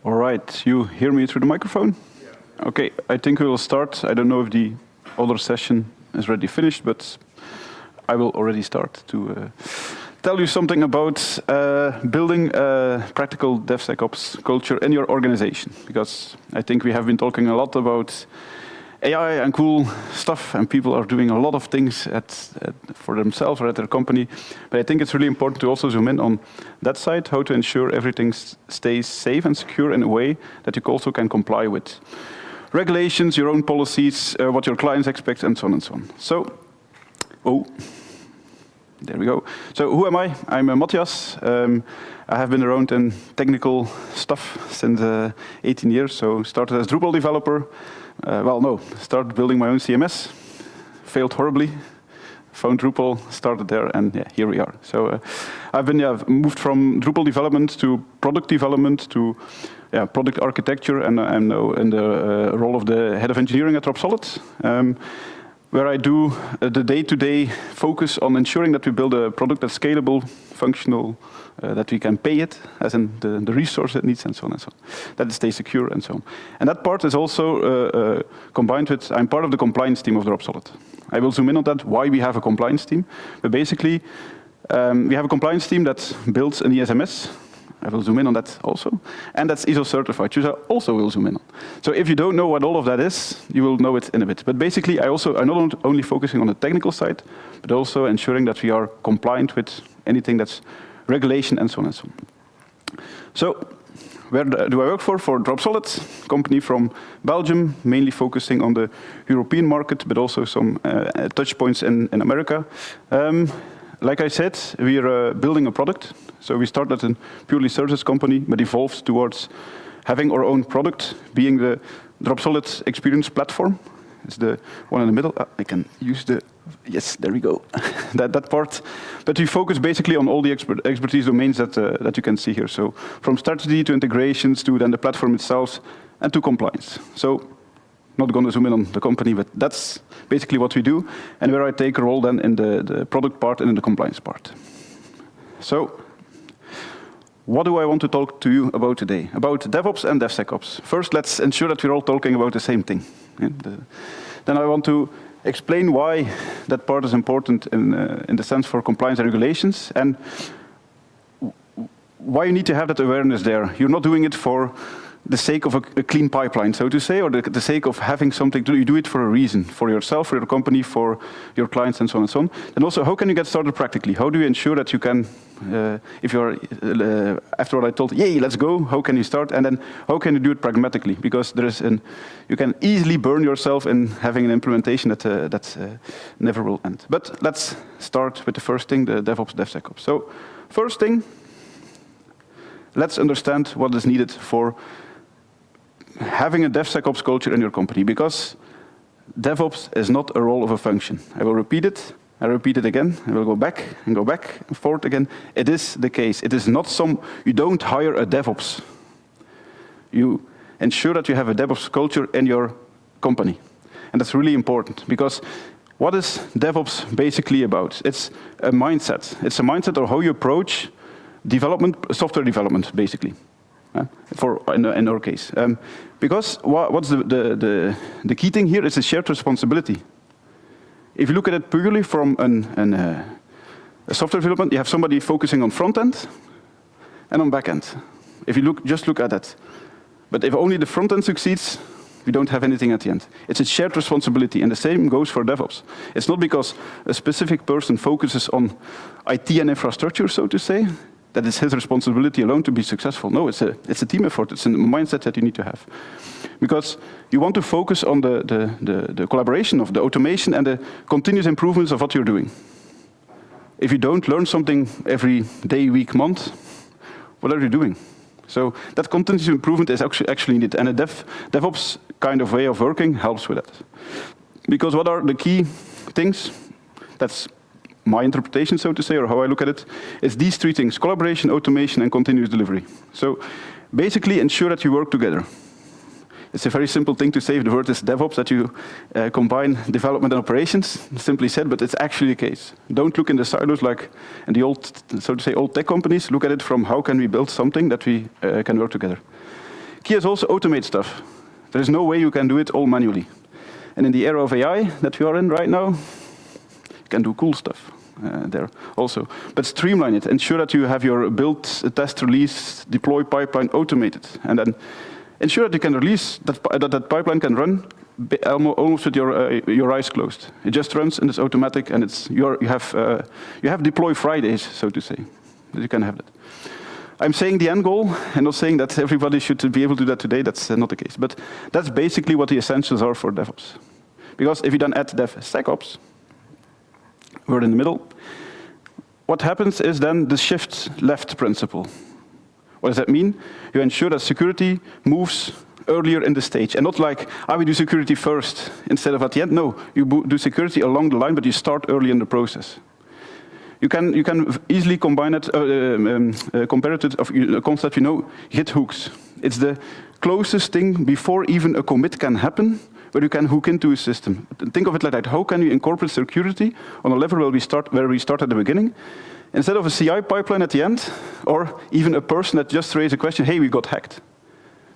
All right, you hear me through the microphone? Yeah. Okay, I think we will start. I don't know if the other session is already finished, but I will already start to tell you something about building a practical DevSecOps culture in your organization. Because I think we have been talking a lot about AI and cool stuff, and people are doing a lot of things for themselves or at their company. But I think it's really important to also zoom in on that side, how to ensure everything stays safe and secure in a way that you also can comply with regulations, your own policies, what your clients expect, and so on and so on. So, there we go. So who am I? I'm Matthias. I have been around in technical stuff since 18 years. So started as Drupal developer. Started building my own CMS. Failed horribly. Found Drupal, started there, and yeah, here we are. So I've moved from Drupal development to product development to product architecture, and I'm now in the role of the head of engineering at Dropsolid. Where I do the day-to-day focus on ensuring that we build a product that's scalable, functional, that we can pay it, as in the resource it needs, and so on and so on. That it stays secure, and so on. And that part is also combined with, I'm part of the compliance team of Dropsolid. I will zoom in on that, why we have a compliance team. But basically, we have a compliance team that builds an ESMS. I will zoom in on that also. And that's ISO certified, which I also will zoom in on. So if you don't know what all of that is, you will know it in a bit. But basically, I'm not only focusing on the technical side, but also ensuring that we are compliant with anything that's regulation and so on and so on. So where do I work for? For Dropsolid, company from Belgium, mainly focusing on the European market, but also some touch points in America. Like I said, we are building a product. So we started a purely services company, but evolved towards having our own product, being the Dropsolid experience platform. It's the one in the middle. I can use yes, there we go, that part. But we focus basically on all the expertise domains that you can see here. So from strategy to integrations to then the platform itself and to compliance. So not going to zoom in on the company, but that's basically what we do, and where I take a role then in the product part and in the compliance part. So, what do I want to talk to you about today? About DevOps and DevSecOps. First, let's ensure that we're all talking about the same thing. Then I want to explain why that part is important in the sense for compliance and regulations, and why you need to have that awareness there. You're not doing it for the sake of a clean pipeline, so to say, or the sake of having something to do. You do it for a reason, for yourself, for your company, for your clients, and so on and so on. And also, how can you get started practically? How do you ensure that you can, if you're, after what I told, yay, let's go, how can you start? And then, how can you do it pragmatically? Because you can easily burn yourself in having an implementation that never will end. But let's start with the first thing, the DevOps, DevSecOps. So, first thing, let's understand what is needed for having a DevSecOps culture in your company, because DevOps is not a role of a function. I will repeat it, I repeat it again, I will go back and forth again. It is the case. It is not you don't hire a DevOps. You ensure that you have a DevOps culture in your company. And that's really important, because what is DevOps basically about? It's a mindset. It's a mindset of how you approach development, software development, basically. In our case, because what's the key thing here is a shared responsibility. If you look at it purely from a software development, you have somebody focusing on front end and on back end. If you just look at that, but if only the front end succeeds, we don't have anything at the end. It's a shared responsibility, and the same goes for DevOps. It's not because a specific person focuses on IT and infrastructure, so to say, that it's his responsibility alone to be successful. No, it's a team effort. It's a mindset that you need to have. Because you want to focus on the collaboration of the automation and the continuous improvements of what you're doing. If you don't learn something every day, week, month, what are you doing? So that continuous improvement is actually needed, and a DevOps kind of way of working helps with that. Because what are the key things? That's my interpretation, so to say, or how I look at it, is these three things: collaboration, automation, and continuous delivery. So basically ensure that you work together. It's a very simple thing to say if the word is DevOps, that you combine development and operations, simply said, but it's actually the case. Don't look in the silos like in the old, so to say, old tech companies. Look at it from how can we build something that we can work together. key is also automate stuff. There is no way you can do it all manually. And in the era of AI that we are in right now, you can do cool stuff there also. But streamline it, ensure that you have your build, test, release, deploy pipeline automated. And then ensure that you can release, that pipeline can run almost with your eyes closed. It just runs and it's automatic, and you have deploy Fridays, so to say, that you can have that. I'm saying the end goal, and not saying that everybody should be able to do that today. That's not the case. But that's basically what the essentials are for DevOps. Because if you then add DevSecOps, we're in the middle, what happens is then the shift left principle. What does that mean? You ensure that security moves earlier in the stage, and not like, we do security first instead of at the end. No, you do security along the line, but you start early in the process. You can easily combine it, compare it to a concept, hit hooks. It's the closest thing before even a commit can happen, where you can hook into a system. Think of it like that. How can you incorporate security on a level where we start at the beginning, instead of a CI pipeline at the end, or even a person that just raised a question, hey, we got hacked.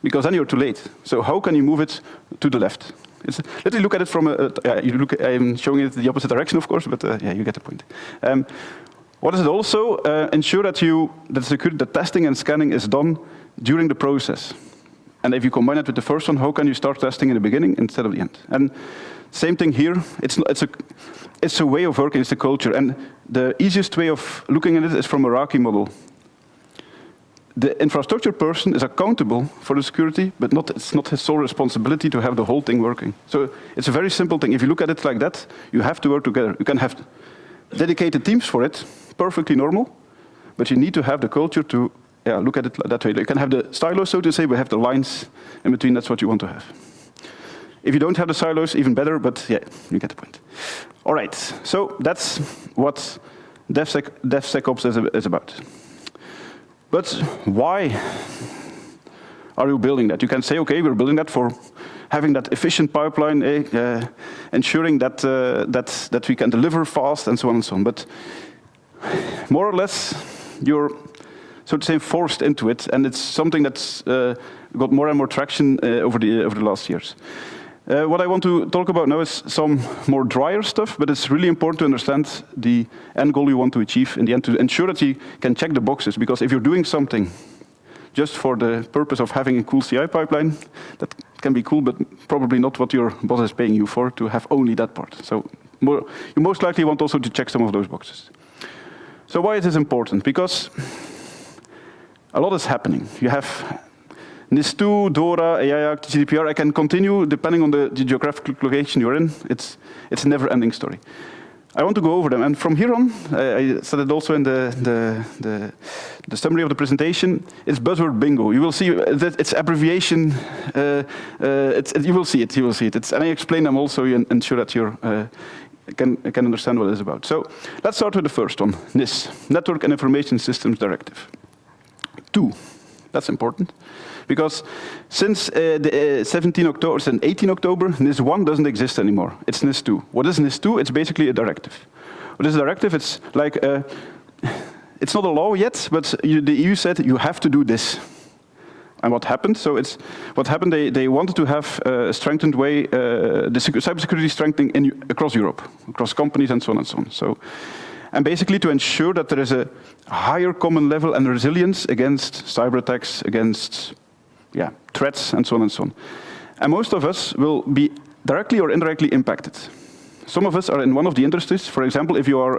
Because then you're too late. So how can you move it to the left? Let's look at it from I'm showing it the opposite direction, of course, but you get the point. What is it also? Ensure that the testing and scanning is done during the process. And if you combine it with the first one, how can you start testing in the beginning instead of the end? And same thing here. It's a way of working. It's a culture. And the easiest way of looking at it is from a hierarchy model. The infrastructure person is accountable for the security, but it's not his sole responsibility to have the whole thing working. So it's a very simple thing. If you look at it like that, you have to work together. You can have dedicated teams for it, perfectly normal, but you need to have the culture to look at it that way. You can have the silos, so to say, but have the lines in between. That's what you want to have. If you don't have the silos, even better, but you get the point. All right, so that's what DevSecOps is about. But why are you building that? You can say, okay, we're building that for having that efficient pipeline, ensuring that we can deliver fast, and so on and so on. But more or less, you're, so to say, forced into it, and it's something that's got more and more traction over the last years. What I want to talk about now is some more drier stuff, but it's really important to understand the end goal you want to achieve in the end, to ensure that you can check the boxes. Because if you're doing something just for the purpose of having a cool CI pipeline, that can be cool, but probably not what your boss is paying you for, to have only that part. So you most likely want also to check some of those boxes. So why is this important? Because a lot is happening. You have NIS2, DORA, AI Act, GDPR. I can continue depending on the geographical location you're in. It's a never-ending story. I want to go over them, and from here on, I said it also in the summary of the presentation. It's buzzword bingo. You will see that it's abbreviation. You will see it. You will see it. And I explain them also and ensure that you can understand what it's about. So let's start with the first one. NIS, Network and Information Systems Directive. 2. That's important. Because since 17 October and 18 October, NIS1 doesn't exist anymore. It's NIS2. What is NIS2? It's basically a directive. What is a directive? It's like, it's not a law yet, but the EU said you have to do this. And what happened? So what happened, they wanted to have a strengthened way, the cybersecurity strengthening across Europe, across companies and so on and so on. So, and basically to ensure that there is a higher common level and resilience against cyber attacks, against threats, and so on and so on. And most of us will be directly or indirectly impacted. Some of us are in one of the industries. For example, if you are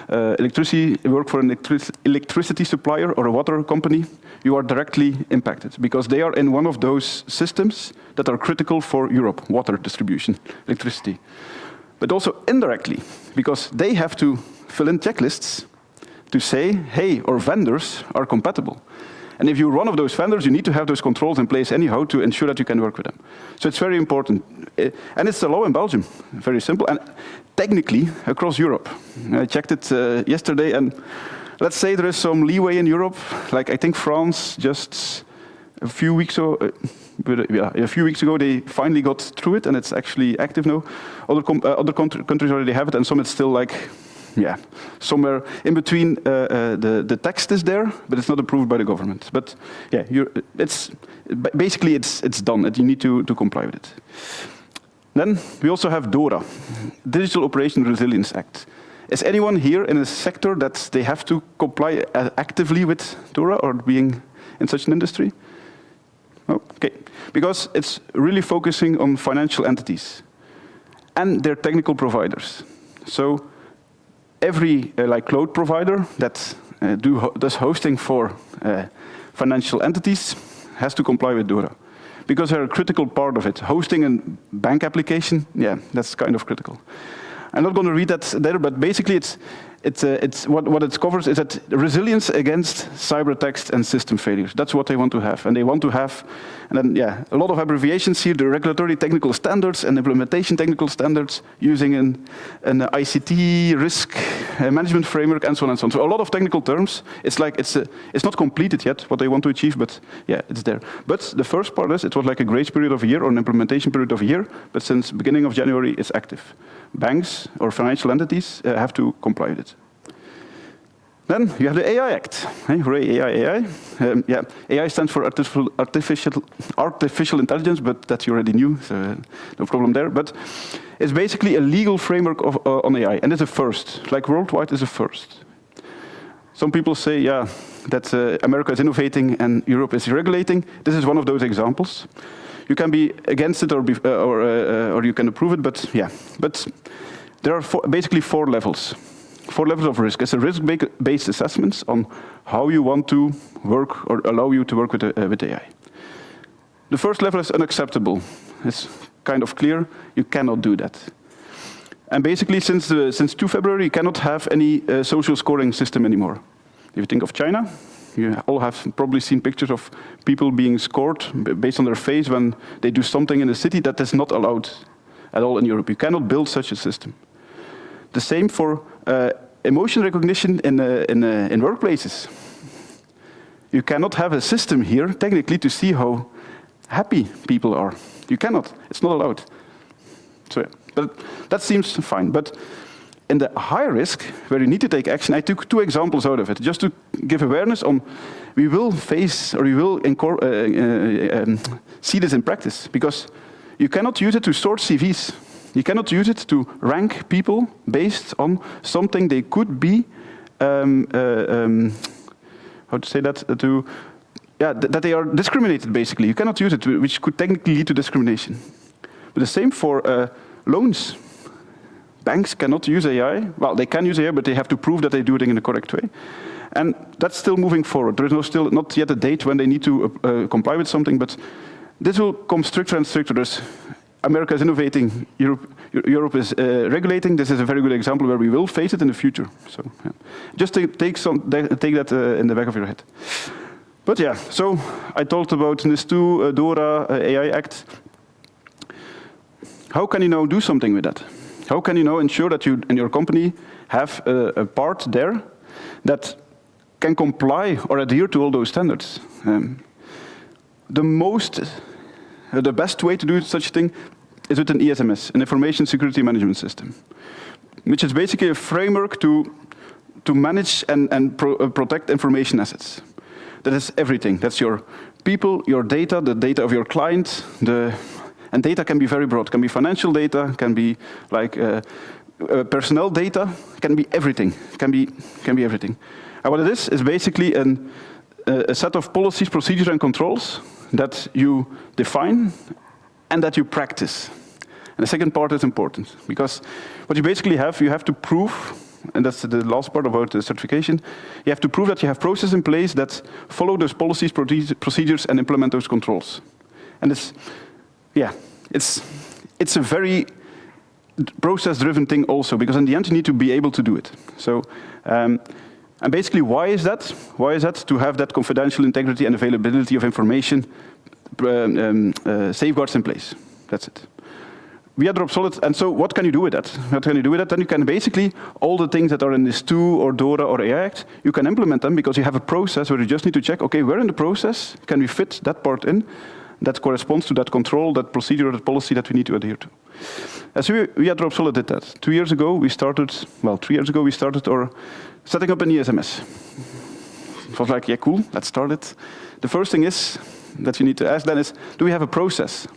work for an electricity supplier or a water company, you are directly impacted because they are in one of those systems that are critical for Europe, water distribution, electricity. But also indirectly, because they have to fill in checklists to say, hey, our vendors are compatible. And if you're one of those vendors, you need to have those controls in place anyhow to ensure that you can work with them. So it's very important. And it's the law in Belgium, very simple. And technically, across Europe. I checked it yesterday, and let's say there is some leeway in Europe. Like I think France just a few weeks ago, they finally got through it, and it's actually active now. Other countries already have it, and some it's still like yeah, somewhere in between the text is there, but it's not approved by the government. But yeah, basically it's done, and you need to comply with it. Then we also have DORA, Digital Operation Resilience Act. Is anyone here in a sector that they have to comply actively with DORA or being in such an industry? Oh, okay, because it's really focusing on financial entities and their technical providers. So every like cloud provider that does hosting for financial entities has to comply with DORA, because they're a critical part of it. Hosting a bank application, yeah, that's kind of critical. I'm not going to read that there, but basically what it covers is that resilience against cyber attacks and system failures. That's what they want to have. And they want to have, and then, yeah, a lot of abbreviations here, the regulatory technical standards and implementation technical standards using an ICT risk management framework and so on and so on. So a lot of technical terms. It's like, it's not completed yet, what they want to achieve, but yeah, it's there. But the first part is, it was like a grace period of a year or an implementation period of a year, but since beginning of January, it's active. Banks or financial entities have to comply with it. Then you have the AI Act. Hey, hooray, AI. Yeah, AI stands for artificial intelligence, but that you already knew, so no problem there. But it's basically a legal framework on AI, and it's a first. Like worldwide, it's a first. Some people say, yeah, that America is innovating and Europe is regulating. This is one of those examples. You can be against it or you can approve it, but yeah. But there are basically four levels. 4 levels of risk. It's a risk-based assessments on how you want to work or allow you to work with AI. The first level is unacceptable. It's kind of clear. You cannot do that. And basically, since 2 February, you cannot have any social scoring system anymore. If you think of China, you all have probably seen pictures of people being scored based on their face when they do something in the city. That is not allowed at all in Europe. You cannot build such a system. The same for emotion recognition in workplaces. You cannot have a system here, technically, to see how happy people are. You cannot. It's not allowed. So, yeah. But that seems fine. But in the high risk, where you need to take action, I took 2 examples out of it, just to give awareness on, we will face, or we will see this in practice, because you cannot use it to sort CVs. You cannot use it to rank people based on something they could be, how to say that, that they are discriminated, basically. You cannot use it, which could technically lead to discrimination. But the same for loans. Banks cannot use AI. Well, they can use AI, but they have to prove that they do it in the correct way. And that's still moving forward. There is still not yet a date when they need to comply with something, but this will come stricter and stricter. America is innovating, Europe is regulating. This is a very good example where we will face it in the future. So yeah. Just take that in the back of your head. But yeah, so I talked about NIS2, DORA, AI Act. How can you now do something with that? How can you now ensure that you and your company have a part there that can comply or adhere to all those standards? The best way to do such a thing is with an ISMS, an Information Security Management System, which is basically a framework to manage and protect information assets. That is everything. That's your people, your data, the data of your client, and data can be very broad. Can be financial data, can be like personnel data, can be everything. Can be everything. And what it is basically a set of policies, procedures, and controls that you define and that you practice. And the second part is important, because what you basically have, you have to prove, and that's the last part about the certification, you have to prove that you have processes in place that follow those policies, procedures, and implement those controls. And it's a very process-driven thing also, because in the end you need to be able to do it. So, and basically, why is that? Why is that? To have that confidential integrity and availability of information safeguards in place. That's it. We are Dropsolid, and so what can you do with that? What can you do with that? Then you can basically, all the things that are in NIS2 or DORA or AI Act, you can implement them because you have a process where you just need to check, okay, where in the process can we fit that part in that corresponds to that control, that procedure, that policy that we need to adhere to. As we at Dropsolid did that. 2 years ago, we started, well, 3 years ago, we started our setting up an ESMS. It was like, yeah, cool, let's start it. The first thing is that you need to ask then is, do we have a process?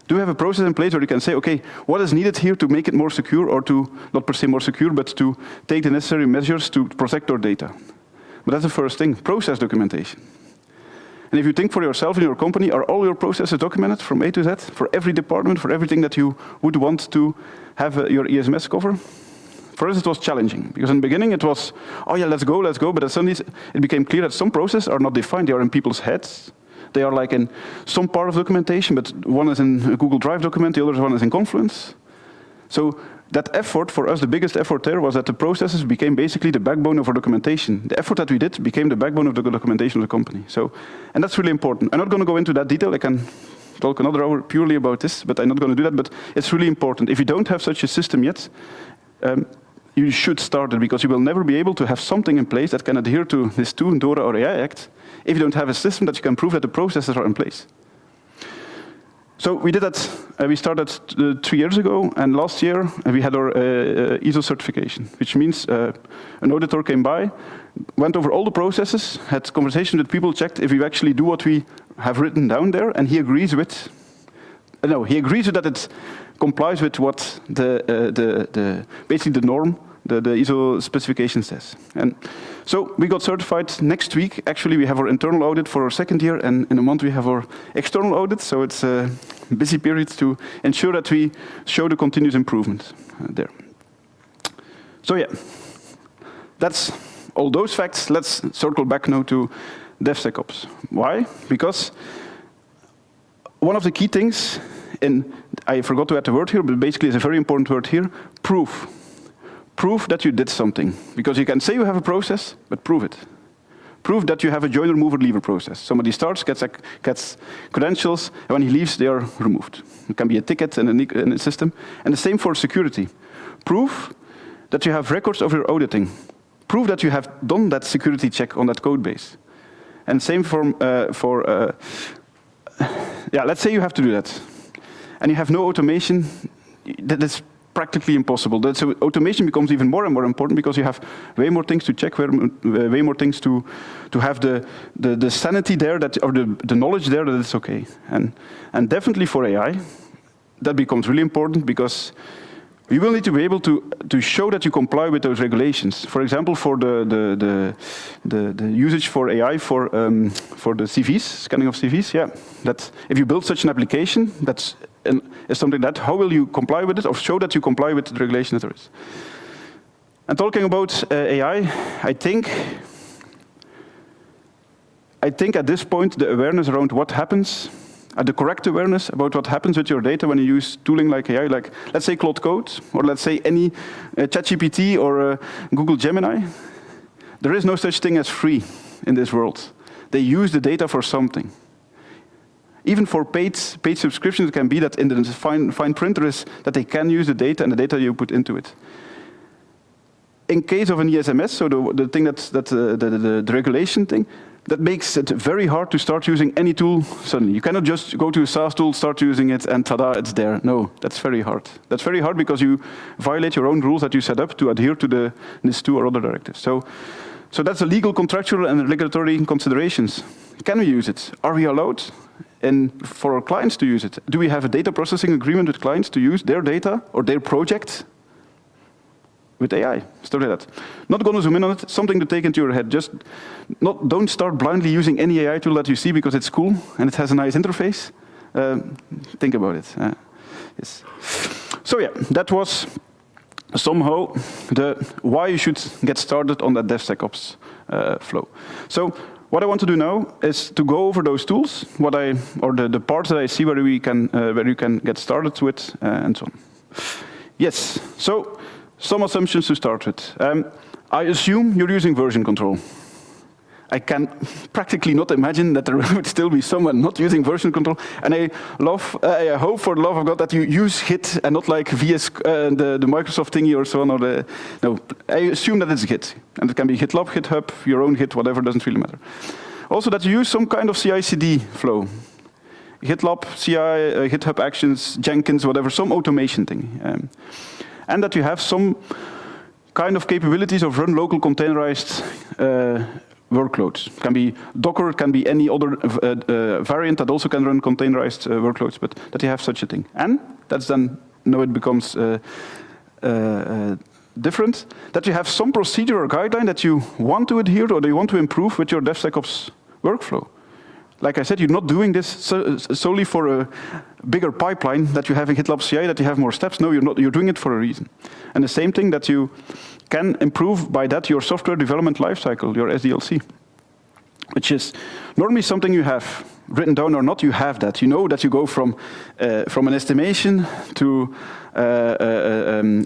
Do we have a process in place where you can say, okay, what is needed here to make it more secure, or to, not per se more secure, but to take the necessary measures to protect our data? But that's the first thing, process documentation. And if you think for yourself in your company, are all your processes documented from A to Z, for every department, for everything that you would want to have your ESMS cover? For us, it was challenging, because in the beginning it was, oh yeah, let's go, but suddenly it became clear that some processes are not defined, they are in people's heads. They are like in some part of documentation, but one is in a Google Drive document, the other one is in Confluence. So that effort, for us, the biggest effort there was that the processes became basically the backbone of our documentation. The effort that we did became the backbone of the documentation of the company. So, and that's really important. I'm not going to go into that detail. I can talk another hour purely about this, but I'm not going to do that. But it's really important. If you don't have such a system yet, you should start it, because you will never be able to have something in place that can adhere to this TOO, DORA, or AI Act if you don't have a system that you can prove that the processes are in place. So we did that, we started 3 years ago, and last year we had our ISO certification, which means an auditor came by, went over all the processes, had conversations with people, checked if we actually do what we have written down there, and he agrees with, he agrees with that it complies with what basically the norm, the ISO specification says. And so we got certified next week. Actually, we have our internal audit for our second year, and in a month we have our external audit. So it's a busy period to ensure that we show the continuous improvement there. So yeah, that's all those facts. Let's circle back now to DevSecOps. Why? Because one of the key things, and I forgot to add the word here, but basically it's a very important word here, proof. Prove that you did something. Because you can say you have a process, but prove it. Prove that you have a joiner, mover, leaver process. Somebody starts, gets credentials, and when he leaves, they are removed. It can be a ticket in a system. And the same for security. Prove that you have records of your auditing. Prove that you have done that security check on that code base. And same let's say you have to do that. And you have no automation, that is practically impossible. So automation becomes even more and more important, because you have way more things to check, way more things to have the sanity there, or the knowledge there that it's okay. And definitely for AI, that becomes really important, because you will need to be able to show that you comply with those regulations. For example, for the usage for AI for the CVs, scanning of CVs, yeah. That if you build such an application, that's is something that, how will you comply with it, or show that you comply with the regulation that there is? And talking about AI, I think at this point the awareness around what happens, the correct awareness about what happens with your data when you use tooling like AI, like let's say Claude Code, or let's say any ChatGPT or Google Gemini, there is no such thing as free in this world. They use the data for something. Even for paid subscriptions, it can be that in the fine print there is that they can use the data and the data you put into it. In case of an ESMS, so the thing the regulation thing, that makes it very hard to start using any tool suddenly. You cannot just go to a SaaS tool, start using it, and tada, it's there. No, that's very hard. That's very hard because you violate your own rules that you set up to adhere to the NIS2 or other directives. So that's the legal, contractual, and regulatory considerations. Can we use it? Are we allowed? And for our clients to use it, do we have a data processing agreement with clients to use their data or their project with AI? Stuff like that. Not going to zoom in on it. Something to take into your head. Just don't start blindly using any AI tool that you see because it's cool and it has a nice interface. Think about it. Yes. So yeah, that was somehow the why you should get started on that DevSecOps flow. So what I want to do now is to go over those tools, the parts that I see where you can get started with, and so on. Yes. So some assumptions to start with. I assume you're using version control. I can practically not imagine that there would still be someone not using version control. And I hope for the love of God that you use Git and not like VS, the Microsoft thingy or so on. No, I assume that it's Git. And it can be GitLab, GitHub, your own Git, whatever, doesn't really matter. Also that you use some kind of CI/CD flow. GitLab, CI, GitHub Actions, Jenkins, whatever, some automation thing. And that you have some kind of capabilities of run local containerized workloads. It can be Docker, it can be any other variant that also can run containerized workloads, but that you have such a thing. And that's then, now it becomes different, that you have some procedure or guideline that you want to adhere to or that you want to improve with your DevSecOps workflow. Like I said, you're not doing this solely for a bigger pipeline that you have in GitLab CI, that you have more steps. No, you're not. You're doing it for a reason. And the same thing that you can improve by that your software development lifecycle, your SDLC, which is normally something you have written down or not. You have that. You know that you go from an estimation to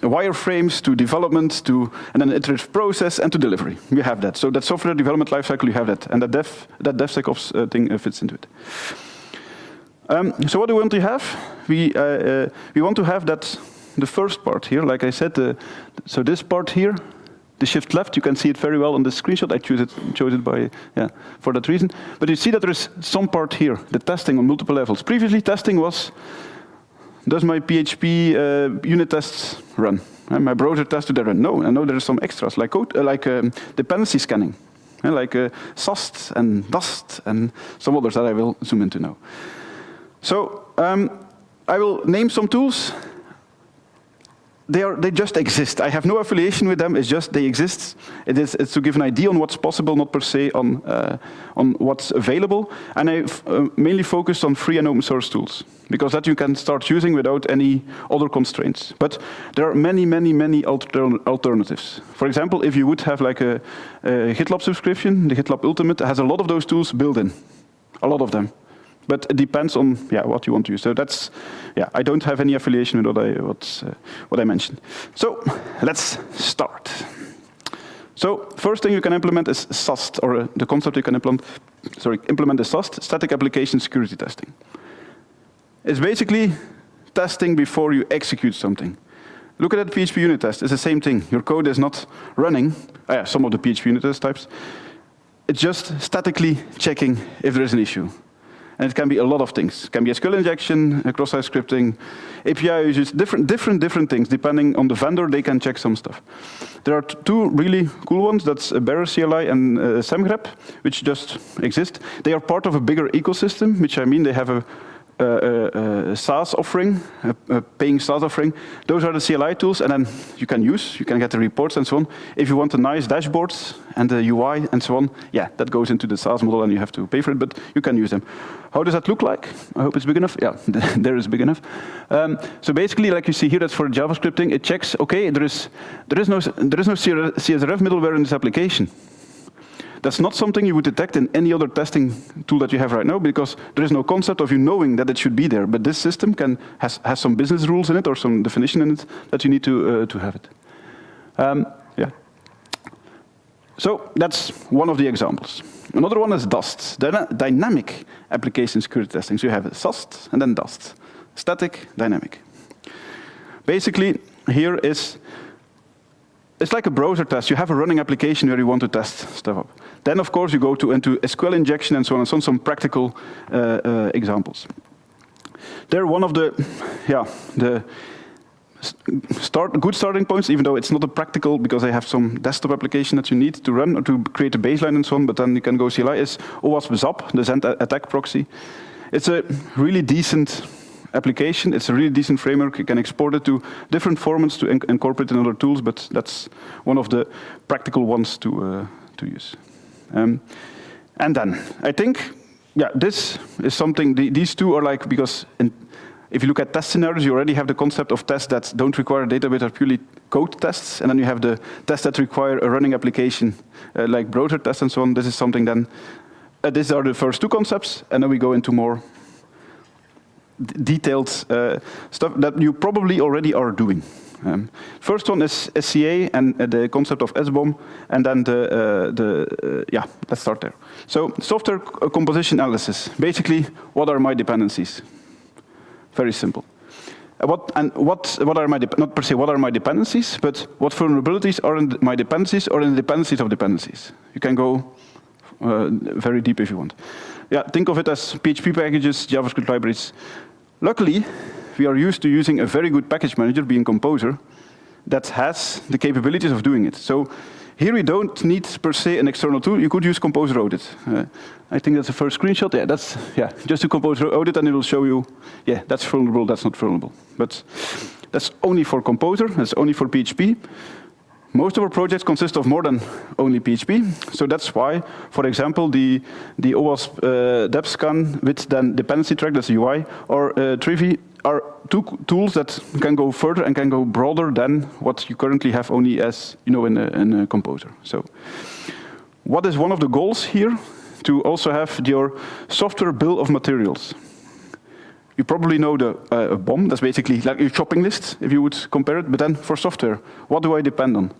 wireframes to development to and then iterative process and to delivery. You have that. So that software development lifecycle, you have that, and that DevSecOps thing fits into it. So what do we want to have? We want to have that the first part here, like I said. So this part here, the shift left, you can see it very well on the screenshot. I chose it by for that reason. But you see that there is some part here, the testing on multiple levels. Previously, testing was, does my PHP unit tests run? My browser tests, do they run? No, I know there are some extras, like dependency scanning, like SAST and DAST and some others that I will zoom into now. So I will name some tools. They just exist. I have no affiliation with them. It's just they exist. It's to give an idea on what's possible, not per se on what's available. And I mainly focus on free and open source tools because that you can start using without any other constraints. But there are many, many, many alternatives. For example, if you would have like a GitLab subscription, the GitLab Ultimate has a lot of those tools built in, a lot of them. But it depends on what you want to use. So that's I don't have any affiliation with what I mentioned. So let's start. So first thing you can implement is SAST, or the concept you can implement is SAST, static application security testing. It's basically testing before you execute something. Look at that PHP unit test. It's the same thing. Your code is not running. Some of the PHP unit test types. It's just statically checking if there is an issue. And it can be a lot of things. It can be SQL injection, cross-site scripting, API usage, different things. Depending on the vendor, they can check some stuff. There are two really cool ones. That's Bearer CLI and SemGrep, which just exist. They are part of a bigger ecosystem, which I mean they have a SaaS offering, a paying SaaS offering. Those are the CLI tools, and then you can get the reports and so on. If you want a nice dashboards and the UI and so on, that goes into the SaaS model and you have to pay for it, but you can use them. How does that look like? I hope it's big enough. Yeah, there is big enough. So basically, like you see here, that's for JavaScript thing. It checks, okay, there is no CSRF middleware in this application. That's not something you would detect in any other testing tool that you have right now, because there is no concept of you knowing that it should be there. But this system has some business rules in it or some definition in it that you need to have it. So that's one of the examples. Another one is DAST, dynamic application security testing. So you have SAST and then DAST, static, dynamic. Basically, here is. It's like a browser test. You have a running application where you want to test stuff up. Then, of course, you go into SQL injection and so on and so on, some practical examples. They're one of the good starting points, even though it's not a practical, because they have some desktop application that you need to run or to create a baseline and so on, but then you can go CLI, is OWASP ZAP, the Zen attack proxy. It's a really decent application. It's a really decent framework. You can export it to different formats to incorporate in other tools, but that's one of the practical ones to use. And then I think, this is something. These two are like, because if you look at test scenarios, you already have the concept of tests that don't require a database, are purely code tests, and then you have the tests that require a running application, like browser tests and so on. This is something then. These are the first two concepts, and then we go into more detailed stuff that you probably already are doing. First one is SCA and the concept of SBOM, and then let's start there. So software composition analysis. Basically, what are my dependencies? Very simple. What are my not per se what are my dependencies, but what vulnerabilities are in my dependencies or in the dependencies of dependencies? You can go very deep if you want. Yeah, think of it as PHP packages, JavaScript libraries. Luckily, we are used to using a very good package manager, being Composer, that has the capabilities of doing it. So here we don't need per se an external tool. You could use Composer Audit. I think that's the first screenshot. Yeah, that's just to Composer Audit, and it will show you. Yeah, that's vulnerable. That's not vulnerable. But that's only for Composer. That's only for PHP. Most of our projects consist of more than only PHP. So that's why, for example, the OWASP DepScan with then dependency track, that's the UI, or Trivy are two tools that can go further and can go broader than what you currently have only as, in a Composer. So what is one of the goals here? To also have your software bill of materials. You probably know the BOM, that's basically like your shopping list, if you would compare it, but then for software, what do I depend on?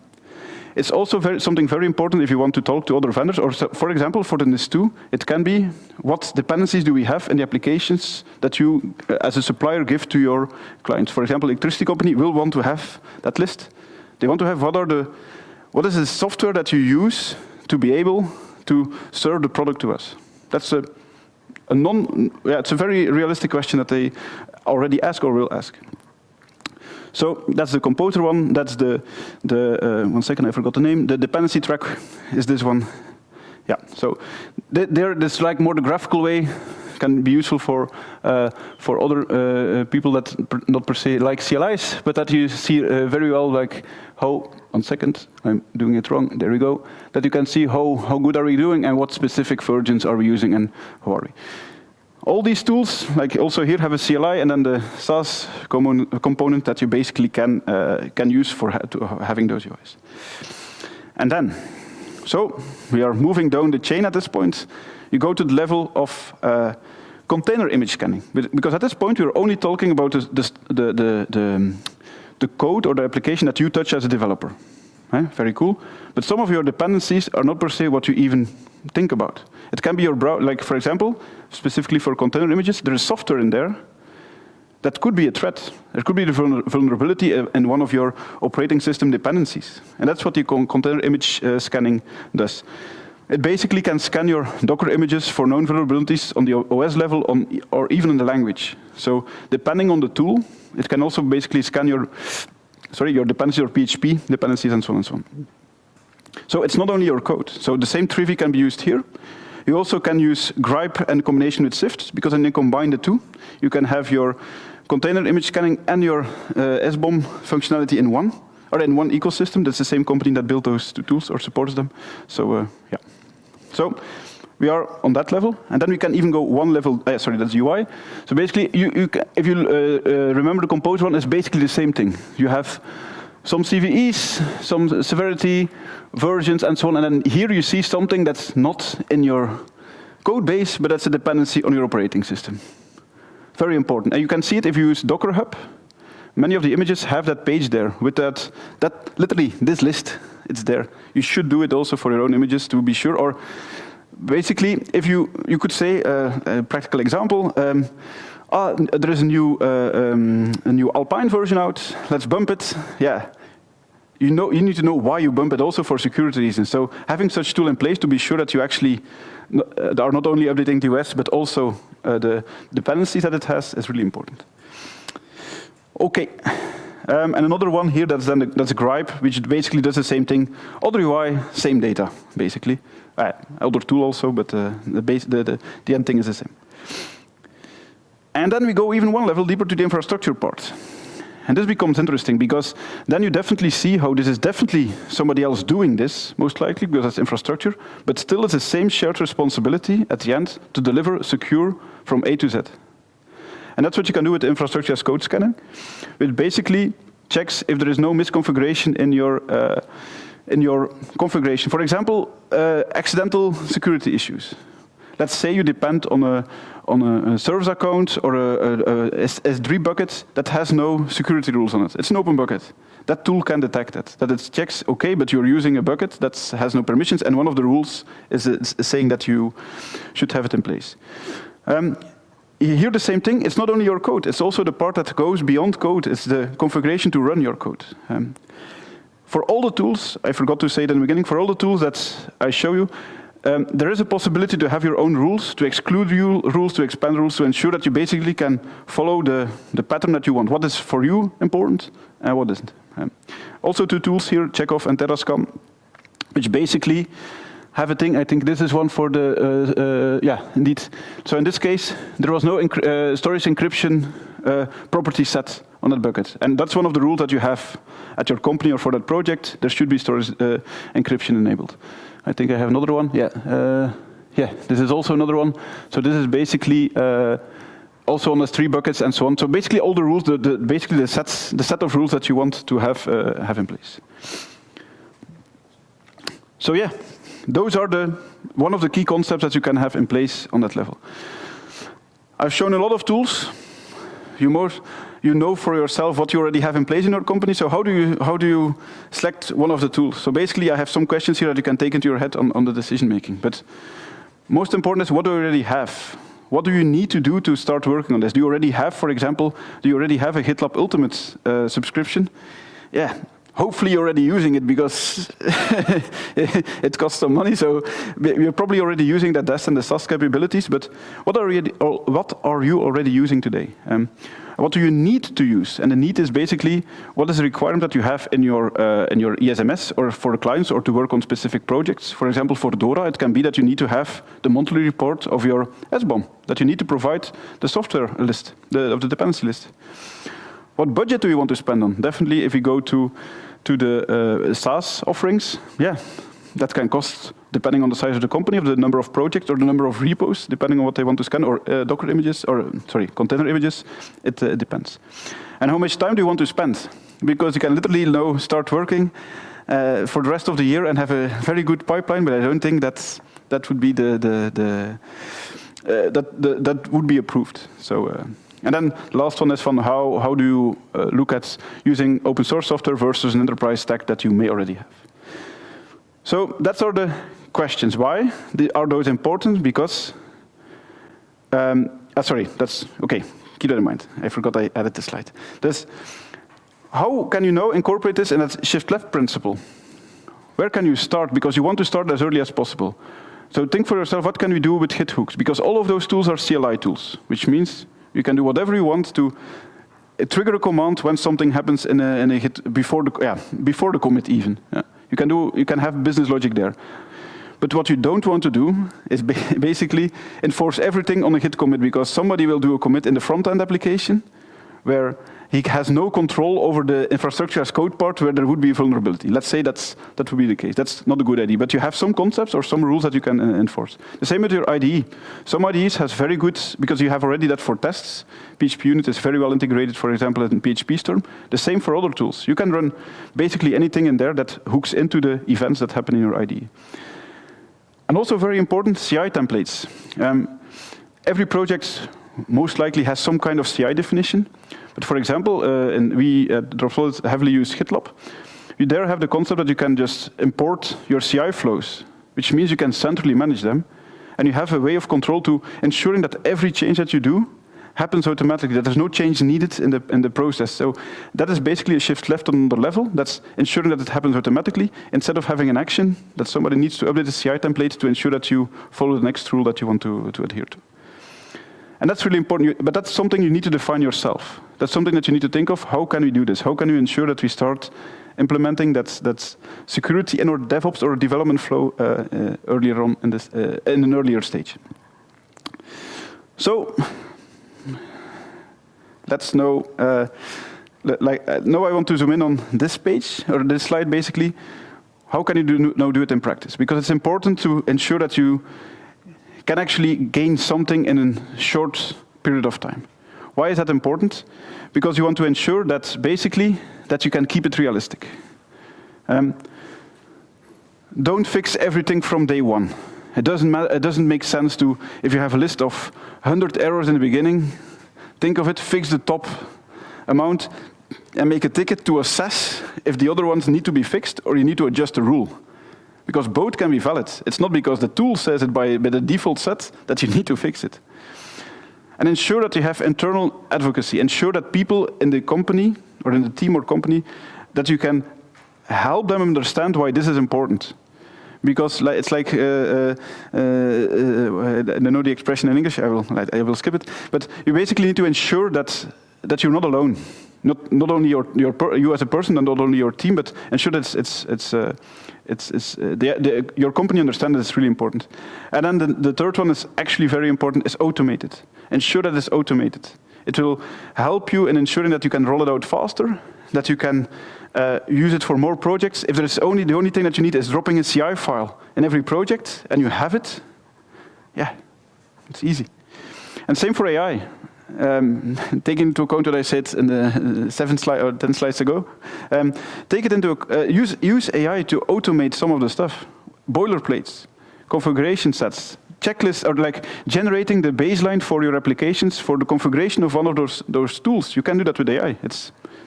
It's also something very important if you want to talk to other vendors, or for example, for the NIS2, it can be what dependencies do we have in the applications that you, as a supplier, give to your clients. For example, electricity company will want to have that list. They want to have what is the software that you use to be able to serve the product to us. That's it's a very realistic question that they already ask or will ask. So that's the Composer one. That's the 1 second, I forgot the name. The dependency track is this one. Yeah. So this like more the graphical way can be useful for other people that not per se like CLIs, but that you see very well like how. 1 second, I'm doing it wrong. There we go. That you can see how good are we doing and what specific versions are we using and how are we. All these tools, like also here, have a CLI and then the SaaS component that you basically can use for having those UIs. And then, so we are moving down the chain at this point. You go to the level of container image scanning, because at this point we're only talking about the code or the application that you touch as a developer. Very cool. But some of your dependencies are not per se what you even think about. It can be your browser, like for example, specifically for container images, there is software in there that could be a threat. There could be the vulnerability in one of your operating system dependencies. And that's what the container image scanning does. It basically can scan your Docker images for known vulnerabilities on the OS level or even in the language. So depending on the tool, it can also basically scan your dependencies or PHP dependencies and so on and so on. So it's not only your code. So the same Trivy can be used here. You also can use Gripe and combination with Sift, because then you combine the two. You can have your container image scanning and your SBOM functionality in one ecosystem. That's the same company that built those two tools or supports them. So yeah. So we are on that level, and then we can even go one level. Sorry, that's UI. So basically, if you remember the Composer one, it's basically the same thing. You have some CVEs, some severity, versions, and so on. And then here you see something that's not in your code base, but that's a dependency on your operating system. Very important. And you can see it if you use Docker Hub. Many of the images have that page there with that literally this list. It's there. You should do it also for your own images to be sure. Or basically, if you could say a practical example. There is a new Alpine version out. Let's bump it. Yeah. You need to know why you bump it also for security reasons. So having such tool in place to be sure that you actually are not only updating the OS, but also the dependencies that it has is really important. Okay. And another one here that's Gripe, which basically does the same thing. Other UI, same data, basically. Other tool also, but the end thing is the same. And then we go even one level deeper to the infrastructure part. And this becomes interesting, because then you definitely see how this is definitely somebody else doing this, most likely, because that's infrastructure, but still it's the same shared responsibility at the end to deliver secure from A to Z. And that's what you can do with infrastructure as code scanning. It basically checks if there is no misconfiguration in your configuration. For example, accidental security issues. Let's say you depend on a service account or a S3 bucket that has no security rules on it. It's an open bucket. That tool can detect that it checks, okay, but you're using a bucket that has no permissions, and one of the rules is saying that you should have it in place. Here the same thing. It's not only your code. It's also the part that goes beyond code. It's the configuration to run your code. For all the tools, I forgot to say it in the beginning, for all the tools that I show you, there is a possibility to have your own rules, to exclude rules, to expand rules, to ensure that you basically can follow the pattern that you want. What is for you important and what isn't. Also 2 tools here, Chekhov and Terrascan, which basically have a thing. I think this is one for the, yeah, indeed. So in this case, there was no storage encryption property set on that bucket. And that's one of the rules that you have at your company or for that project. There should be storage encryption enabled. I think I have another one. Yeah, yeah. This is also another one. So this is basically also on S3 buckets and so on. So basically all the rules, basically the set of rules that you want to have in place. So yeah, those are one of the key concepts that you can have in place on that level. I've shown a lot of tools. You know for yourself what you already have in place in your company. So how do you select one of the tools? So basically, I have some questions here that you can take into your head on the decision making. But most important is, what do you already have? What do you need to do to start working on this? Do you already have, for example, a GitLab Ultimate subscription? Yeah. Hopefully you're already using it because it costs some money. So you're probably already using that DES and the SAS capabilities. But what are you already using today? What do you need to use? And the need is basically what is the requirement that you have in your ESMS or for the clients or to work on specific projects. For example, for DORA, it can be that you need to have the monthly report of your SBOM, that you need to provide the software list, of the dependency list. What budget do you want to spend on? Definitely, if you go to the SaaS offerings, yeah, that can cost, depending on the size of the company, of the number of projects or the number of repos, depending on what they want to scan, or Docker images, or sorry, container images. It depends. And how much time do you want to spend? Because you can literally start working for the rest of the year and have a very good pipeline, but I don't think that would be that would be approved. So. And then the last one is from how do you look at using open source software versus an enterprise stack that you may already have. So that's all the questions. Why are those important? Because, sorry, that's, okay, keep that in mind. I forgot I added this slide. How can you now incorporate this in that shift left principle? Where can you start? Because you want to start as early as possible. So think for yourself, what can we do with Git hooks? Because all of those tools are CLI tools, which means you can do whatever you want to trigger a command when something happens in a Git before the commit even. Yeah. You can have business logic there. But what you don't want to do is basically enforce everything on a Git commit, because somebody will do a commit in the front-end application where he has no control over the infrastructure as code part where there would be a vulnerability. Let's say that would be the case. That's not a good idea, but you have some concepts or some rules that you can enforce. The same with your IDE. Some IDEs has very good, because you have already that for tests. PHP Unit is very well integrated, for example, in PHP Storm. The same for other tools. You can run basically anything in there that hooks into the events that happen in your IDE. And also very important, CI templates. Every project most likely has some kind of CI definition. But for example, we at Dropsolid heavily use GitLab. You there have the concept that you can just import your CI flows, which means you can centrally manage them. And you have a way of control to ensuring that every change that you do happens automatically, that there's no change needed in the process. So that is basically a shift left on the level. That's ensuring that it happens automatically, instead of having an action that somebody needs to update the CI template to ensure that you follow the next rule that you want to adhere to. And that's really important, but that's something you need to define yourself. That's something that you need to think of. How can we do this? How can we ensure that we start implementing that security in our DevOps or development flow earlier on in an earlier stage? So let's know. Now I want to zoom in on this page or this slide. Basically, how can you now do it in practice? Because it's important to ensure that you can actually gain something in a short period of time. Why is that important? Because you want to ensure that basically that you can keep it realistic. Don't fix everything from day one. It doesn't make sense to, if you have a list of 100 errors in the beginning, think of it, fix the top amount, and make a ticket to assess if the other ones need to be fixed or you need to adjust the rule. Because both can be valid. It's not because the tool says it by the default set that you need to fix it. And ensure that you have internal advocacy. Ensure that people in the company, or in the team or company, that you can help them understand why this is important. because it's like I don't know the expression in English. I will skip it. But you basically need to ensure that you're not alone. Not only you as a person and not only your team, but ensure that your company understands that it's really important. And then the third one is actually very important, is automated. Ensure that it's automated. It will help you in ensuring that you can roll it out faster, that you can use it for more projects. If there's the only thing that you need is dropping a CI file in every project, and you have it, yeah, it's easy. And same for AI. Taking into account what I said in the 7 slide or 10 slides ago, take it into use AI to automate some of the stuff. Boilerplates, configuration sets, checklists, or like generating the baseline for your applications for the configuration of one of those tools. You can do that with AI.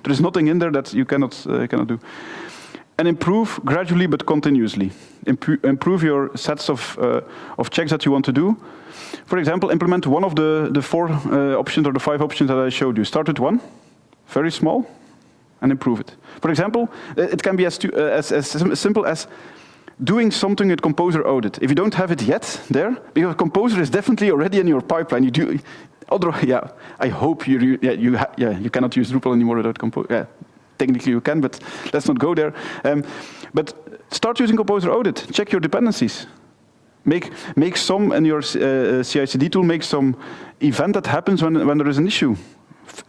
There is nothing in there that you cannot do. And improve gradually but continuously. Improve your sets of checks that you want to do. For example, implement one of the 4 options or the 5 options that I showed you. Start with one, very small, and improve it. For example, it can be as simple as doing something with Composer Audit. If you don't have it yet there, because Composer is definitely already in your pipeline. I hope you cannot use Drupal anymore without Composer. Yeah, technically you can, but let's not go there. But start using Composer Audit. Check your dependencies. Make some in your CI/CD tool. Make some event that happens when there is an issue.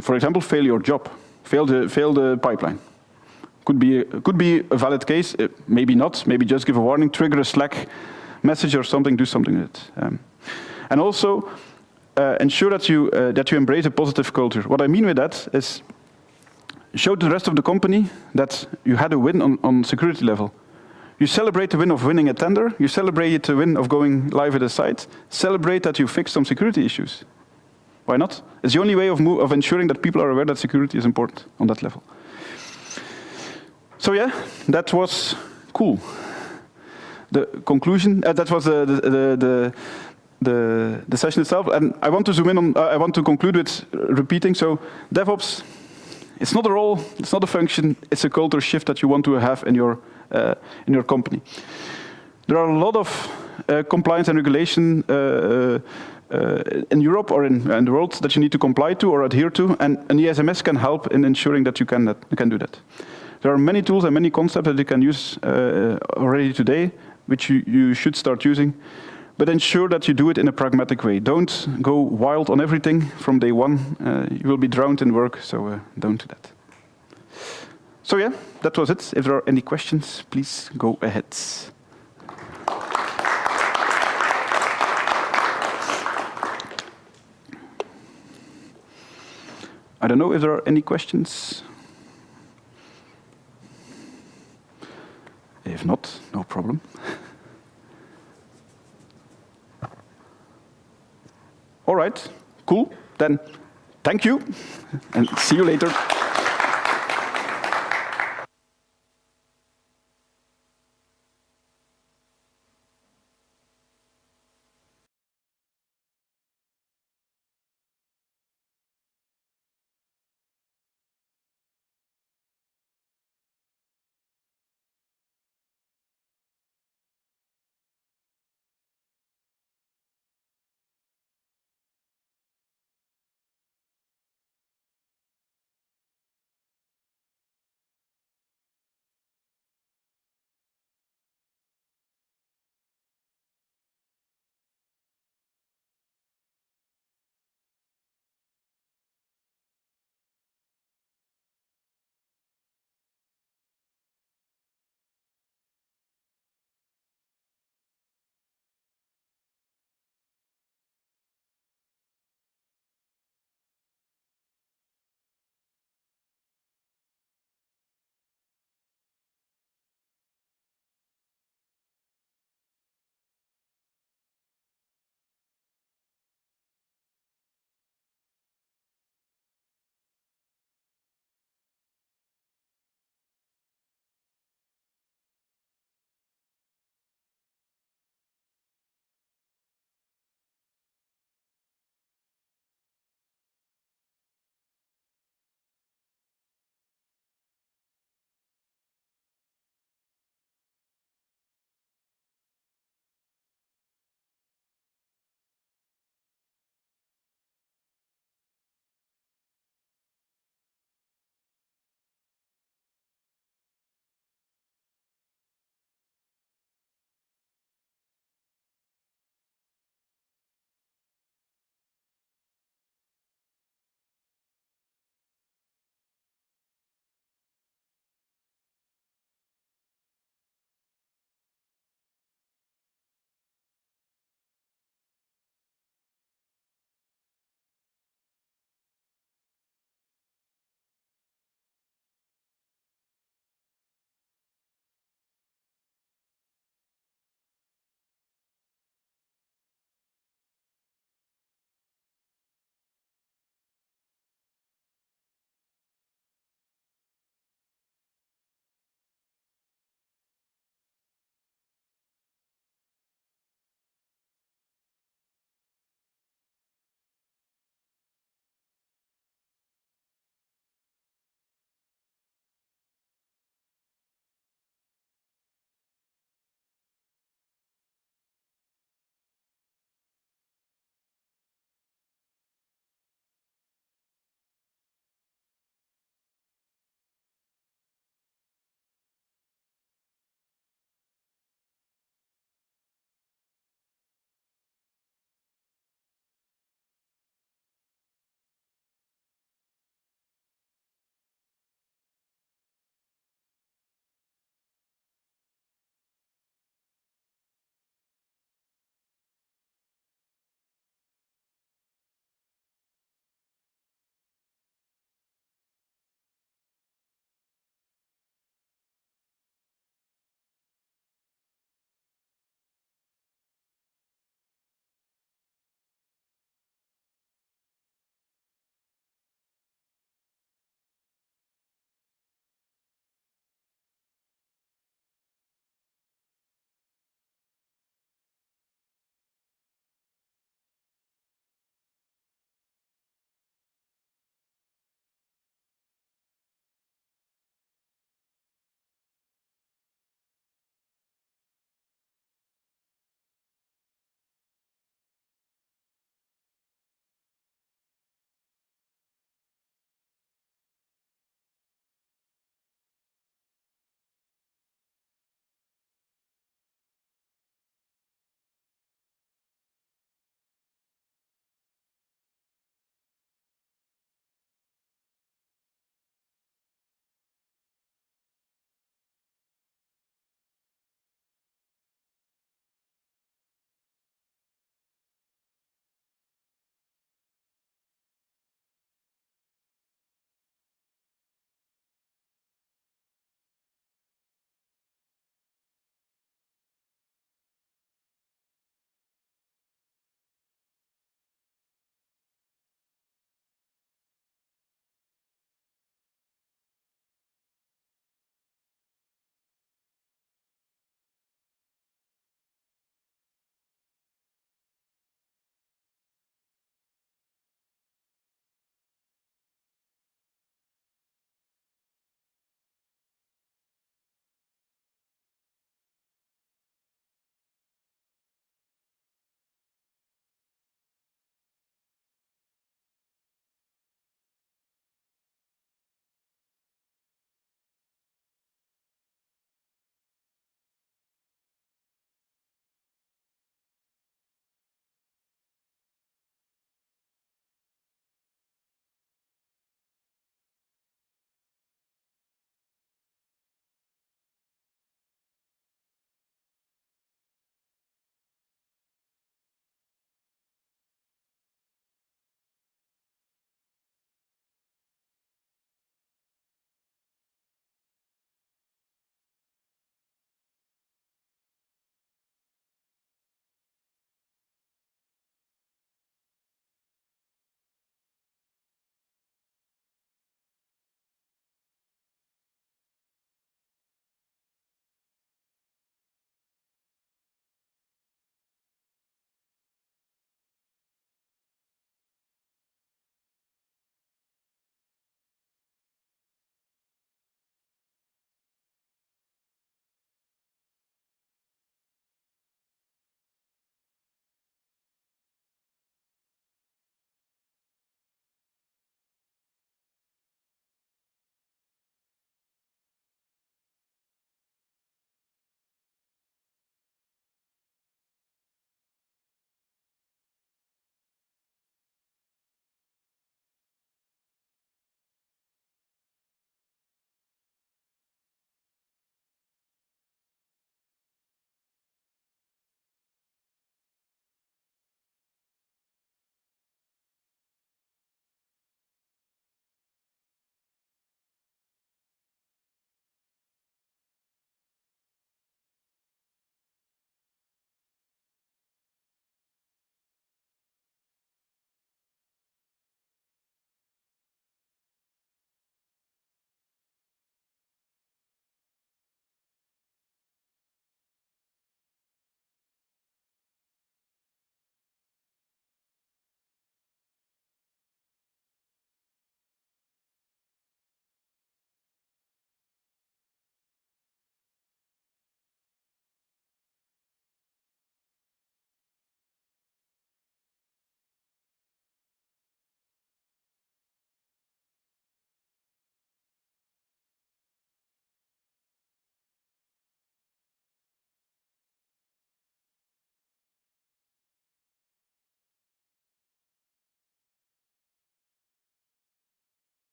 For example, fail your job, fail the pipeline. Could be a valid case. Maybe not. Maybe just give a warning. Trigger a Slack message or something. Do something with it. And also ensure that you embrace a positive culture. What I mean with that is show the rest of the company that you had a win on security level. You celebrate the win of winning a tender. You celebrate the win of going live with a site. Celebrate that you fixed some security issues. Why not? It's the only way of ensuring that people are aware that security is important on that level. So yeah, that was cool. The conclusion, that was the session itself. And I want to zoom in on, I want to conclude with repeating. So DevOps, it's not a role, it's not a function, it's a culture shift that you want to have in your company. There are a lot of compliance and regulation in Europe or in the world that you need to comply to or adhere to, and the SMS can help in ensuring that you can do that. There are many tools and many concepts that you can use already today, which you should start using, but ensure that you do it in a pragmatic way. Don't go wild on everything from day one. You will be drowned in work, so don't do that. So yeah, that was it. If there are any questions, please go ahead. I don't know if there are any questions. If not, no problem. All right, cool. Then thank you, and see you later.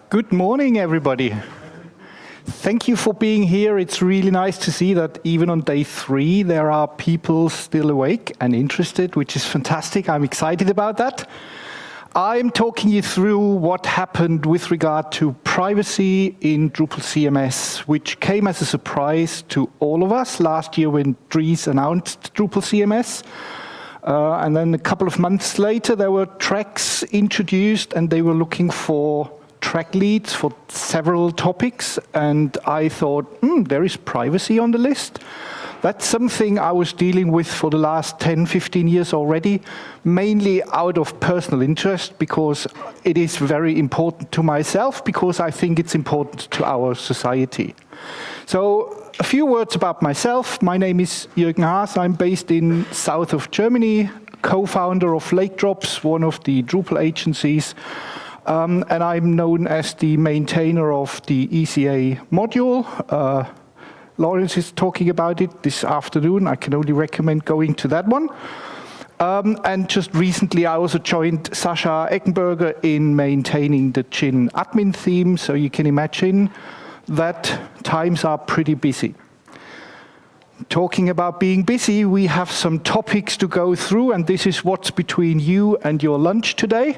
Good morning, everybody. Thank you for being here. It's really nice to see that even on day 3, there are people still awake and interested, which is fantastic. I'm excited about that. I'm talking you through what happened with regard to privacy in Drupal CMS, which came as a surprise to all of us last year when Dries announced Drupal CMS. And then a couple of months later, there were tracks introduced, and they were looking for track leads for several topics. And I thought, there is privacy on the list. That's something I was dealing with for the last 10, 15 years already, mainly out of personal interest, because it is very important to myself, because I think it's important to our society. So a few words about myself. My name is Jürgen Haas. I'm based in south of Germany, co-founder of Lake Drops, one of the Drupal agencies. And I'm known as the maintainer of the ECA module. Lawrence is talking about it this afternoon. I can only recommend going to that one. And just recently, I also joined Sascha Eckenberger in maintaining the Gin admin theme. So you can imagine that times are pretty busy. Talking about being busy, we have some topics to go through, and this is what's between you and your lunch today.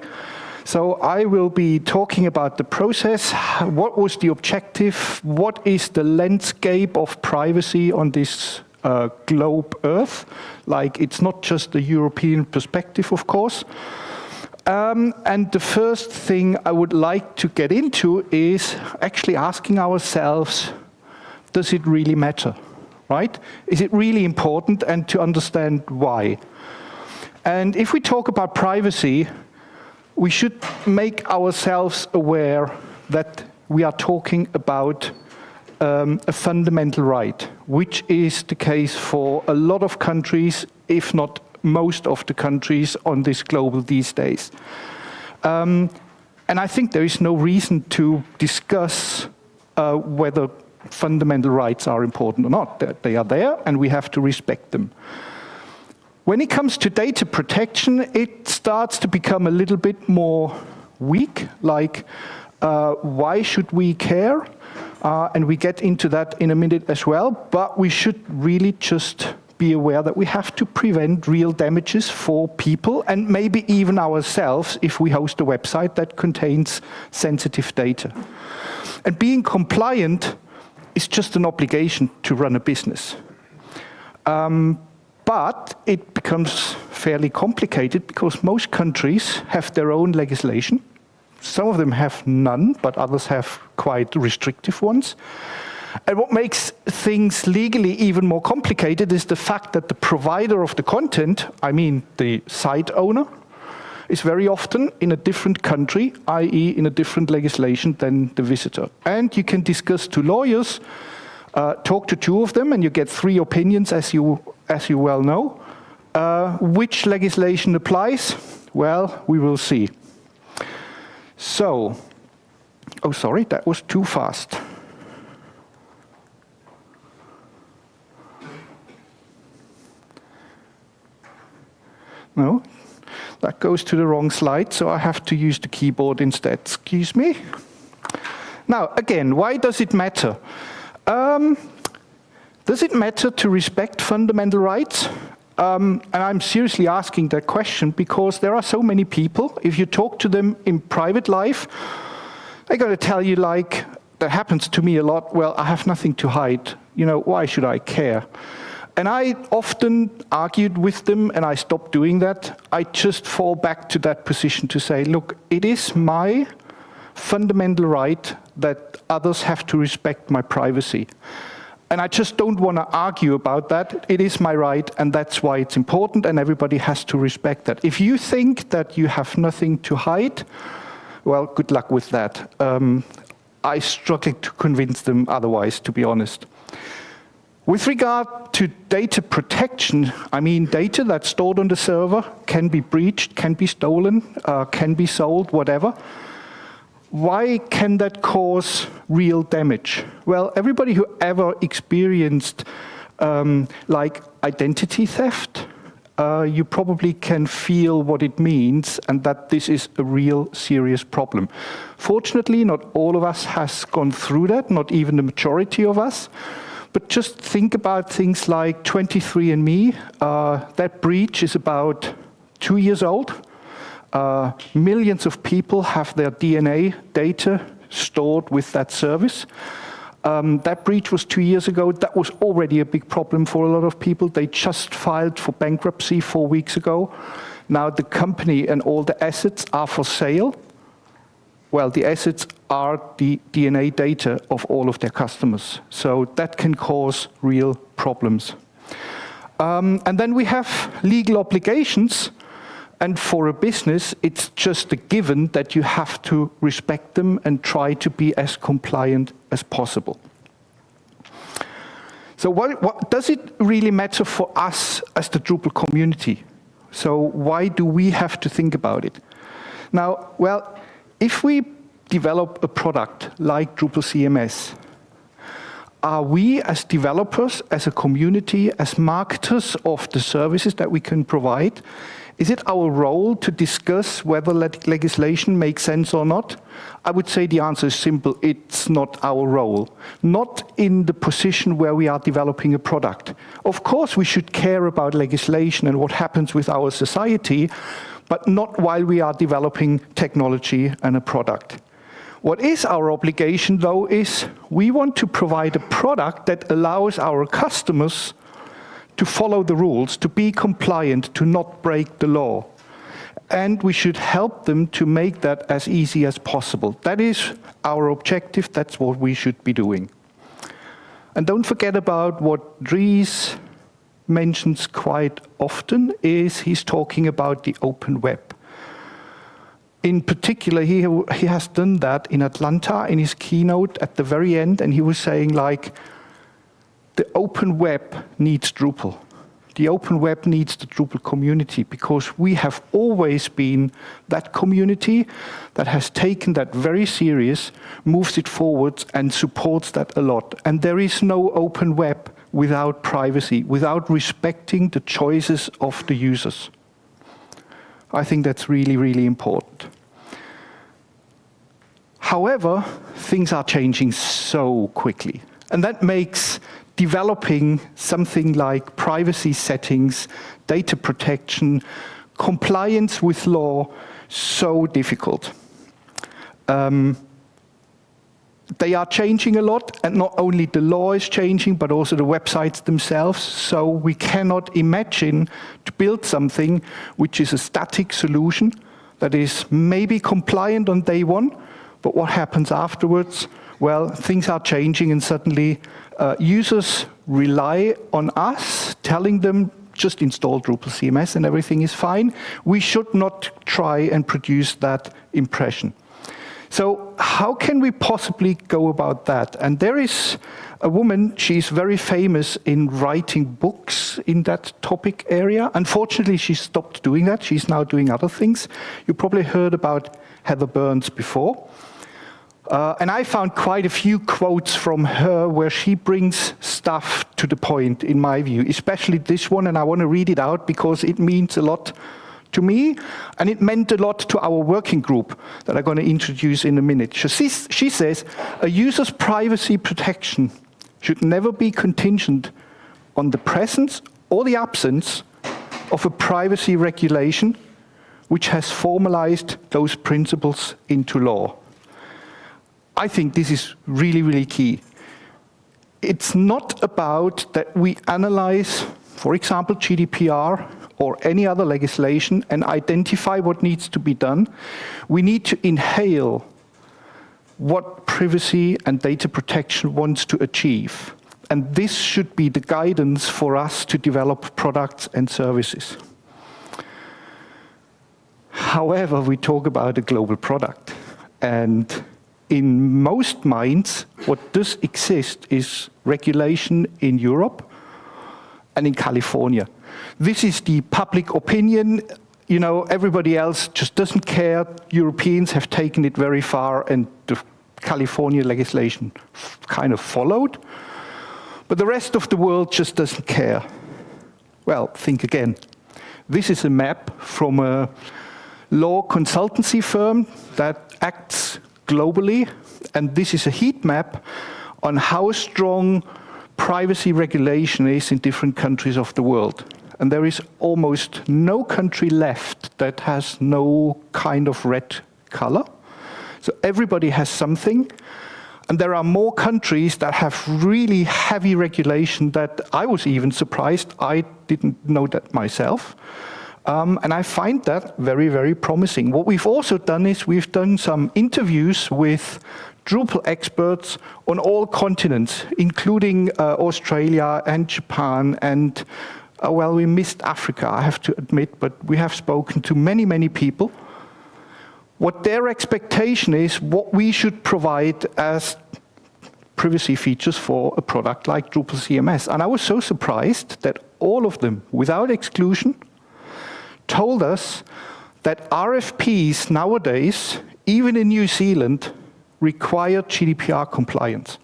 So I will be talking about the process, what was the objective, what is the landscape of privacy on this globe Earth. Like, it's not just a European perspective, of course. And the first thing I would like to get into is actually asking ourselves, does it really matter, right? Is it really important, and to understand why? And if we talk about privacy, we should make ourselves aware that we are talking about a fundamental right, which is the case for a lot of countries, if not most of the countries on this globe these days. And I think there is no reason to discuss whether fundamental rights are important or not. They are there, and we have to respect them. When it comes to data protection, it starts to become a little bit more weak, like why should we care? And we get into that in a minute as well, but we should really just be aware that we have to prevent real damages for people, and maybe even ourselves if we host a website that contains sensitive data. And being compliant is just an obligation to run a business. But it becomes fairly complicated because most countries have their own legislation. Some of them have none, but others have quite restrictive ones. And what makes things legally even more complicated is the fact that the provider of the content, I mean the site owner, is very often in a different country, i.e. in a different legislation than the visitor. And you can discuss to lawyers, talk to 2 of them, and you get 3 opinions, as you well know. Which legislation applies? Well, we will see. So, oh, sorry, that was too fast. No, that goes to the wrong slide, so I have to use the keyboard instead. Excuse me. Now, again, why does it matter? Does it matter to respect fundamental rights? And I'm seriously asking that question because there are so many people, if you talk to them in private life, they're going to tell you, like, that happens to me a lot, well, I have nothing to hide. You know, why should I care? And I often argued with them, and I stopped doing that. I just fall back to that position to say, look, it is my fundamental right that others have to respect my privacy. And I just don't want to argue about that. It is my right, and that's why it's important, and everybody has to respect that. If you think that you have nothing to hide, well, good luck with that. I struggle to convince them otherwise, to be honest. With regard to data protection, I mean, data that's stored on the server can be breached, can be stolen, can be sold, whatever. Why can that cause real damage? Well, everybody who ever experienced like identity theft, you probably can feel what it means and that this is a real serious problem. Fortunately, not all of us has gone through that, not even the majority of us. But just think about things like 23andMe. That breach is about 2 years old. Millions of people have their DNA data stored with that service. That breach was 2 years ago. That was already a big problem for a lot of people. They just filed for bankruptcy 4 weeks ago. Now the company and all the assets are for sale. Well, the assets are the DNA data of all of their customers. So that can cause real problems. And then we have legal obligations. And for a business, it's just a given that you have to respect them and try to be as compliant as possible. So what does it really matter for us as the Drupal community? So why do we have to think about it? Now, well, if we develop a product like Drupal CMS, are we as developers, as a community, as marketers of the services that we can provide, is it our role to discuss whether legislation makes sense or not? I would say the answer is simple. It's not our role. Not in the position where we are developing a product. Of course, we should care about legislation and what happens with our society, but not while we are developing technology and a product. What is our obligation, though, is we want to provide a product that allows our customers to follow the rules, to be compliant, to not break the law. And we should help them to make that as easy as possible. That is our objective. That's what we should be doing. And don't forget about what Dries mentions quite often, is he's talking about the open web. In particular, he has done that in Atlanta in his keynote at the very end, and he was saying, like, the open web needs Drupal. The open web needs the Drupal community, because we have always been that community that has taken that very serious, moves it forward, and supports that a lot. And there is no open web without privacy, without respecting the choices of the users. I think that's really, really important. However, things are changing so quickly, and that makes developing something like privacy settings, data protection, compliance with law so difficult. They are changing a lot, and not only the law is changing, but also the websites themselves. So we cannot imagine to build something which is a static solution that is maybe compliant on day one, but what happens afterwards? Well, things are changing, and suddenly users rely on us telling them, just install Drupal CMS and everything is fine. We should not try and produce that impression. So how can we possibly go about that? And there is a woman, she's very famous in writing books in that topic area. Unfortunately, she stopped doing that. She's now doing other things. You probably heard about Heather Burns before. And I found quite a few quotes from her where she brings stuff to the point, in my view, especially this one, and I want to read it out because it means a lot to me, and it meant a lot to our working group that I'm going to introduce in a minute. She says, a user's privacy protection should never be contingent on the presence or the absence of a privacy regulation which has formalized those principles into law. I think this is really, really key. It's not about that we analyze, for example, GDPR or any other legislation and identify what needs to be done. We need to inhale what privacy and data protection wants to achieve. And this should be the guidance for us to develop products and services. However, we talk about a global product, and in most minds, what does exist is regulation in Europe and in California. This is the public opinion. You know, everybody else just doesn't care. Europeans have taken it very far, and the California legislation kind of followed. But the rest of the world just doesn't care. Well, think again. This is a map from a law consultancy firm that acts globally, and this is a heat map on how strong privacy regulation is in different countries of the world. And there is almost no country left that has no kind of red color. So everybody has something. And there are more countries that have really heavy regulation that I was even surprised. I didn't know that myself. And I find that very, very promising. What we've also done is we've done some interviews with Drupal experts on all continents, including Australia and Japan and, well, we missed Africa, I have to admit, but we have spoken to many, many people. What their expectation is, what we should provide as privacy features for a product like Drupal CMS. And I was so surprised that all of them, without exclusion, told us that RFPs nowadays, even in New Zealand, require GDPR compliance,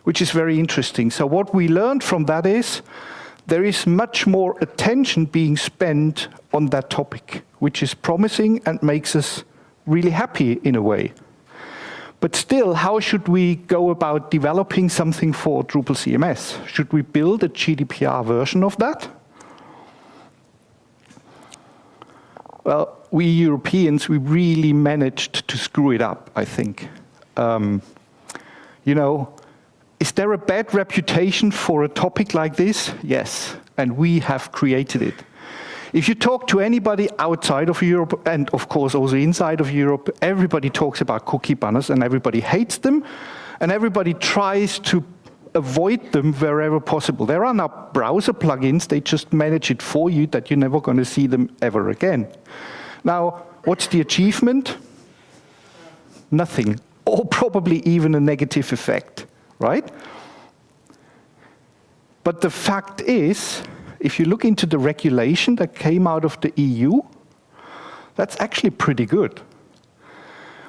which is very interesting. So what we learned from that is there is much more attention being spent on that topic, which is promising and makes us really happy in a way. But still, how should we go about developing something for Drupal CMS? Should we build a GDPR version of that? Well, we Europeans, we really managed to screw it up, I think. You know, is there a bad reputation for a topic like this? Yes, and we have created it. If you talk to anybody outside of Europe, and of course also inside of Europe, everybody talks about cookie banners and everybody hates them, and everybody tries to avoid them wherever possible. There are now browser plugins, they just manage it for you that you're never going to see them ever again. Now, what's the achievement? Nothing, or probably even a negative effect, right? But the fact is, if you look into the regulation that came out of the EU, that's actually pretty good.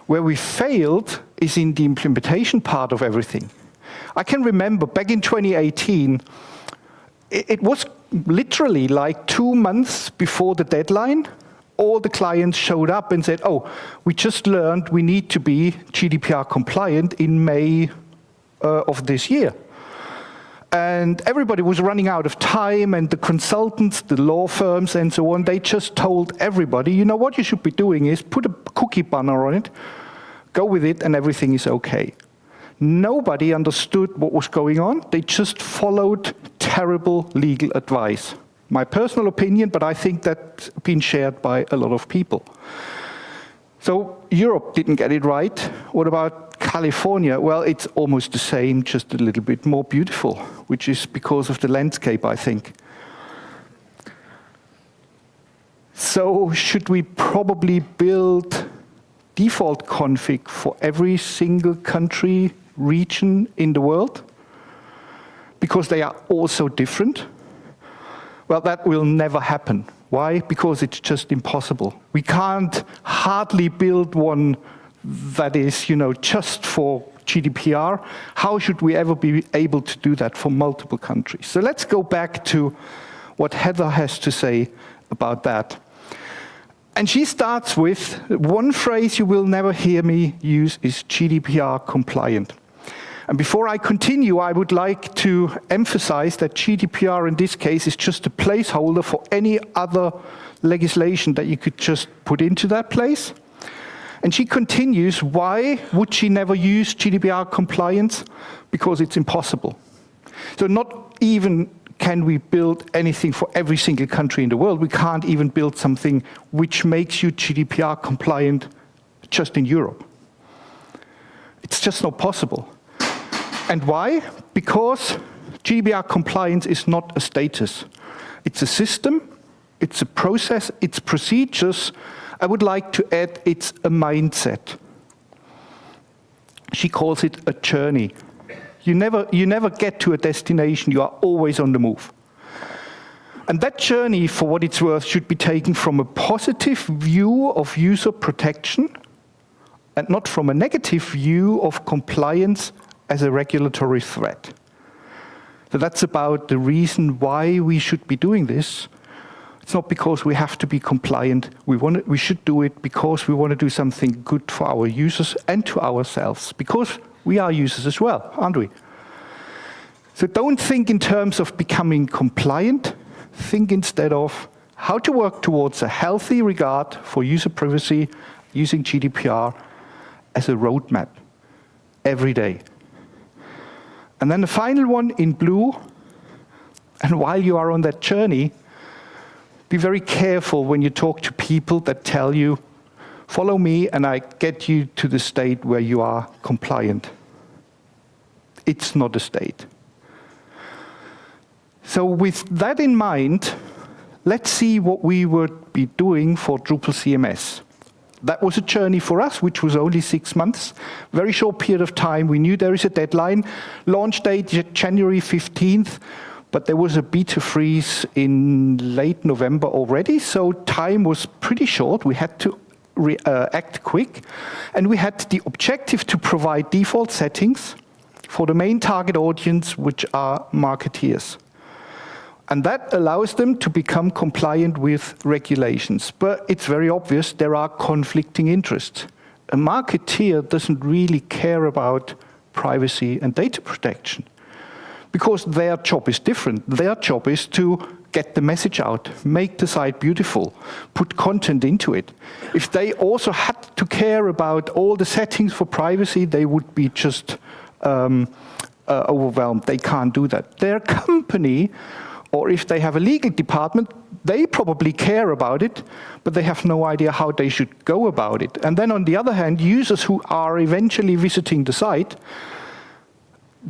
Where we failed is in the implementation part of everything. I can remember back in 2018, it was literally like 2 months before the deadline, all the clients showed up and said, oh, we just learned we need to be GDPR compliant in May of this year. And everybody was running out of time, and the consultants, the law firms and so on, they just told everybody, you know what you should be doing is put a cookie banner on it, go with it, and everything is okay. Nobody understood what was going on. They just followed terrible legal advice. My personal opinion, but I think that's been shared by a lot of people. So Europe didn't get it right. What about California? Well, it's almost the same, just a little bit more beautiful, which is because of the landscape, I think. So should we probably build default config for every single country, region in the world? Because they are all so different? Well, that will never happen. Why? Because it's just impossible. We can't hardly build one that is, you know, just for GDPR. How should we ever be able to do that for multiple countries? So let's go back to what Heather has to say about that. And she starts with, one phrase you will never hear me use is GDPR compliant. And before I continue, I would like to emphasize that GDPR in this case is just a placeholder for any other legislation that you could just put into that place. And she continues, why would she never use GDPR compliance? Because it's impossible. So not even can we build anything for every single country in the world. We can't even build something which makes you GDPR compliant just in Europe. It's just not possible. And why? Because GDPR compliance is not a status. It's a system, it's a process, it's procedures. I would like to add, it's a mindset. She calls it a journey. You never get to a destination, you are always on the move. And that journey, for what it's worth, should be taken from a positive view of user protection and not from a negative view of compliance as a regulatory threat. So that's about the reason why we should be doing this. It's not because we have to be compliant. We should do it because we want to do something good for our users and to ourselves, because we are users as well, aren't we? So don't think in terms of becoming compliant. Think instead of how to work towards a healthy regard for user privacy using GDPR as a roadmap every day. And then the final one in blue, and while you are on that journey, be very careful when you talk to people that tell you, follow me and I get you to the state where you are compliant. It's not a state. So with that in mind, let's see what we would be doing for Drupal CMS. That was a journey for us, which was only 6 months. Very short period of time. We knew there is a deadline. Launch date, January 15th. But there was a beta freeze in late November already. So time was pretty short. We had to act quick. And we had the objective to provide default settings for the main target audience, which are marketeers. And that allows them to become compliant with regulations. But it's very obvious there are conflicting interests. A marketeer doesn't really care about privacy and data protection because their job is different. Their job is to get the message out, make the site beautiful, put content into it. If they also had to care about all the settings for privacy, they would be just overwhelmed. They can't do that. Their company, or if they have a legal department, they probably care about it, but they have no idea how they should go about it. And then on the other hand, users who are eventually visiting the site,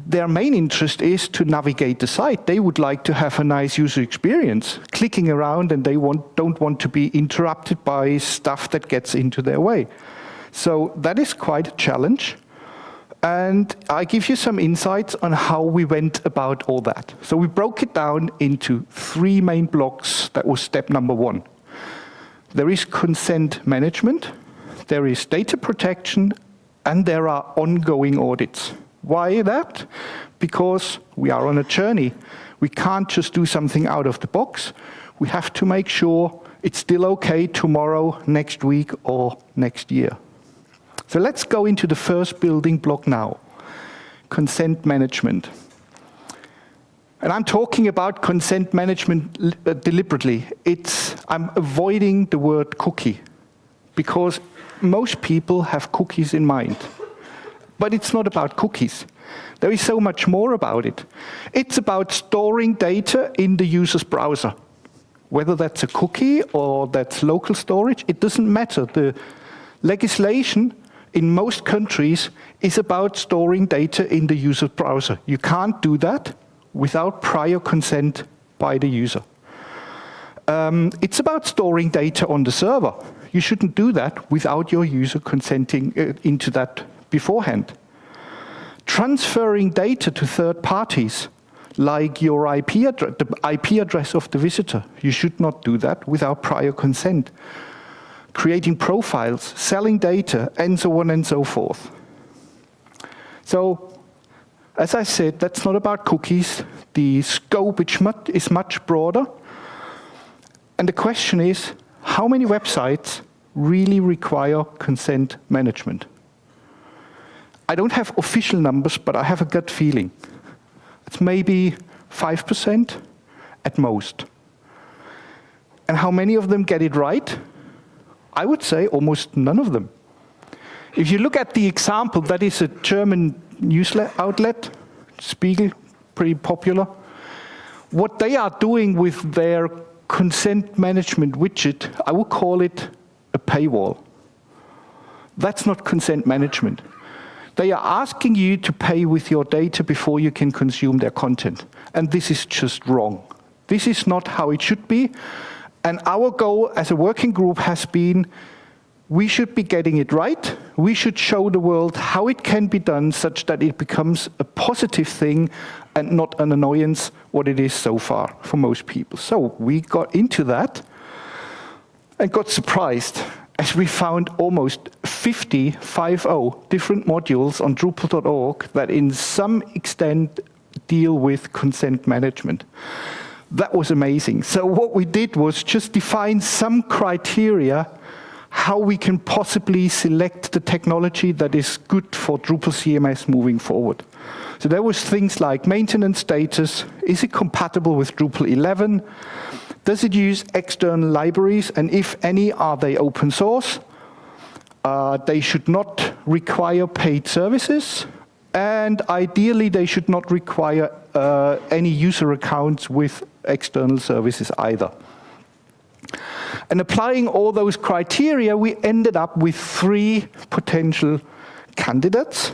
their main interest is to navigate the site. They would like to have a nice user experience, clicking around, and they don't want to be interrupted by stuff that gets into their way. So that is quite a challenge. And I give you some insights on how we went about all that. So we broke it down into 3 main blocks. That was step number 1. There is consent management, there is data protection, and there are ongoing audits. Why that? Because we are on a journey. We can't just do something out of the box. We have to make sure it's still okay tomorrow, next week, or next year. So let's go into the first building block now, consent management. And I'm talking about consent management deliberately. I'm avoiding the word cookie, because most people have cookies in mind. But it's not about cookies. There is so much more about it. It's about storing data in the user's browser. Whether that's a cookie or that's local storage, it doesn't matter. The legislation in most countries is about storing data in the user's browser. You can't do that without prior consent by the user. It's about storing data on the server. You shouldn't do that without your user consenting into that beforehand. Transferring data to third parties, like your the IP address of the visitor. You should not do that without prior consent. Creating profiles, selling data, and so on and so forth. So, as I said, that's not about cookies. The scope is much broader. And the question is, how many websites really require consent management? I don't have official numbers, but I have a gut feeling. It's maybe 5% at most. And how many of them get it right? I would say almost none of them. If you look at the example, that is a German news outlet, Spiegel, pretty popular. What they are doing with their consent management widget, I would call it a paywall. That's not consent management. They are asking you to pay with your data before you can consume their content. And this is just wrong. This is not how it should be. And our goal as a working group has been, we should be getting it right. We should show the world how it can be done such that it becomes a positive thing and not an annoyance, what it is so far for most people. So we got into that and got surprised as we found almost 50 different modules on Drupal.org that in some extent deal with consent management. That was amazing. So what we did was just define some criteria how we can possibly select the technology that is good for Drupal CMS moving forward. So there was things like maintenance status, is it compatible with Drupal 11? Does it use external libraries? And if any, are they open source? They should not require paid services. And ideally, they should not require any user accounts with external services either. And applying all those criteria, we ended up with 3 potential candidates.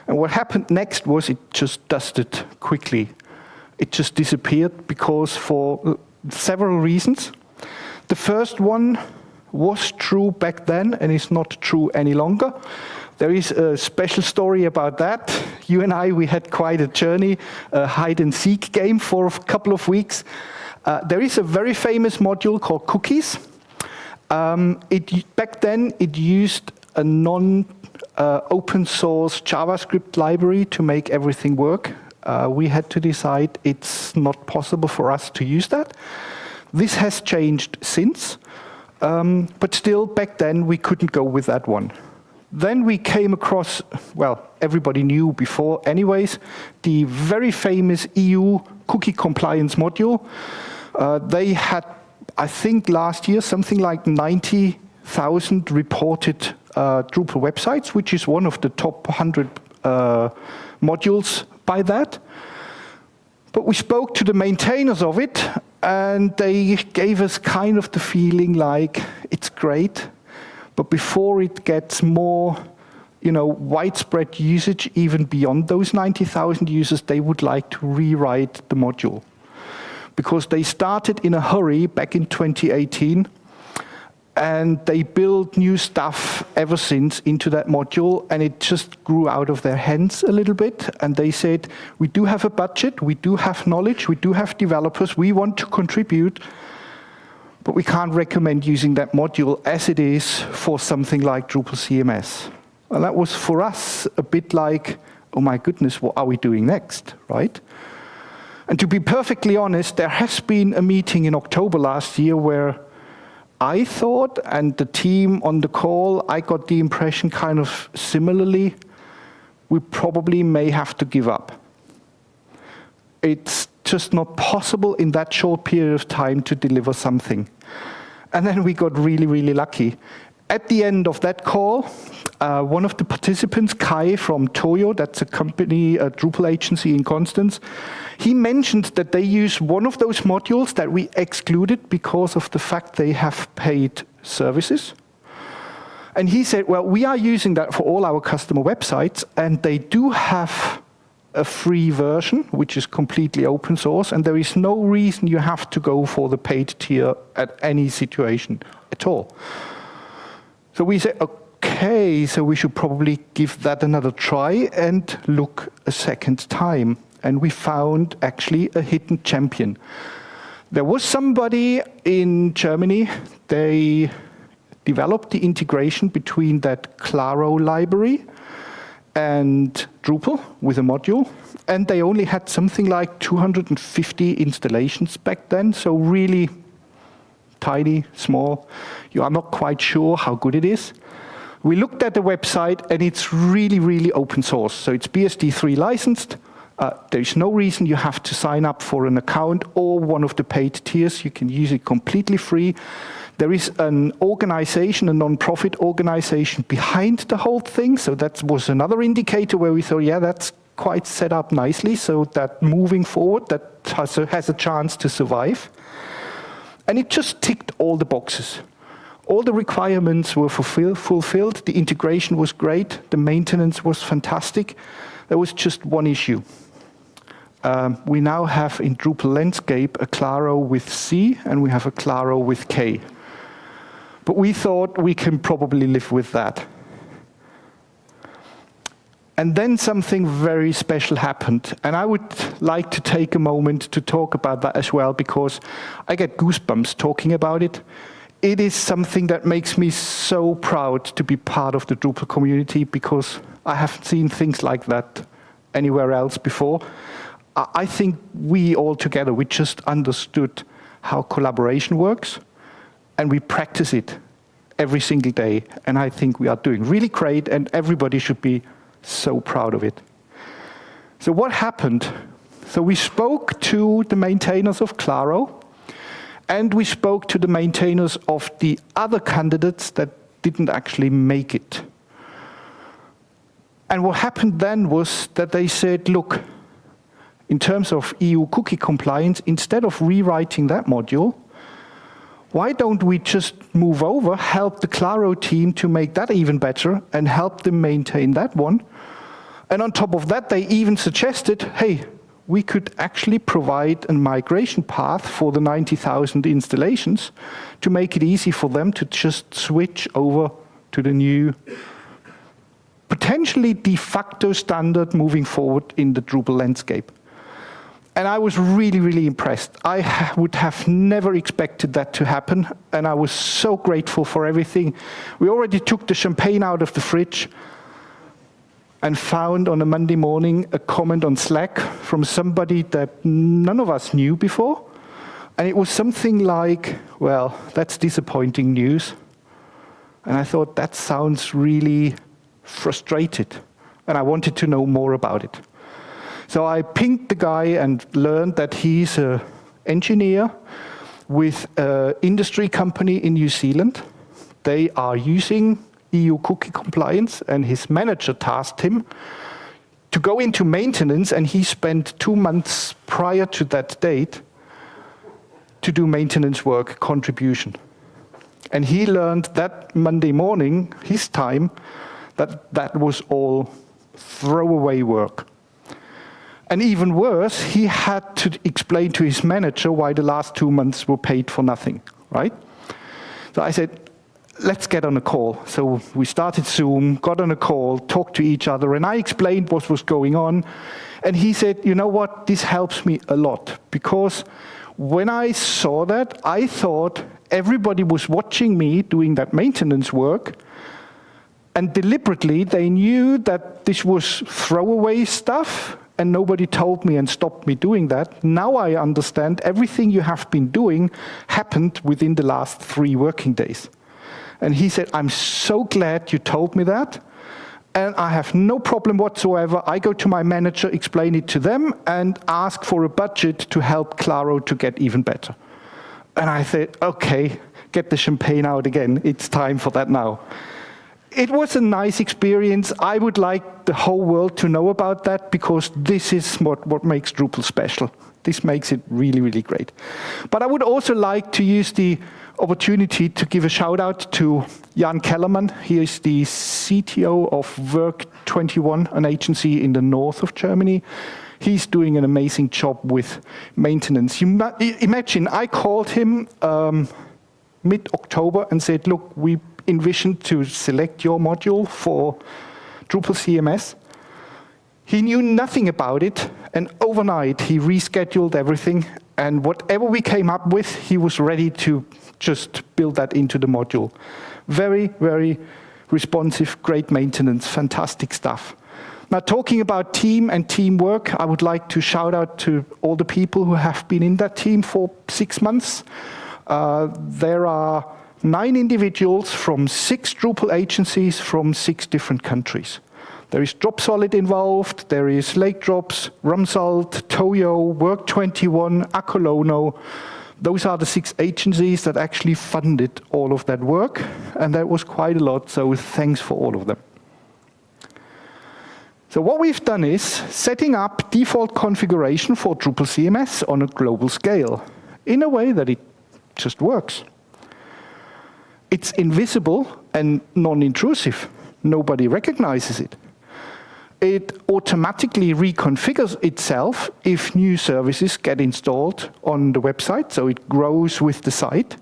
And what happened next was it just dusted quickly. It just disappeared because for several reasons. The first one was true back then and is not true any longer. There is a special story about that. You and I, we had quite a journey, a hide-and-seek game for a couple of weeks. There is a very famous module called cookies. Back then, it used a non-open source JavaScript library to make everything work. We had to decide it's not possible for us to use that. This has changed since, but still back then we couldn't go with that one. Then we came across, well, everybody knew before anyways, the very famous EU cookie compliance module. They had, I think last year, something like 90,000 reported Drupal websites, which is one of the top 100 modules by that. But we spoke to the maintainers of it, and they gave us kind of the feeling like it's great, but before it gets more, widespread usage, even beyond those 90,000 users, they would like to rewrite the module. Because they started in a hurry back in 2018, and they built new stuff ever since into that module, and it just grew out of their hands a little bit. And they said, we do have a budget, we do have knowledge, we do have developers, we want to contribute, but we can't recommend using that module as it is for something like Drupal CMS. And that was for us a bit like, oh my goodness, what are we doing next, right? And to be perfectly honest, there has been a meeting in October last year where I thought, and the team on the call, I got the impression kind of similarly, we probably may have to give up. It's just not possible in that short period of time to deliver something. And then we got really, really lucky. At the end of that call, one of the participants, Kai from Toyo, that's a company, a Drupal agency in Constance, he mentioned that they use one of those modules that we excluded because of the fact they have paid services. And he said, well, we are using that for all our customer websites, and they do have a free version, which is completely open source, and there is no reason you have to go for the paid tier at any situation at all. So we said, okay, so we should probably give that another try and look a second time. And we found actually a hidden champion. There was somebody in Germany, they developed the integration between that Claro library and Drupal with a module. And they only had something like 250 installations back then, so really tiny, small. You are not quite sure how good it is. We looked at the website, and it's really, really open source. So it's BSD3 licensed. There is no reason you have to sign up for an account or one of the paid tiers. You can use it completely free. There is an organization, a non-profit organization behind the whole thing. So that was another indicator where we thought, yeah, that's quite set up nicely. So that moving forward, that has a chance to survive. And it just ticked all the boxes. All the requirements were fulfilled. The integration was great. The maintenance was fantastic. There was just one issue. We now have in Drupal landscape a Claro with C, and we have a Claro with K. But we thought we can probably live with that. And then something very special happened. And I would like to take a moment to talk about that as well, because I get goosebumps talking about it. It is something that makes me so proud to be part of the Drupal community, because I haven't seen things like that anywhere else before. I think we all together, we just understood how collaboration works, and we practice it every single day. And I think we are doing really great, and everybody should be so proud of it. So what happened? So we spoke to the maintainers of Claro, and we spoke to the maintainers of the other candidates that didn't actually make it. And what happened then was that they said, look, in terms of EU cookie compliance, instead of rewriting that module, why don't we just move over, help the Claro team to make that even better, and help them maintain that one? And on top of that, they even suggested, hey, we could actually provide a migration path for the 90,000 installations to make it easy for them to just switch over to the new, potentially de facto standard moving forward in the Drupal landscape. And I was really, really impressed. I would have never expected that to happen, and I was so grateful for everything. We already took the champagne out of the fridge and found on a Monday morning a comment on Slack from somebody that none of us knew before. And it was something like, well, that's disappointing news. And I thought, that sounds really frustrated. And I wanted to know more about it. So I pinged the guy and learned that he's an engineer with an industry company in New Zealand. They are using EU cookie compliance, and his manager tasked him to go into maintenance, and he spent 2 months prior to that date to do maintenance work contribution. And he learned that Monday morning, his time, that was all throwaway work. And even worse, he had to explain to his manager why the last 2 months were paid for nothing, right? So I said, let's get on a call. So we started Zoom, got on a call, talked to each other, and I explained what was going on. And he said, you know what, this helps me a lot, because when I saw that, I thought everybody was watching me doing that maintenance work, and deliberately they knew that this was throwaway stuff, and nobody told me and stopped me doing that. Now I understand everything you have been doing happened within the last 3 working days. And he said, I'm so glad you told me that, and I have no problem whatsoever. I go to my manager, explain it to them, and ask for a budget to help Claro to get even better. And I said, okay, get the champagne out again. It's time for that now. It was a nice experience. I would like the whole world to know about that, because this is what makes Drupal special. This makes it really, really great. But I would also like to use the opportunity to give a shout out to Jan Kellerman. He is the CTO of Work21, an agency in the north of Germany. He's doing an amazing job with maintenance. Imagine, I called him mid-October and said, look, we envision to select your module for Drupal CMS. He knew nothing about it, and overnight he rescheduled everything, and whatever we came up with, he was ready to just build that into the module. Very, very responsive, great maintenance, fantastic stuff. Now, talking about team and teamwork, I would like to shout out to all the people who have been in that team for 6 months. There are 9 individuals from 6 Drupal agencies from 6 different countries. There is Dropsolid involved, there is Lake Drops, Rumsalt, Toyo, Work21, Acolono. Those are the 6 agencies that actually funded all of that work, and that was quite a lot, so thanks for all of them. So what we've done is setting up default configuration for Drupal CMS on a global scale in a way that it just works. It's invisible and non-intrusive. Nobody recognizes it. It automatically reconfigures itself if new services get installed on the website, so it grows with the site.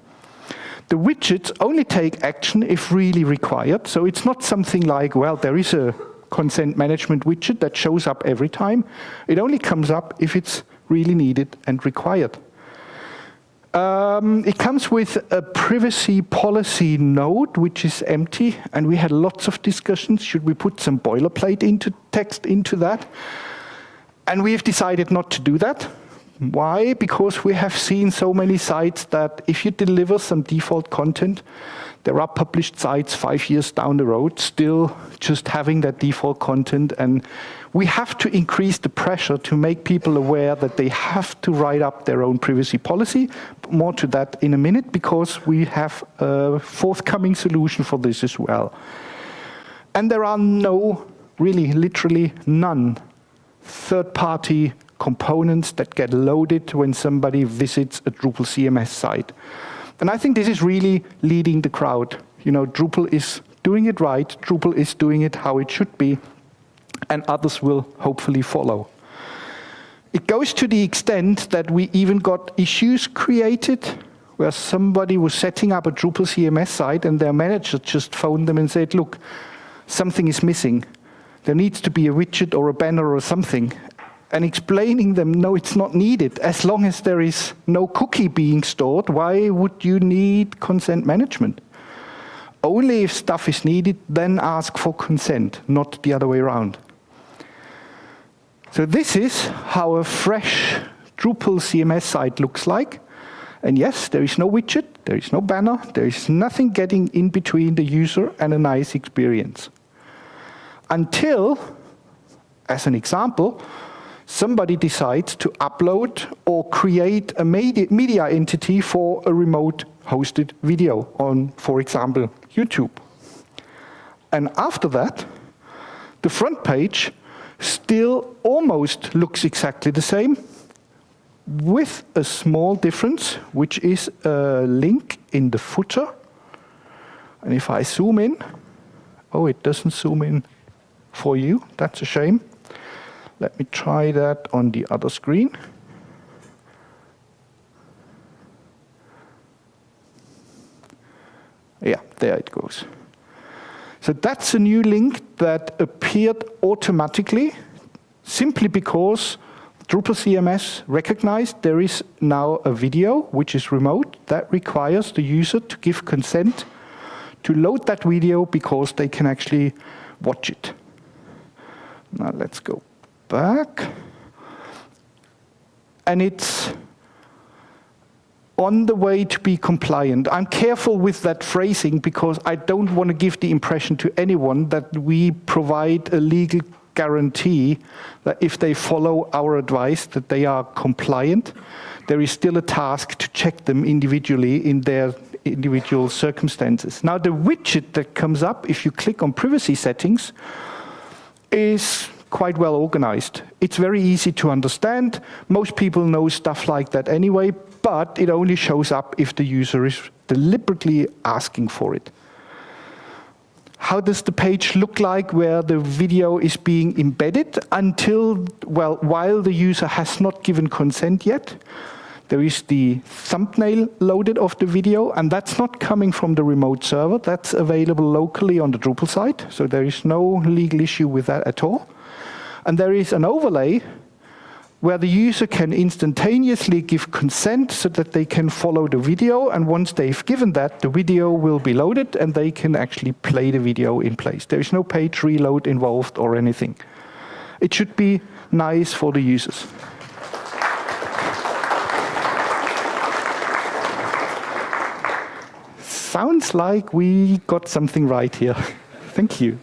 The widgets only take action if really required, so it's not something like, well, there is a consent management widget that shows up every time. It only comes up if it's really needed and required. It comes with a privacy policy node, which is empty, and we had lots of discussions. Should we put some boilerplate text into that? And we've decided not to do that. Why? Because we have seen so many sites that if you deliver some default content, there are published sites 5 years down the road still just having that default content, and we have to increase the pressure to make people aware that they have to write up their own privacy policy. More to that in a minute, because we have a forthcoming solution for this as well. And there are no, really, literally none, third-party components that get loaded when somebody visits a Drupal CMS site. And I think this is really leading the crowd. You know, Drupal is doing it right, Drupal is doing it how it should be, and others will hopefully follow. It goes to the extent that we even got issues created where somebody was setting up a Drupal CMS site and their manager just phoned them and said, look, something is missing. There needs to be a widget or a banner or something. And explaining them, no, it's not needed. As long as there is no cookie being stored, why would you need consent management? Only if stuff is needed, then ask for consent, not the other way around. So this is how a fresh Drupal CMS site looks like. And yes, there is no widget, there is no banner, there is nothing getting in between the user and a nice experience. Until, as an example, somebody decides to upload or create a media entity for a remote hosted video on, for example, YouTube. And after that, the front page still almost looks exactly the same, with a small difference, which is a link in the footer. And if I zoom in, oh, it doesn't zoom in for you, that's a shame. Let me try that on the other screen. Yeah, there it goes. So that's a new link that appeared automatically, simply because Drupal CMS recognized there is now a video which is remote that requires the user to give consent to load that video because they can actually watch it. Now let's go back. And it's on the way to be compliant. I'm careful with that phrasing because I don't want to give the impression to anyone that we provide a legal guarantee that if they follow our advice that they are compliant. There is still a task to check them individually in their individual circumstances. Now the widget that comes up if you click on privacy settings is quite well organized. It's very easy to understand. Most people know stuff like that anyway, but it only shows up if the user is deliberately asking for it. How does the page look like where the video is being embedded until, well, while the user has not given consent yet? There is the thumbnail loaded of the video, and that's not coming from the remote server. That's available locally on the Drupal site, so there is no legal issue with that at all. And there is an overlay where the user can instantaneously give consent so that they can follow the video, and once they've given that, the video will be loaded and they can actually play the video in place. There is no page reload involved or anything. It should be nice for the users. Sounds like we got something right here. Thank you.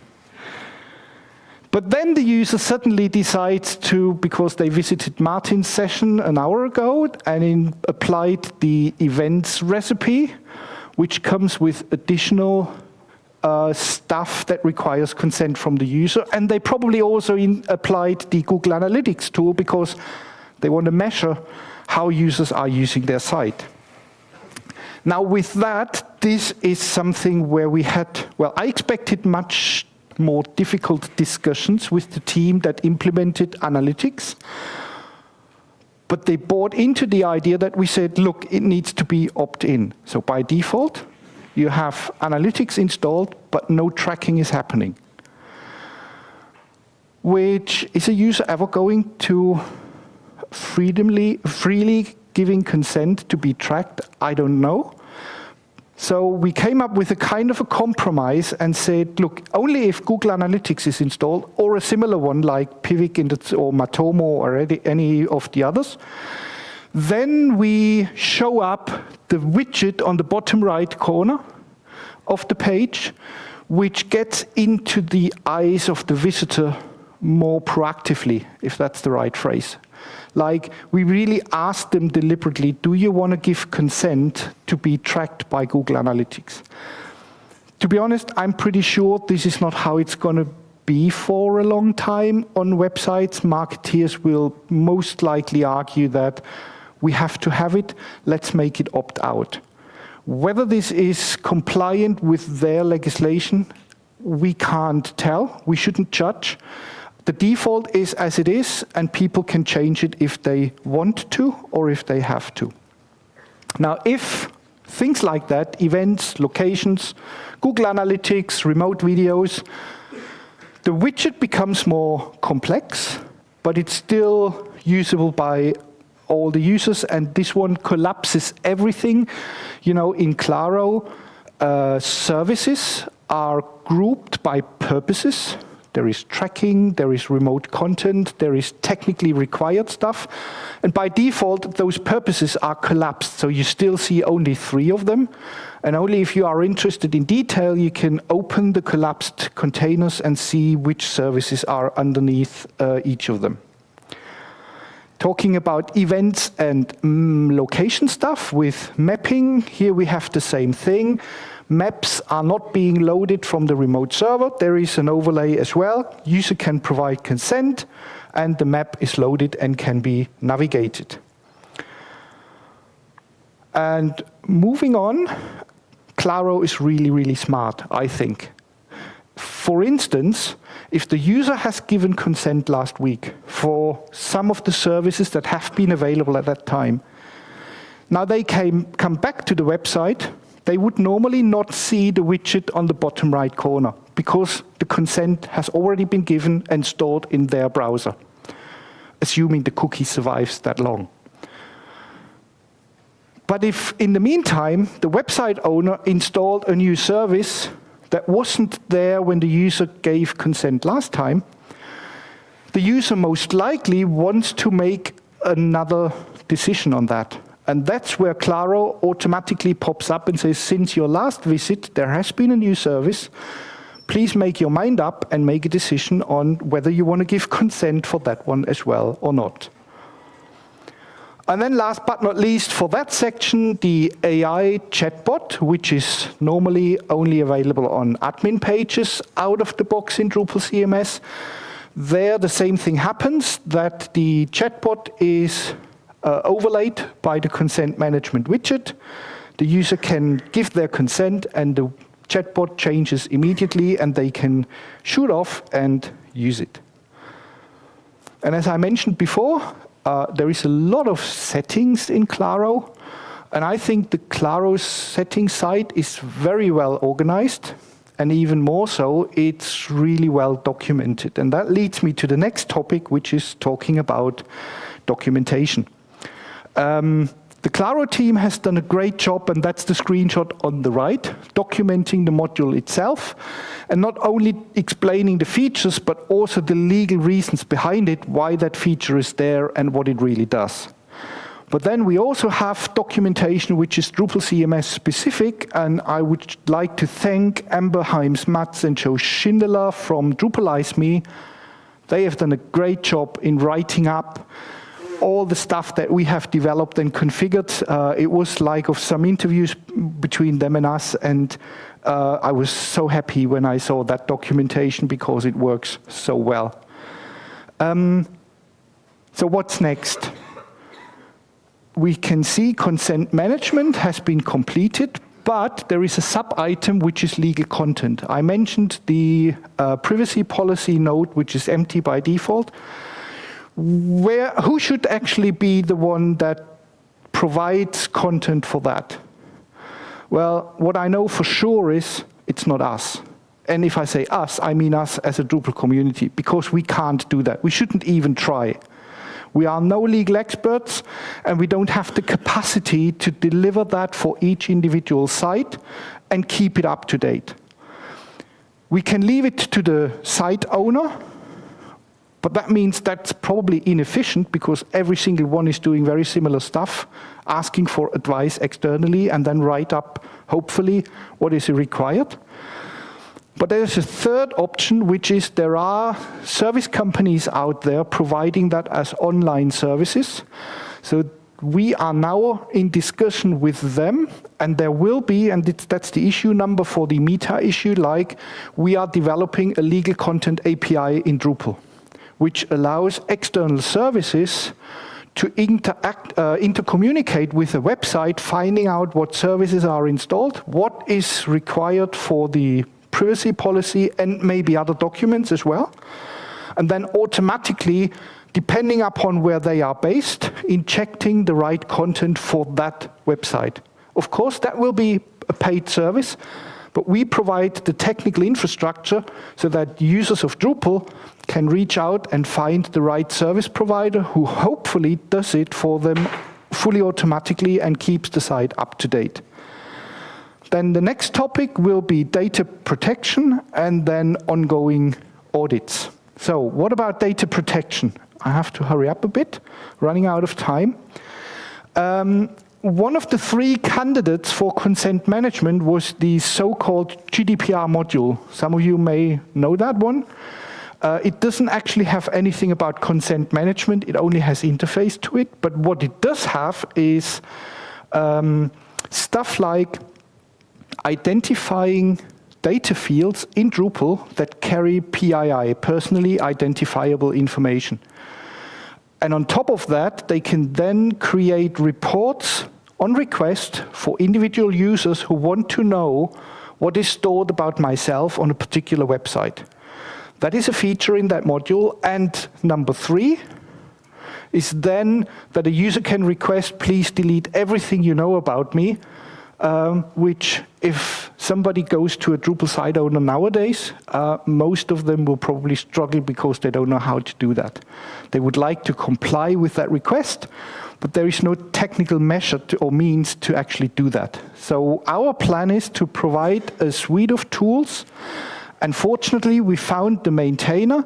But then the user suddenly decides to, because they visited Martin's session an hour ago and applied the events recipe, which comes with additional stuff that requires consent from the user. And they probably also applied the Google Analytics tool because they want to measure how users are using their site. Now with that, this is something where we had, well, I expected much more difficult discussions with the team that implemented analytics. But they bought into the idea that we said, look, it needs to be opt-in. So by default, you have analytics installed, but no tracking is happening. Which is a user ever going to freely giving consent to be tracked? I don't know. So we came up with a kind of a compromise and said, look, only if Google Analytics is installed, or a similar one like Pivik or Matomo or any of the others, then we show up the widget on the bottom right corner of the page, which gets into the eyes of the visitor more proactively, if that's the right phrase. Like, we really asked them deliberately, do you want to give consent to be tracked by Google Analytics? To be honest, I'm pretty sure this is not how it's going to be for a long time on websites. Marketeers will most likely argue that we have to have it, let's make it opt out. Whether this is compliant with their legislation, we can't tell, we shouldn't judge. The default is as it is, and people can change it if they want to or if they have to. Now, if things like that, events, locations, Google Analytics, remote videos, the widget becomes more complex, but it's still usable by all the users, and this one collapses everything. You know, in Claro, services are grouped by purposes. There is tracking, there is remote content, there is technically required stuff. And by default, those purposes are collapsed. So you still see only 3 of them. And only if you are interested in detail, you can open the collapsed containers and see which services are underneath each of them. Talking about events and location stuff with mapping, here we have the same thing. Maps are not being loaded from the remote server. There is an overlay as well. User can provide consent, and the map is loaded and can be navigated. And moving on, Claro is really, really smart, I think. For instance, if the user has given consent last week for some of the services that have been available at that time, now they come back to the website, they would normally not see the widget on the bottom right corner because the consent has already been given and stored in their browser, assuming the cookie survives that long. But if in the meantime, the website owner installed a new service that wasn't there when the user gave consent last time, the user most likely wants to make another decision on that. And that's where Claro automatically pops up and says, since your last visit, there has been a new service. Please make your mind up and make a decision on whether you want to give consent for that one as well or not. And then last but not least, for that section, the AI chatbot, which is normally only available on admin pages out of the box in Drupal CMS. There, the same thing happens, that the chatbot is overlaid by the consent management widget. The user can give their consent and the chatbot changes immediately and they can shoot off and use it. And as I mentioned before, there is a lot of settings in Claro, and I think the Claro settings site is very well organized, and even more so, it's really well documented. And that leads me to the next topic, which is talking about documentation. The Claro team has done a great job, and that's the screenshot on the right, documenting the module itself, and not only explaining the features, but also the legal reasons behind it, why that feature is there and what it really does. But then we also have documentation which is Drupal CMS specific, and I would like to thank Amber Himes-Matz and Joe Schindler from Drupalize Me. They have done a great job in writing up all the stuff that we have developed and configured. It was like of some interviews between them and us, and I was so happy when I saw that documentation because it works so well. So what's next? We can see consent management has been completed, but there is a sub-item which is legal content. I mentioned the privacy policy node, which is empty by default. Who should actually be the one that provides content for that? Well, what I know for sure is it's not us. And if I say us, I mean us as a Drupal community, because we can't do that. We shouldn't even try. We are no legal experts, and we don't have the capacity to deliver that for each individual site and keep it up to date. We can leave it to the site owner, but that means that's probably inefficient because every single one is doing very similar stuff, asking for advice externally and then write up, hopefully, what is required. But there's a third option, which is there are service companies out there providing that as online services. So we are now in discussion with them, and there will be, and that's the issue number for the meta issue, like we are developing a legal content API in Drupal, which allows external services to intercommunicate with a website, finding out what services are installed, what is required for the privacy policy, and maybe other documents as well. And then automatically, depending upon where they are based, injecting the right content for that website. Of course, that will be a paid service, but we provide the technical infrastructure so that users of Drupal can reach out and find the right service provider who hopefully does it for them fully automatically and keeps the site up to date. Then the next topic will be data protection and then ongoing audits. So what about data protection? I have to hurry up a bit, running out of time. One of the three candidates for consent management was the so-called GDPR module. Some of you may know that one. It doesn't actually have anything about consent management. It only has interface to it. But what it does have is stuff like identifying data fields in Drupal that carry PII, personally identifiable information. And on top of that, they can then create reports on request for individual users who want to know what is stored about myself on a particular website. That is a feature in that module. And number 3 is then that a user can request, please delete everything you know about me, which if somebody goes to a Drupal site owner nowadays, most of them will probably struggle because they don't know how to do that. They would like to comply with that request, but there is no technical measure or means to actually do that. So our plan is to provide a suite of tools. And fortunately, we found the maintainer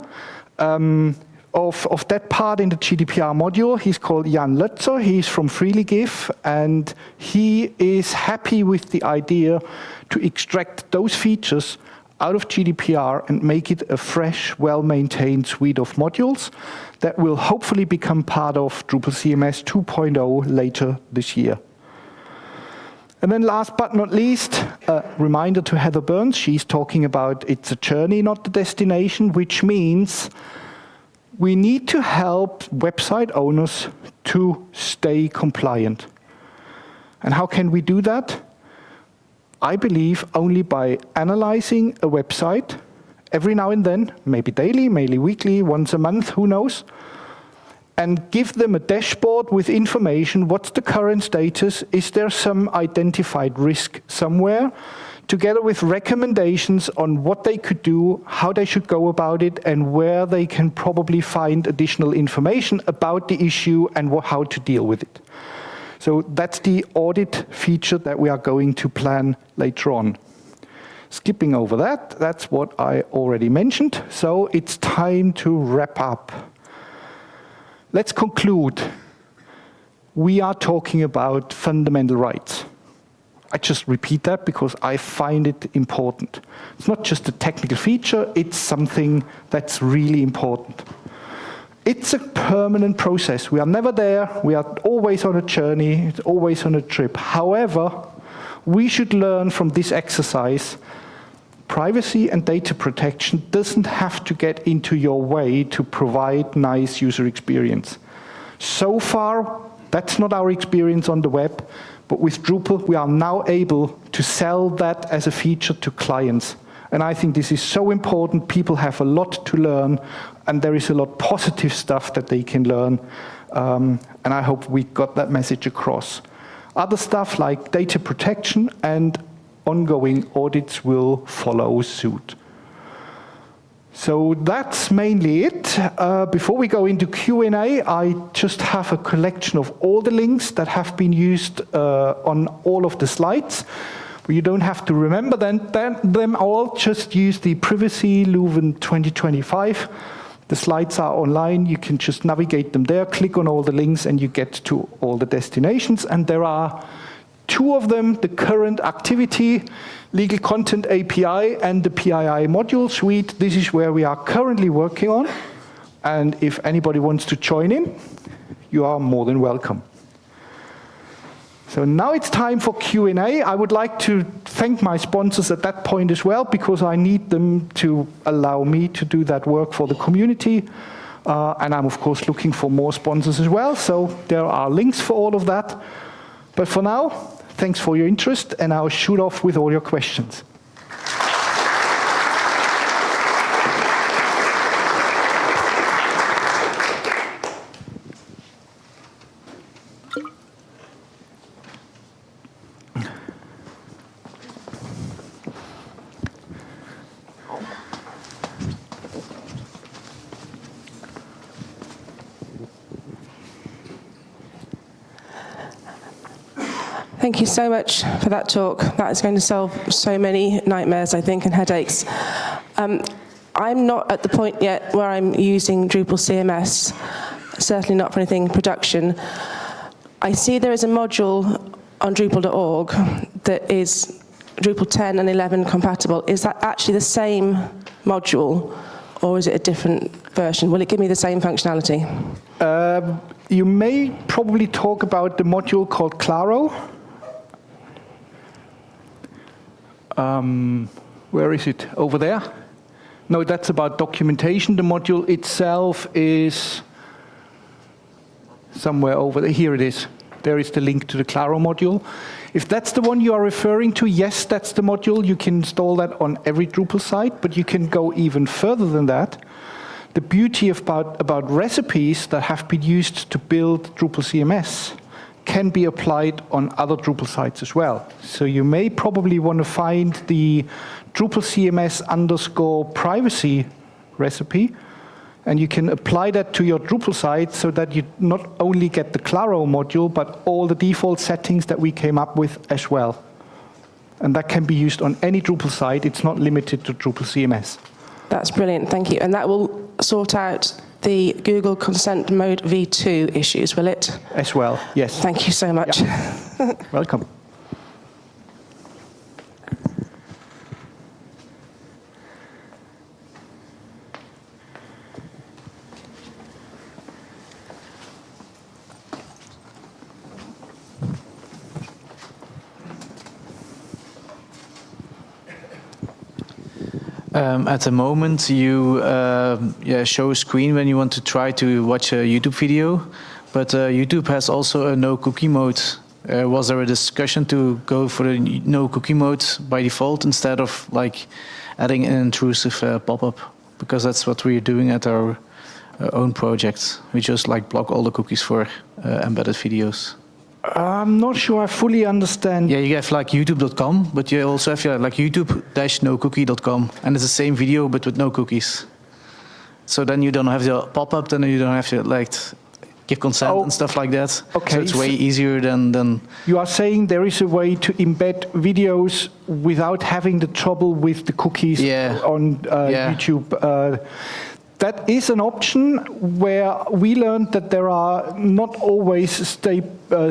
of that part in the GDPR module. He's called Jan Lötzer. He's from FreelyGIF, and he is happy with the idea to extract those features out of GDPR and make it a fresh, well-maintained suite of modules that will hopefully become part of Drupal CMS 2.0 later this year. And then last but not least, a reminder to Heather Burns. She's talking about it's a journey, not the destination, which means we need to help website owners to stay compliant. And how can we do that? I believe only by analyzing a website every now and then, maybe daily, maybe weekly, once a month, who knows, and give them a dashboard with information. What's the current status? Is there some identified risk somewhere? Together with recommendations on what they could do, how they should go about it, and where they can probably find additional information about the issue and how to deal with it. So that's the audit feature that we are going to plan later on. Skipping over that, that's what I already mentioned. So it's time to wrap up. Let's conclude. We are talking about fundamental rights. I just repeat that because I find it important. It's not just a technical feature, it's something that's really important. It's a permanent process. We are never there. We are always on a journey. It's always on a trip. However, we should learn from this exercise. Privacy and data protection doesn't have to get into your way to provide nice user experience. So far, that's not our experience on the web. But with Drupal, we are now able to sell that as a feature to clients. And I think this is so important. People have a lot to learn, and there is a lot of positive stuff that they can learn. And I hope we got that message across. Other stuff like data protection and ongoing audits will follow suit. So that's mainly it. Before we go into Q&A, I just have a collection of all the links that have been used on all of the slides. You don't have to remember them all, just use the Privacy Leuven 2025. The slides are online, you can just navigate them there, click on all the links, and you get to all the destinations. And there are two of them, the current activity, Legal Content API, and the PII module suite. This is where we are currently working on. And if anybody wants to join in, you are more than welcome. So now it's time for Q&A. I would like to thank my sponsors at that point as well, because I need them to allow me to do that work for the community. And I'm, of course, looking for more sponsors as well. So there are links for all of that. But for now, thanks for your interest, and I'll shoot off with all your questions. Thank you so much for that talk. That is going to solve so many nightmares, I think, and headaches. I'm not at the point yet where I'm using Drupal CMS, certainly not for anything production. I see there is a module on Drupal.org that is Drupal 10 and 11 compatible. Is that actually the same module, or is it a different version? Will it give me the same functionality? You may probably talk about the module called Claro. Where is it? Over there? No, that's about documentation. The module itself is somewhere over there. Here it is. There is the link to the Claro module. If that's the one you are referring to, yes, that's the module. You can install that on every Drupal site, but you can go even further than that. The beauty about recipes that have been used to build Drupal CMS can be applied on other Drupal sites as well. So you may probably want to find the Drupal CMS _privacy recipe, and you can apply that to your Drupal site so that you not only get the Claro module, but all the default settings that we came up with as well. And that can be used on any Drupal site. It's not limited to Drupal CMS. That's brilliant, thank you. And that will sort out the Google Consent Mode v2 issues, will it? As well, yes. Thank you so much. Yeah. Welcome. At the moment, you show a screen when you want to try to watch a YouTube video, but YouTube has also a no cookie mode. Was there a discussion to go for the no cookie mode by default instead of like adding an intrusive pop-up? Because that's what we're doing at our own project. We just like block all the cookies for embedded videos. I'm not sure I fully understand. Yeah, you have like youtube.com, but you also have like youtube-nocookie.com, and it's the same video but with no cookies. So then you don't have the pop-up, then you don't have to like give consent and stuff like that. Okay. So it's way easier than... You are saying there is a way to embed videos without having the trouble with the cookies on YouTube. That is an option where we learned that there are not always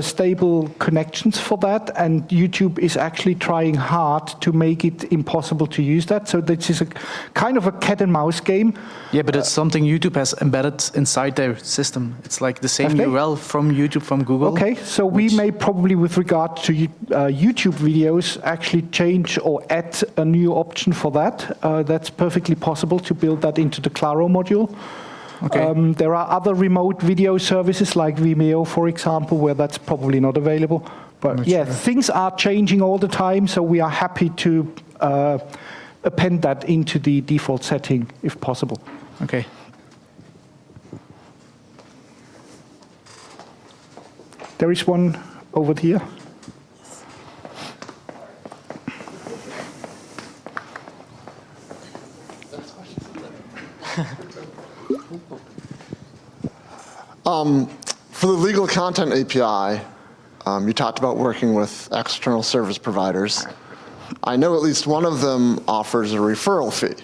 stable connections for that, and YouTube is actually trying hard to make it impossible to use that. So this is a kind of a cat and mouse game. Yeah, but it's something YouTube has embedded inside their system. It's like the same URL from YouTube, from Google. Okay, so we may probably, with regard to YouTube videos, actually change or add a new option for that. That's perfectly possible to build that into the Claro module. Okay. There are other remote video services like Vimeo, for example, where that's probably not available. But yeah, things are changing all the time, so we are happy to append that into the default setting if possible. Okay. There is one over here. For the legal content API, you talked about working with external service providers. I know at least one of them offers a referral fee.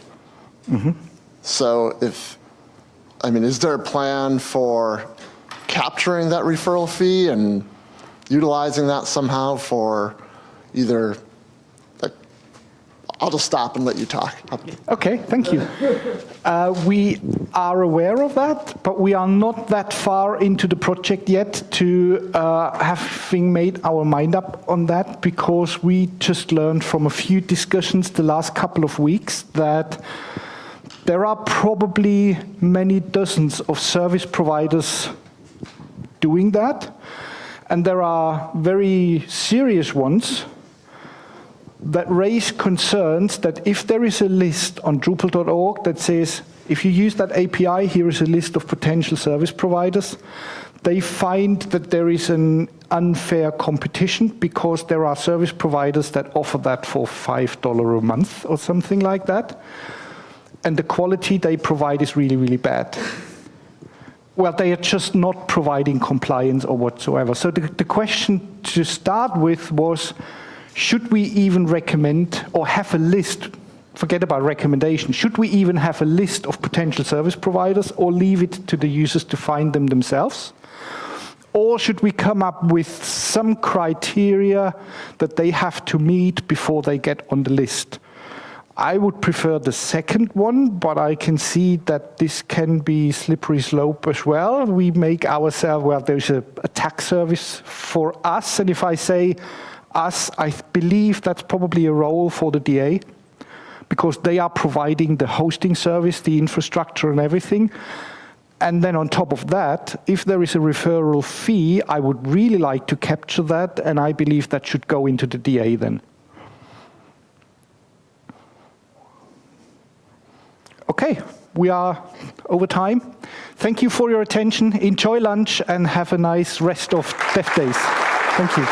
So is there a plan for capturing that referral fee and utilizing that somehow for either, I'll just stop and let you talk. Okay, thank you. We are aware of that, but we are not that far into the project yet to having made our mind up on that, because we just learned from a few discussions the last couple of weeks that there are probably many dozens of service providers doing that, and there are very serious ones that raise concerns that if there is a list on Drupal.org that says, if you use that API, here is a list of potential service providers, they find that there is an unfair competition because there are service providers that offer that for $5 a month or something like that. And the quality they provide is really, really bad. Well, they are just not providing compliance or whatsoever. So the question to start with was, should we even recommend or have a list, forget about recommendation, should we even have a list of potential service providers or leave it to the users to find them themselves? Or should we come up with some criteria that they have to meet before they get on the list? I would prefer the second one, but I can see that this can be slippery slope as well. We make ourselves, well, there's a tax service for us, and if I say us, I believe that's probably a role for the DA, because they are providing the hosting service, the infrastructure and everything. And then on top of that, if there is a referral fee, I would really like to capture that, and I believe that should go into the DA then. Okay, we are over time. Thank you for your attention. Enjoy lunch and have a nice rest of Dev Days. Thank you.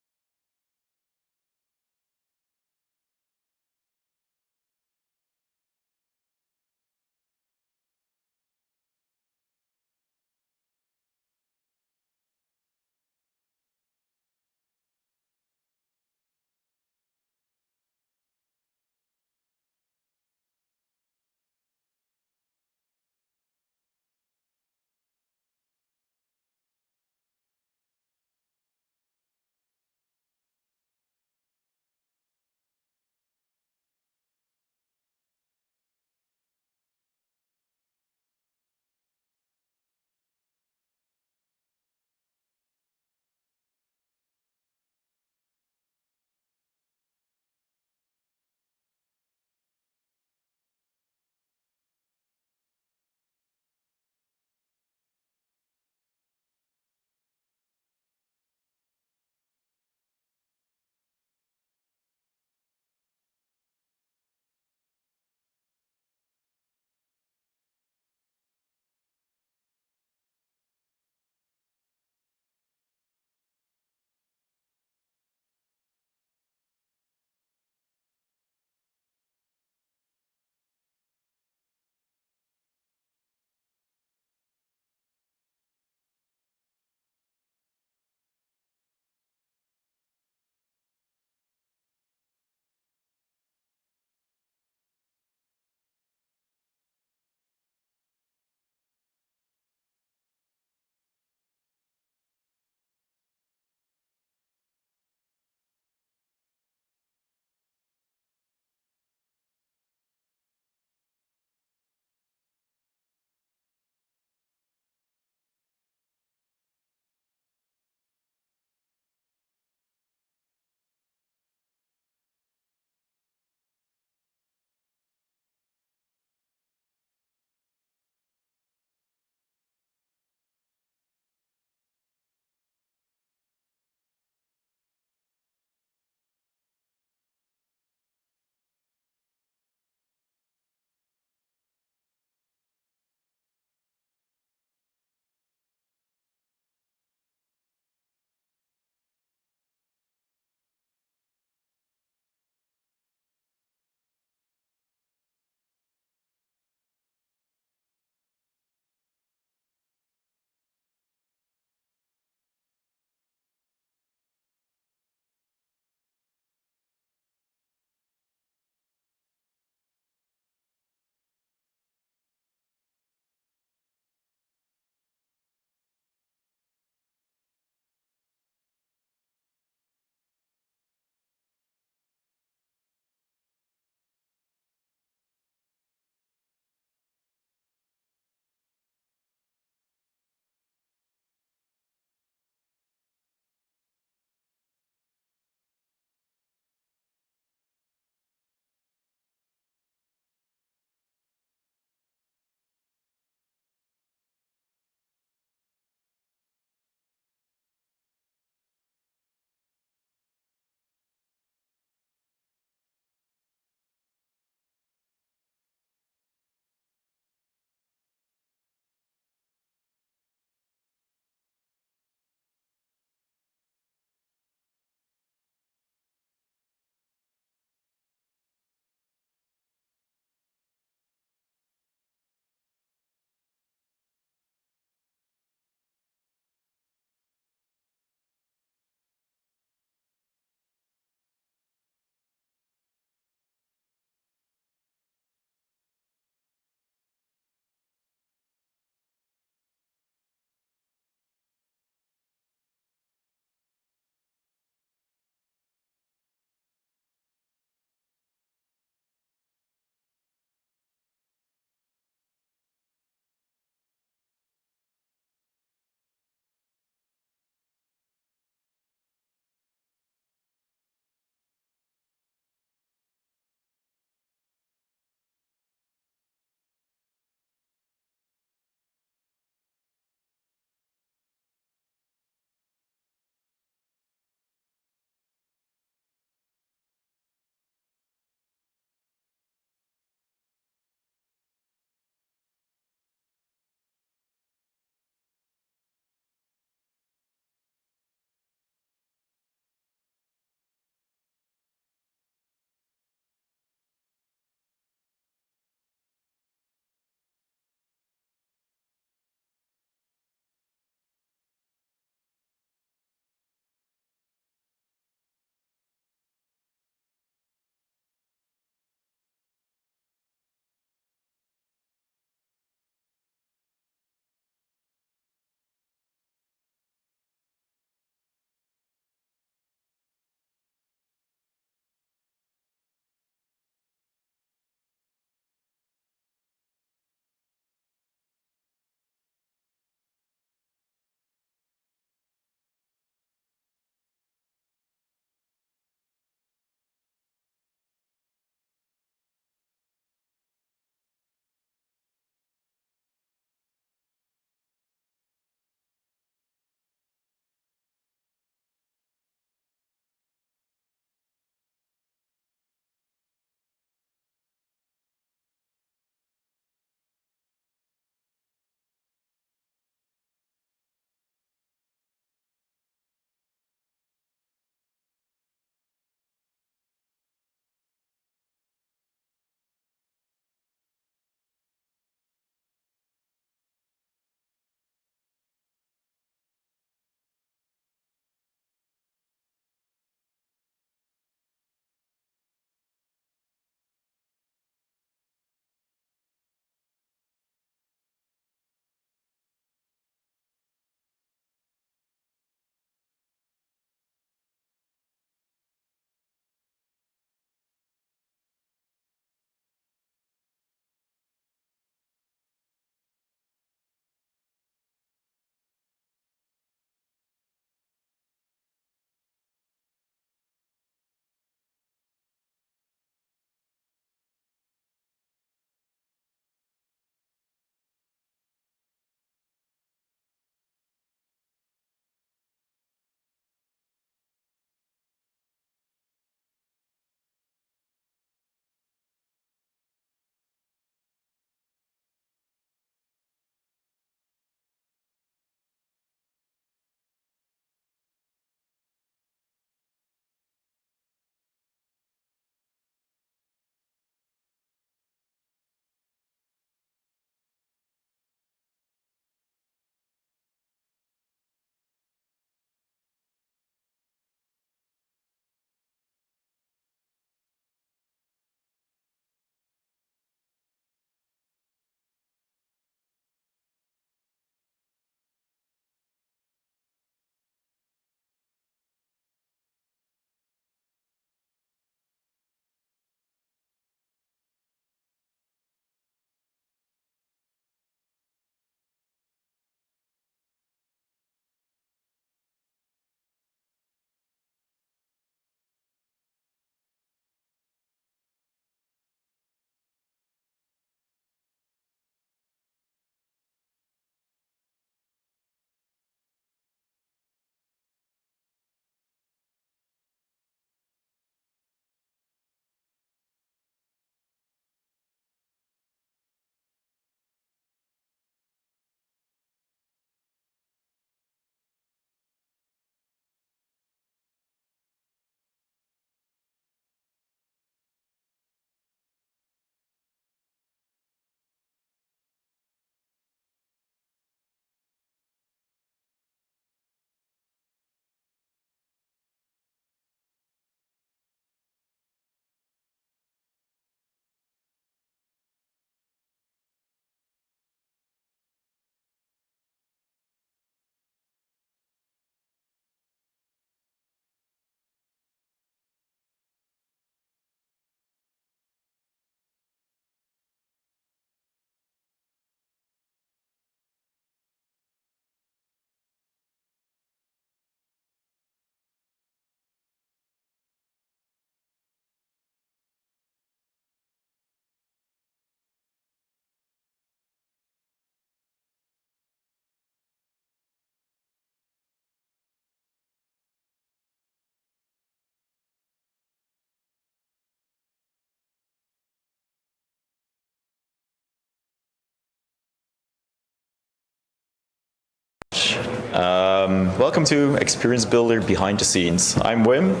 Welcome to Experience Builder Behind the Scenes. I'm Wim.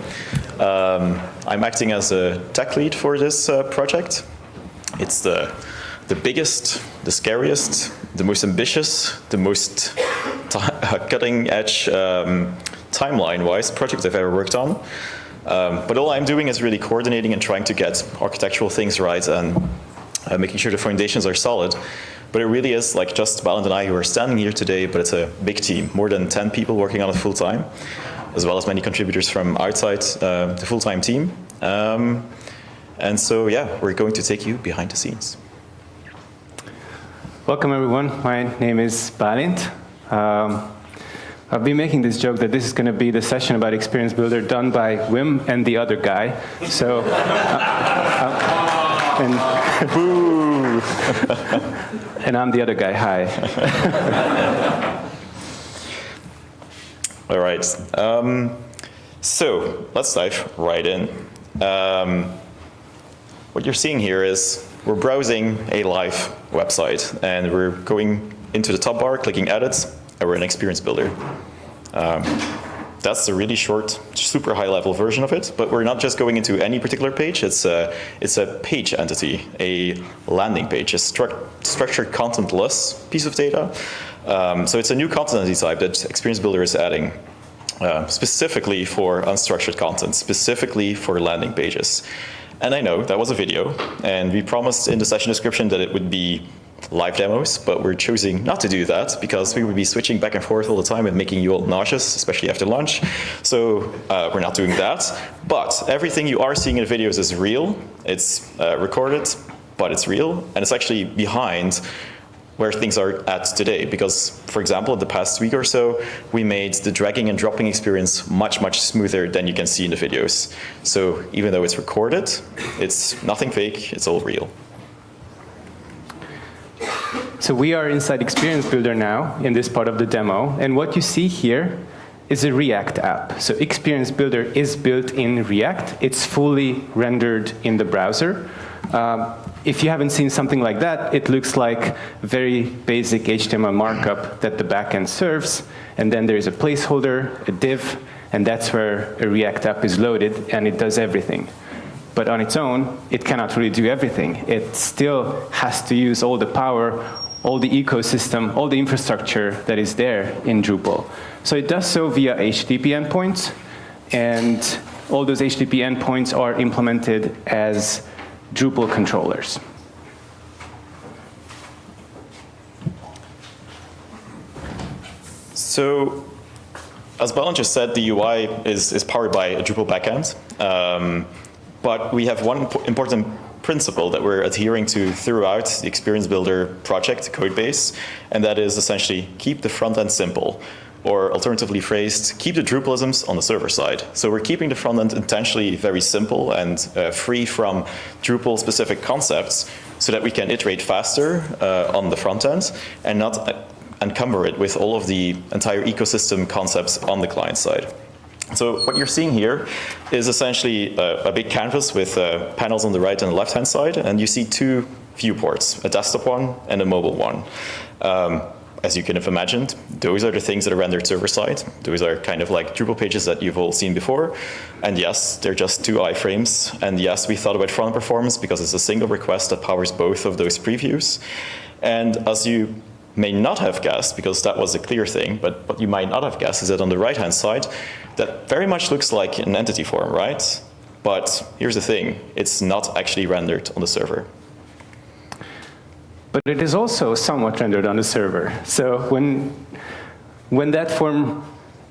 I'm acting as a tech lead for this project. It's the biggest, the scariest, the most ambitious, the most cutting-edge timeline-wise project I've ever worked on. But all I'm doing is really coordinating and trying to get architectural things right and making sure the foundations are solid. But it really is like just Balint and I who are standing here today, but it's a big team, more than 10 people working on it full time, as well as many contributors from outside the full-time team. And so, yeah, we're going to take you behind the scenes. Welcome, everyone. My name is Balint. I've been making this joke that this is going to be the session about Experience Builder done by Wim and the other guy. So, and I'm the other guy. Hi. All right. So let's dive right in. What you're seeing here is we're browsing a live website, and we're going into the top bar, clicking Edit, and we're in Experience Builder. That's a really short, super high-level version of it, but we're not just going into any particular page. It's a page entity, a landing page, a structured content-less piece of data. So it's a new content entity type that Experience Builder is adding specifically for unstructured content, specifically for landing pages. And I know that was a video, and we promised in the session description that it would be live demos, but we're choosing not to do that because we would be switching back and forth all the time and making you all nauseous, especially after lunch. So we're not doing that. But everything you are seeing in the videos is real. It's recorded, but it's real. And it's actually behind where things are at today. Because, for example, in the past week or so, we made the dragging and dropping experience much, much smoother than you can see in the videos. So even though it's recorded, it's nothing fake, it's all real. So we are inside Experience Builder now in this part of the demo. And what you see here is a React app. So Experience Builder is built in React. It's fully rendered in the browser. If you haven't seen something like that, it looks like very basic HTML markup that the backend serves. And then there's a placeholder, a div, and that's where a React app is loaded, and it does everything. But on its own, it cannot really do everything. It still has to use all the power, all the ecosystem, all the infrastructure that is there in Drupal. So it does so via HTTP endpoints, and all those HTTP endpoints are implemented as Drupal controllers. So, as Balint just said, the UI is powered by a Drupal backend. But we have one important principle that we're adhering to throughout the Experience Builder project code base, and that is essentially keep the front end simple, or alternatively phrased, keep the Drupalisms on the server side. So we're keeping the front end intentionally very simple and free from Drupal-specific concepts so that we can iterate faster on the front end and not encumber it with all of the entire ecosystem concepts on the client side. So what you're seeing here is essentially a big canvas with panels on the right and the left-hand side, and you see two viewports, a desktop one and a mobile one. As you can have imagined, those are the things that are rendered server-side. Those are kind of like Drupal pages that you've all seen before. And yes, they're just two iframes. And yes, we thought about front performance because it's a single request that powers both of those previews. And as you may not have guessed, because that was a clear thing, but what you might not have guessed is that on the right-hand side, that very much looks like an entity form, right? But here's the thing, it's not actually rendered on the server. But it is also somewhat rendered on the server. So when that form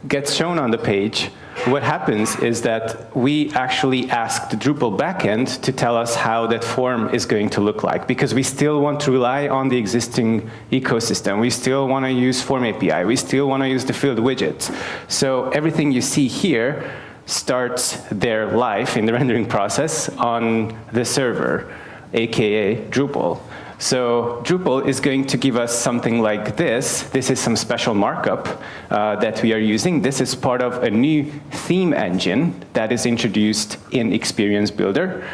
gets shown on the page, what happens is that we actually ask the Drupal backend to tell us how that form is going to look like, because we still want to rely on the existing ecosystem. We still want to use Form API. We still want to use the field widgets. So everything you see here starts their life in the rendering process on the server, aka Drupal. So Drupal is going to give us something like this. This is some special markup that we are using. This is part of a new theme engine that is introduced in Experience Builder.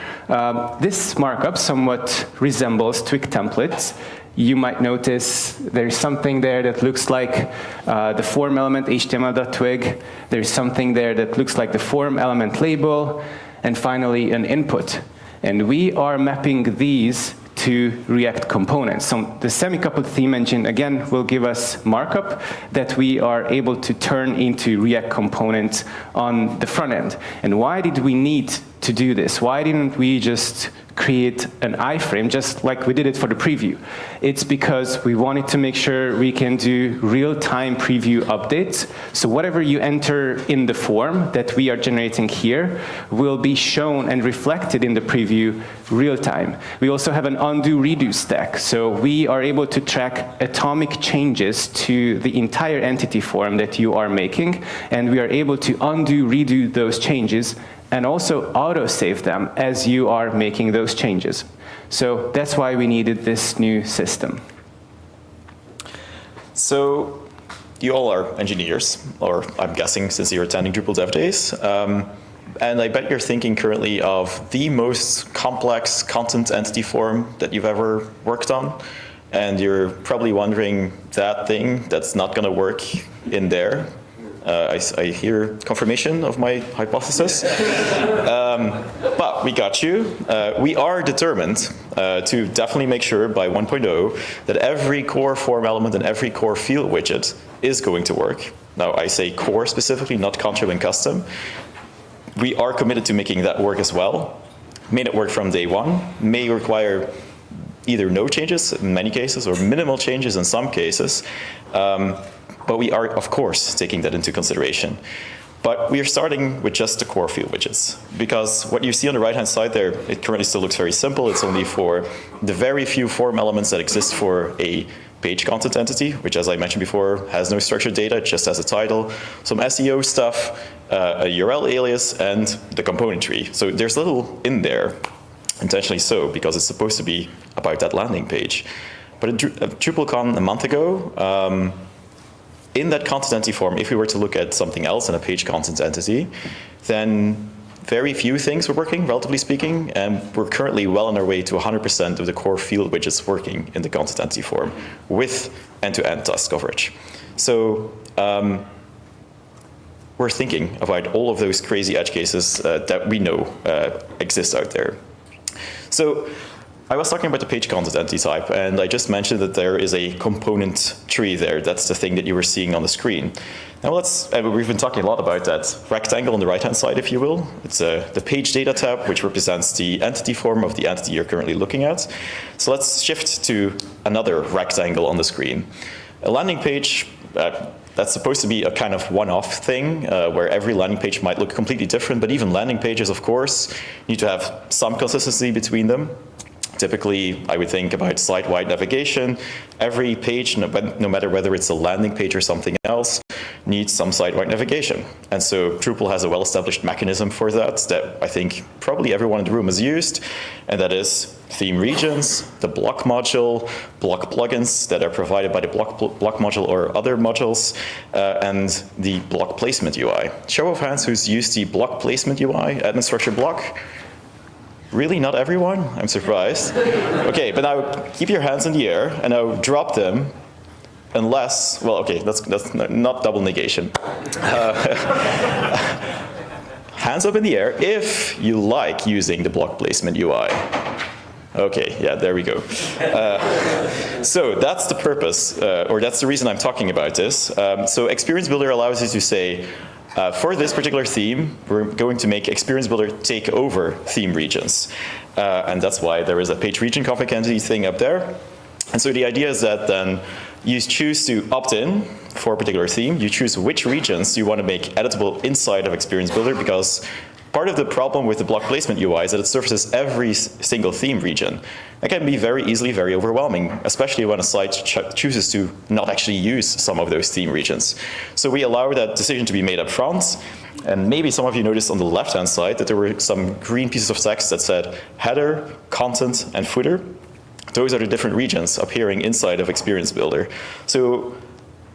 This markup somewhat resembles Twig templates. you might notice there's something there that looks like the form element HTML.twig. There's something there that looks like the form element label, and finally an input. And we are mapping these to React components. So the semi-coupled theme engine, again, will give us markup that we are able to turn into React components on the front end. And why did we need to do this? Why didn't we just create an iframe just like we did it for the preview? It's because we wanted to make sure we can do real-time preview updates. So whatever you enter in the form that we are generating here will be shown and reflected in the preview real-time. We also have an undo-redo stack. So we are able to track atomic changes to the entire entity form that you are making, and we are able to undo, redo those changes and also auto-save them as you are making those changes. So that's why we needed this new system. So you all are engineers, or I'm guessing since you're attending Drupal Dev Days. And I bet you're thinking currently of the most complex content entity form that you've ever worked on. And you're probably wondering that thing that's not going to work in there. I hear confirmation of my hypothesis. But we got you. We are determined to definitely make sure by 1.0 that every core form element and every core field widget is going to work. Now, I say core specifically, not contrib and custom. We are committed to making that work as well. Made it work from day one. May require either no changes in many cases or minimal changes in some cases. But we are, of course, taking that into consideration. But we are starting with just the core field widgets, because what you see on the right-hand side there, it currently still looks very simple. It's only for the very few form elements that exist for a page content entity, which, as I mentioned before, has no structured data, it just has a title, some SEO stuff, a URL alias, and the component tree. So there's little in there, intentionally so, because it's supposed to be about that landing page. But at DrupalCon a month ago, in that content entity form, if we were to look at something else in a page content entity, then very few things were working, relatively speaking, and we're currently well on our way to 100% of the core field widgets working in the content entity form with end-to-end task coverage. So we're thinking about all of those crazy edge cases that we know exist out there. So I was talking about the page content entity type, and I just mentioned that there is a component tree there. That's the thing that you were seeing on the screen. Now we've been talking a lot about that rectangle on the right-hand side, if you will. It's the page data tab, which represents the entity form of the entity you're currently looking at. So let's shift to another rectangle on the screen. A landing page, that's supposed to be a kind of one-off thing where every landing page might look completely different, but even landing pages, of course, need to have some consistency between them. Typically, I would think about site-wide navigation. Every page, no matter whether it's a landing page or something else, needs some site-wide navigation. And so Drupal has a well-established mechanism for that I think probably everyone in the room has used, and that is theme regions, the block module, block plugins that are provided by the block module or other modules, and the block placement UI. Show of hands who's used the block placement UI, admin structure block. Really, not everyone? I'm surprised. Okay, but now keep your hands in the air and now drop them, unless, well, okay, that's not double negation. Hands up in the air if you like using the block placement UI. Okay, yeah, there we go. So that's the purpose, or that's the reason I'm talking about this. So Experience Builder allows you to say, for this particular theme, we're going to make Experience Builder take over theme regions. And that's why there is a page region config entity thing up there. And so the idea is that then you choose to opt in for a particular theme. You choose which regions you want to make editable inside of Experience Builder, because part of the problem with the block placement UI is that it surfaces every single theme region. That can be very easily very overwhelming, especially when a site chooses to not actually use some of those theme regions. So we allow that decision to be made up front. And maybe some of you noticed on the left-hand side that there were some green pieces of text that said header, content, and footer. Those are the different regions appearing inside of Experience Builder. So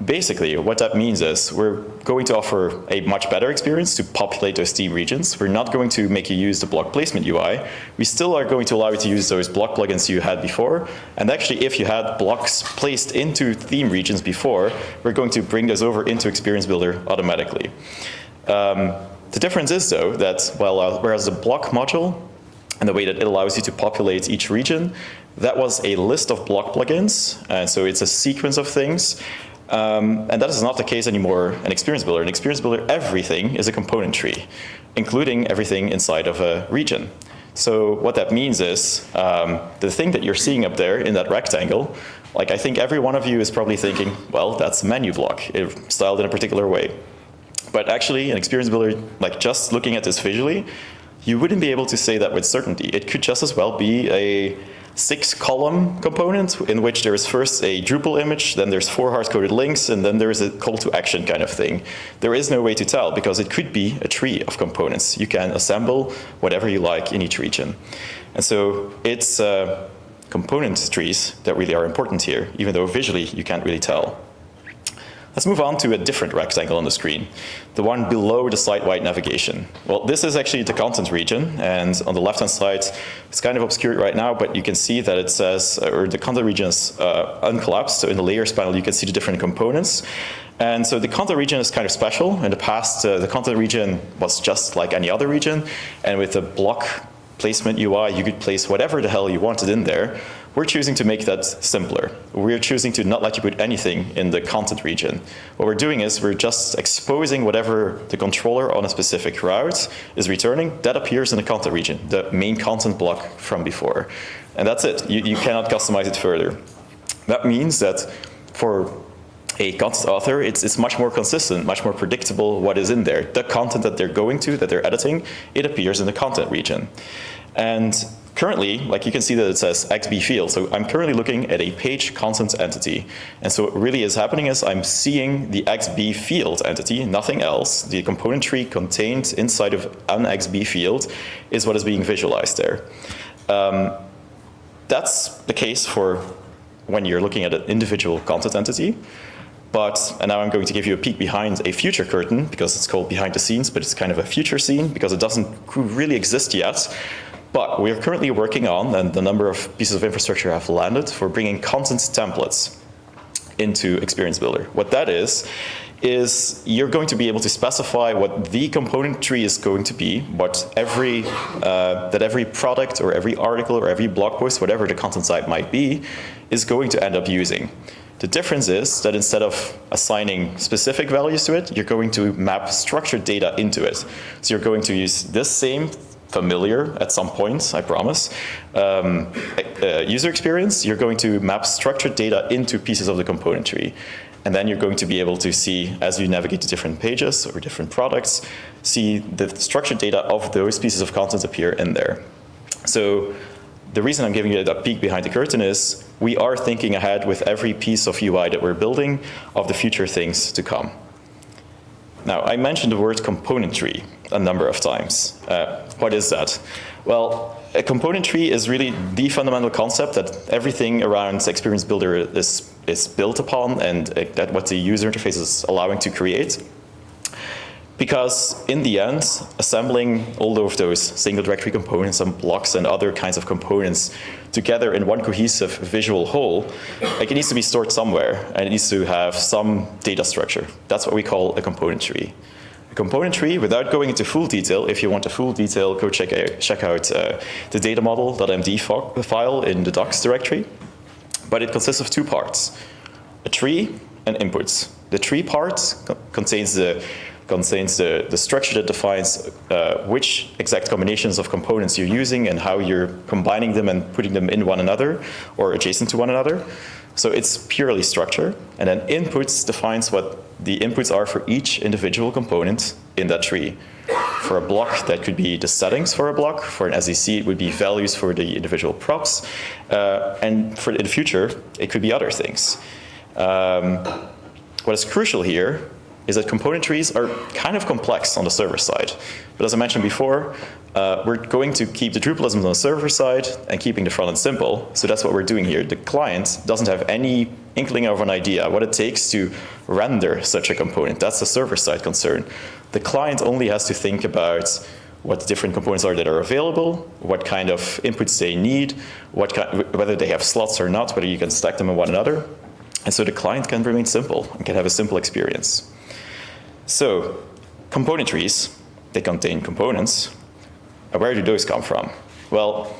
Basically, what that means is we're going to offer a much better experience to populate those theme regions. We're not going to make you use the block placement UI. We still are going to allow you to use those block plugins you had before. And actually, if you had blocks placed into theme regions before, we're going to bring those over into Experience Builder automatically. The difference is, though, that whereas the block module and the way that it allows you to populate each region, that was a list of block plugins. And so it's a sequence of things. And that is not the case anymore in Experience Builder. In Experience Builder, everything is a component tree, including everything inside of a region. So what that means is the thing that you're seeing up there in that rectangle, like I think every one of you is probably thinking, well, that's a menu block, styled in a particular way. But actually, in Experience Builder, like just looking at this visually, you wouldn't be able to say that with certainty. It could just as well be a 6-column component in which there is first a Drupal image, then there's 4 hard-coded links, and then there is a call to action kind of thing. There is no way to tell because it could be a tree of components. You can assemble whatever you like in each region. And so it's component trees that really are important here, even though visually you can't really tell. Let's move on to a different rectangle on the screen, the one below the site-wide navigation. Well, this is actually the content region, and on the left-hand side, it's kind of obscured right now, but you can see that it says, or the content region is uncollapsed, so in the layers panel you can see the different components. And so the content region is kind of special. In the past, the content region was just like any other region, and with the block placement UI, you could place whatever the hell you wanted in there. We're choosing to make that simpler. We're choosing to not let you put anything in the content region. What we're doing is we're just exposing whatever the controller on a specific route is returning. That appears in the content region, the main content block from before. And that's it. You cannot customize it further. That means that for a content author, it's much more consistent, much more predictable what is in there. The content that they're going to, that they're editing, it appears in the content region. And currently, like you can see that it says XB field. So I'm currently looking at a page content entity. And so what really is happening is I'm seeing the XB field entity, nothing else. The component tree contained inside of an XB field is what is being visualized there. That's the case for when you're looking at an individual content entity. And now I'm going to give you a peek behind a future curtain, because it's called behind the scenes, but it's kind of a future scene because it doesn't really exist yet. But we are currently working on, and the number of pieces of infrastructure have landed, for bringing content templates into Experience Builder. What that is you're going to be able to specify what the component tree is going to be, what every product or every article or every blog post, whatever the content type might be, is going to end up using. The difference is that instead of assigning specific values to it, you're going to map structured data into it. So you're going to use this same familiar at some point, I promise, user experience. You're going to map structured data into pieces of the component tree. And then you're going to be able to see, as you navigate to different pages or different products, see the structured data of those pieces of content appear in there. So the reason I'm giving you that peek behind the curtain is we are thinking ahead with every piece of UI that we're building of the future things to come. Now, I mentioned the word component tree a number of times. What is that? Well, a component tree is really the fundamental concept that everything around Experience Builder is built upon, and that what the user interface is allowing to create. Because in the end, assembling all of those single directory components and blocks and other kinds of components together in one cohesive visual whole, like it needs to be stored somewhere, and it needs to have some data structure. That's what we call a component tree. A component tree, without going into full detail, if you want a full detail, go check out the data model.md file in the docs directory. But it consists of 2 parts, a tree and inputs. The tree part contains the structure that defines which exact combinations of components you're using and how you're combining them and putting them in one another or adjacent to one another. So it's purely structure. And then inputs defines what the inputs are for each individual component in that tree. For a block, that could be the settings for a block. For an SDC, it would be values for the individual props. And in the future, it could be other things. What is crucial here is that component trees are kind of complex on the server side. But as I mentioned before, we're going to keep the Drupalisms on the server side and keeping the front end simple. So that's what we're doing here. The client doesn't have any inkling of an idea what it takes to render such a component. That's the server side concern. The client only has to think about what the different components are that are available, what kind of inputs they need, whether they have slots or not, whether you can stack them on one another. And so the client can remain simple and can have a simple experience. So component trees, they contain components. Where do those come from? Well,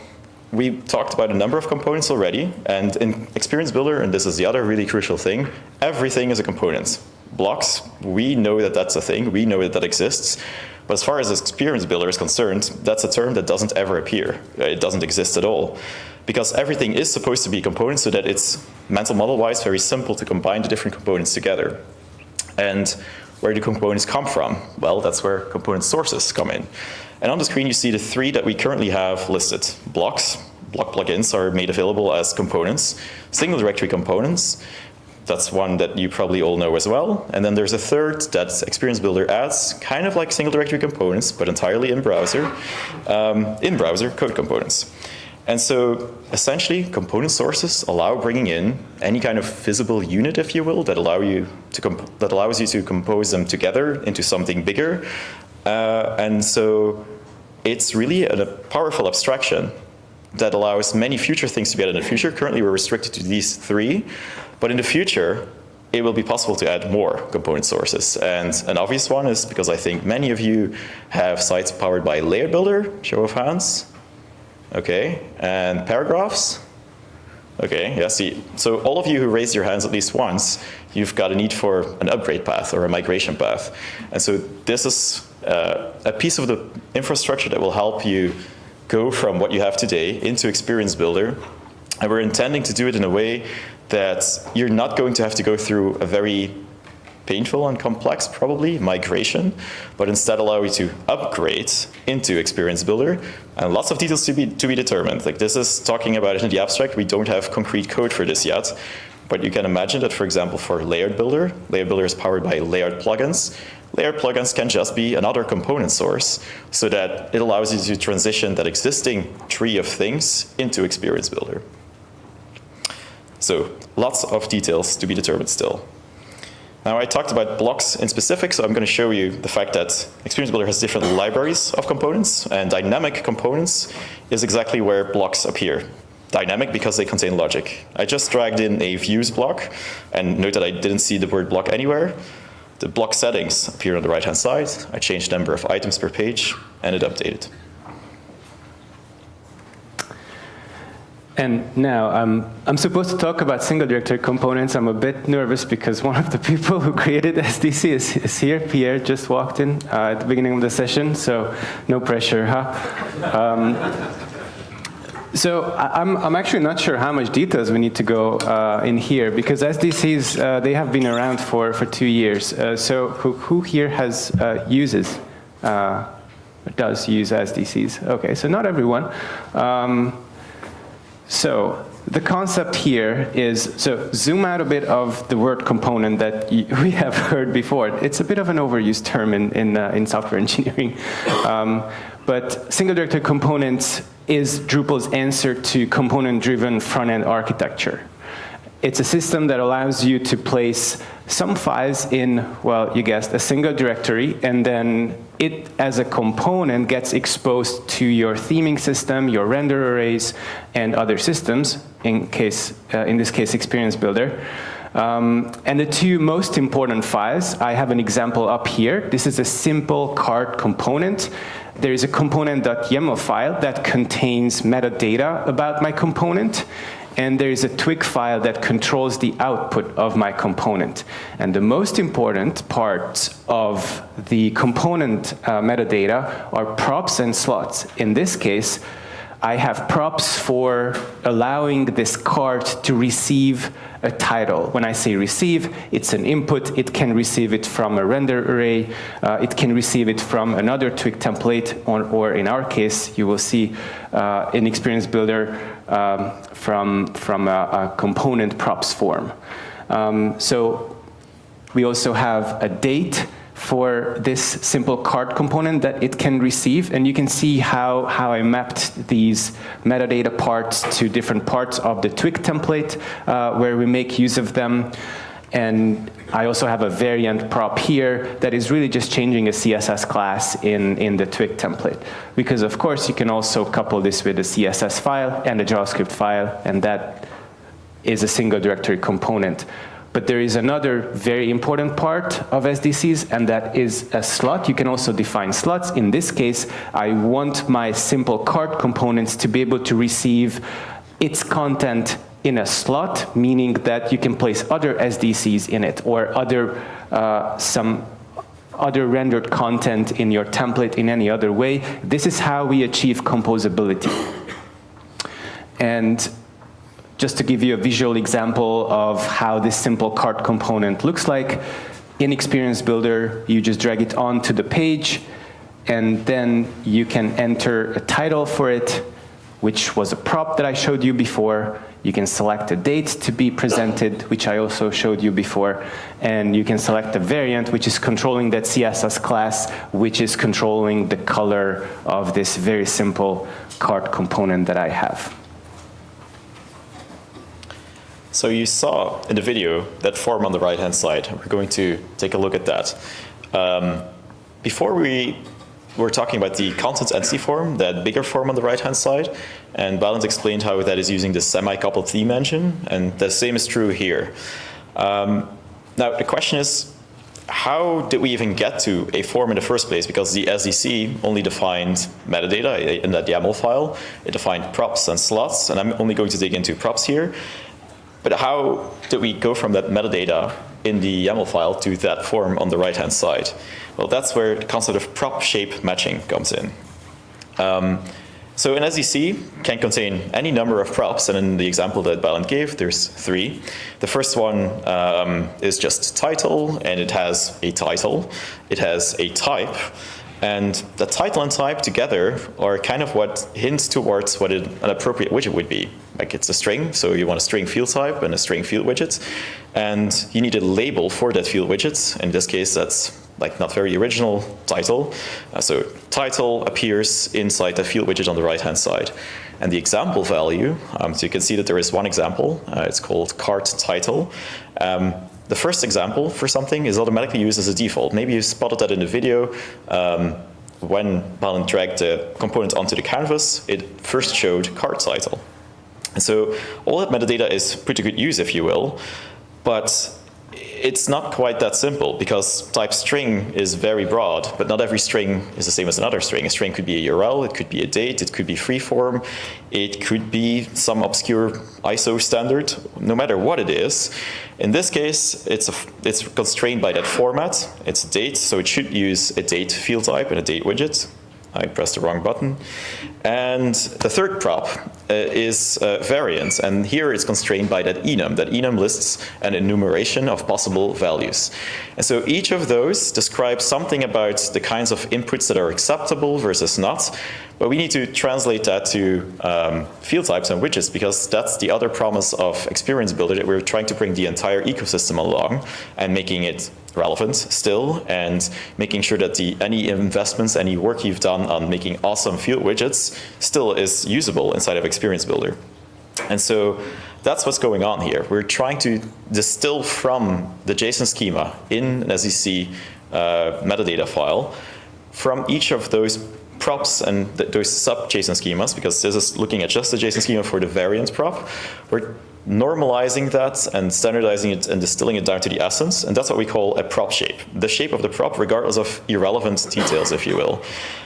we talked about a number of components already, and in Experience Builder, and this is the other really crucial thing, everything is a component. Blocks, we know that that's a thing, we know that that exists, but as far as Experience Builder is concerned, that's a term that doesn't ever appear. It doesn't exist at all. Because everything is supposed to be components so that it's mental model-wise very simple to combine the different components together. And where do components come from? Well, that's where component sources come in. And on the screen, you see the three that we currently have listed. Blocks, block plugins are made available as components. Single directory components, that's one that you probably all know as well. And then there's a third that Experience Builder adds, kind of like single directory components, but entirely in browser code components. And so essentially, component sources allow bringing in any kind of visible unit, if you will, that allows you to compose them together into something bigger. And so it's really a powerful abstraction that allows many future things to be added in the future. Currently, we're restricted to these three, but in the future, it will be possible to add more component sources. And an obvious one is because I think many of you have sites powered by Layout Builder, show of hands. Okay, and paragraphs. Okay, yeah, see, so all of you who raised your hands at least once, you've got a need for an upgrade path or a migration path. And so this is a piece of the infrastructure that will help you go from what you have today into Experience Builder. And we're intending to do it in a way that you're not going to have to go through a very painful and complex, probably, migration, but instead allow you to upgrade into Experience Builder. And lots of details to be determined. Like, this is talking about it in the abstract. We don't have concrete code for this yet. But you can imagine that, for example, for Layout Builder is powered by layout plugins. Layout plugins can just be another component source so that it allows you to transition that existing tree of things into Experience Builder. So lots of details to be determined still. Now, I talked about blocks in specific, so I'm going to show you the fact that Experience Builder has different libraries of components, and dynamic components is exactly where blocks appear. Dynamic because they contain logic. I just dragged in a views block, and note that I didn't see the word block anywhere. The block settings appear on the right-hand side. I changed the number of items per page, and it updated. And now I'm supposed to talk about single directory components. I'm a bit nervous because one of the people who created SDC is here. Pierre just walked in at the beginning of the session, so no pressure, huh? So I'm actually not sure how much details we need to go in here, because SDCs, they have been around for 2 years. So who here has does use SDCs? Okay, so not everyone. So the concept here is, so zoom out a bit of the word component that we have heard before. It's a bit of an overused term in software engineering. But single directory components is Drupal's answer to component-driven front-end architecture. It's a system that allows you to place some files in, well, you guessed, a single directory, and then it, as a component, gets exposed to your theming system, your render arrays, and other systems, in this case, Experience Builder. And the two most important files, I have an example up here. This is a simple card component. There is a component.yaml file that contains metadata about my component. And there is a twig file that controls the output of my component. And the most important parts of the component metadata are props and slots. In this case, I have props for allowing this card to receive a title. When I say receive, it's an input. It can receive it from a render array. It can receive it from another twig template, or in our case, you will see in Experience Builder from a component props form. So We also have a date for this simple card component that it can receive. And you can see how I mapped these metadata parts to different parts of the Twig template where we make use of them. And I also have a variant prop here that is really just changing a CSS class in the Twig template. Because of course you can also couple this with a CSS file and a JavaScript file, and that is a single directory component. But there is another very important part of SDCs, and that is a slot. You can also define slots. In this case, I want my simple card components to be able to receive its content in a slot, meaning that you can place other SDCs in it, or some other rendered content in your template in any other way. This is how we achieve composability. And just to give you a visual example of how this simple card component looks like, in Experience Builder, you just drag it onto the page, and then you can enter a title for it, which was a prop that I showed you before. You can select a date to be presented, which I also showed you before, and you can select a variant, which is controlling that CSS class, which is controlling the color of this very simple card component that I have. So you saw in the video that form on the right-hand side. We're going to take a look at that. Before we were talking about the contents entity form, that bigger form on the right-hand side, and Balint explained how that is using the semi-coupled theme engine, and the same is true here. Now the question is, how did we even get to a form in the first place? Because the SDC only defined metadata in that YAML file. It defined props and slots, and I'm only going to dig into props here. But how did we go from that metadata in the YAML file to that form on the right-hand side? Well, that's where the concept of prop shape matching comes in. So an SDC can contain any number of props, and in the example that Balint gave, there's 3. The first one is just title, and it has a title. It has a type, and the title and type together are kind of what hints towards what an appropriate widget would be. Like it's a string, so you want a string field type and a string field widget, and you need a label for that field widget. In this case, that's like not very original, title. So title appears inside the field widget on the right-hand side. And the example value, so you can see that there is one example, it's called cart title. The first example for something is automatically used as a default. Maybe you spotted that in the video. When Balint dragged the component onto the canvas, it first showed cart title. And so all that metadata is pretty good use, if you will, but it's not quite that simple, because type string is very broad, but not every string is the same as another string. A string could be a URL, it could be a date, it could be freeform, it could be some obscure ISO standard. No matter what it is, in this case, it's constrained by that format. It's a date, so it should use a date field type and a date widget. I pressed the wrong button. And the third prop is variance, and here it's constrained by that enum. That enum lists an enumeration of possible values. And so each of those describes something about the kinds of inputs that are acceptable versus not, but we need to translate that to field types and widgets, because that's the other promise of Experience Builder, that we're trying to bring the entire ecosystem along and making it relevant still, and making sure that any investments, any work you've done on making awesome field widgets still is usable inside of Experience Builder. And so that's what's going on here. We're trying to distill from the JSON schema in an SDC metadata file from each of those props and those sub-JSON schemas, because this is looking at just the JSON schema for the variance prop. We're normalizing that and standardizing it and distilling it down to the essence, and that's what we call a prop shape. The shape of the prop regardless of irrelevant details, if you will.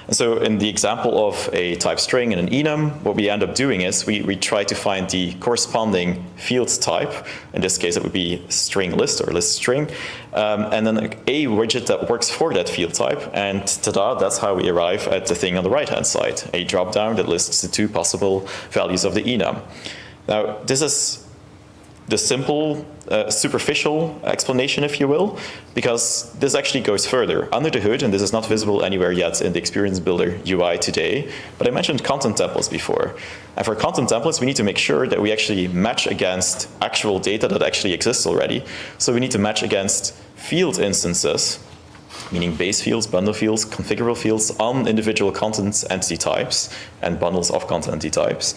And so in the example of a type string and an enum, what we end up doing is we try to find the corresponding field type. In this case, it would be string list or list string, and then a widget that works for that field type, and ta-da, that's how we arrive at the thing on the right-hand side, a drop-down that lists the 2 possible values of the enum. Now, this is the simple, superficial explanation, if you will, because this actually goes further under the hood, and this is not visible anywhere yet in the Experience Builder UI today, but I mentioned content templates before. And for content templates, we need to make sure that we actually match against actual data that actually exists already. So we need to match against field instances, meaning base fields, bundle fields, configurable fields on individual content entity types and bundles of content entity types,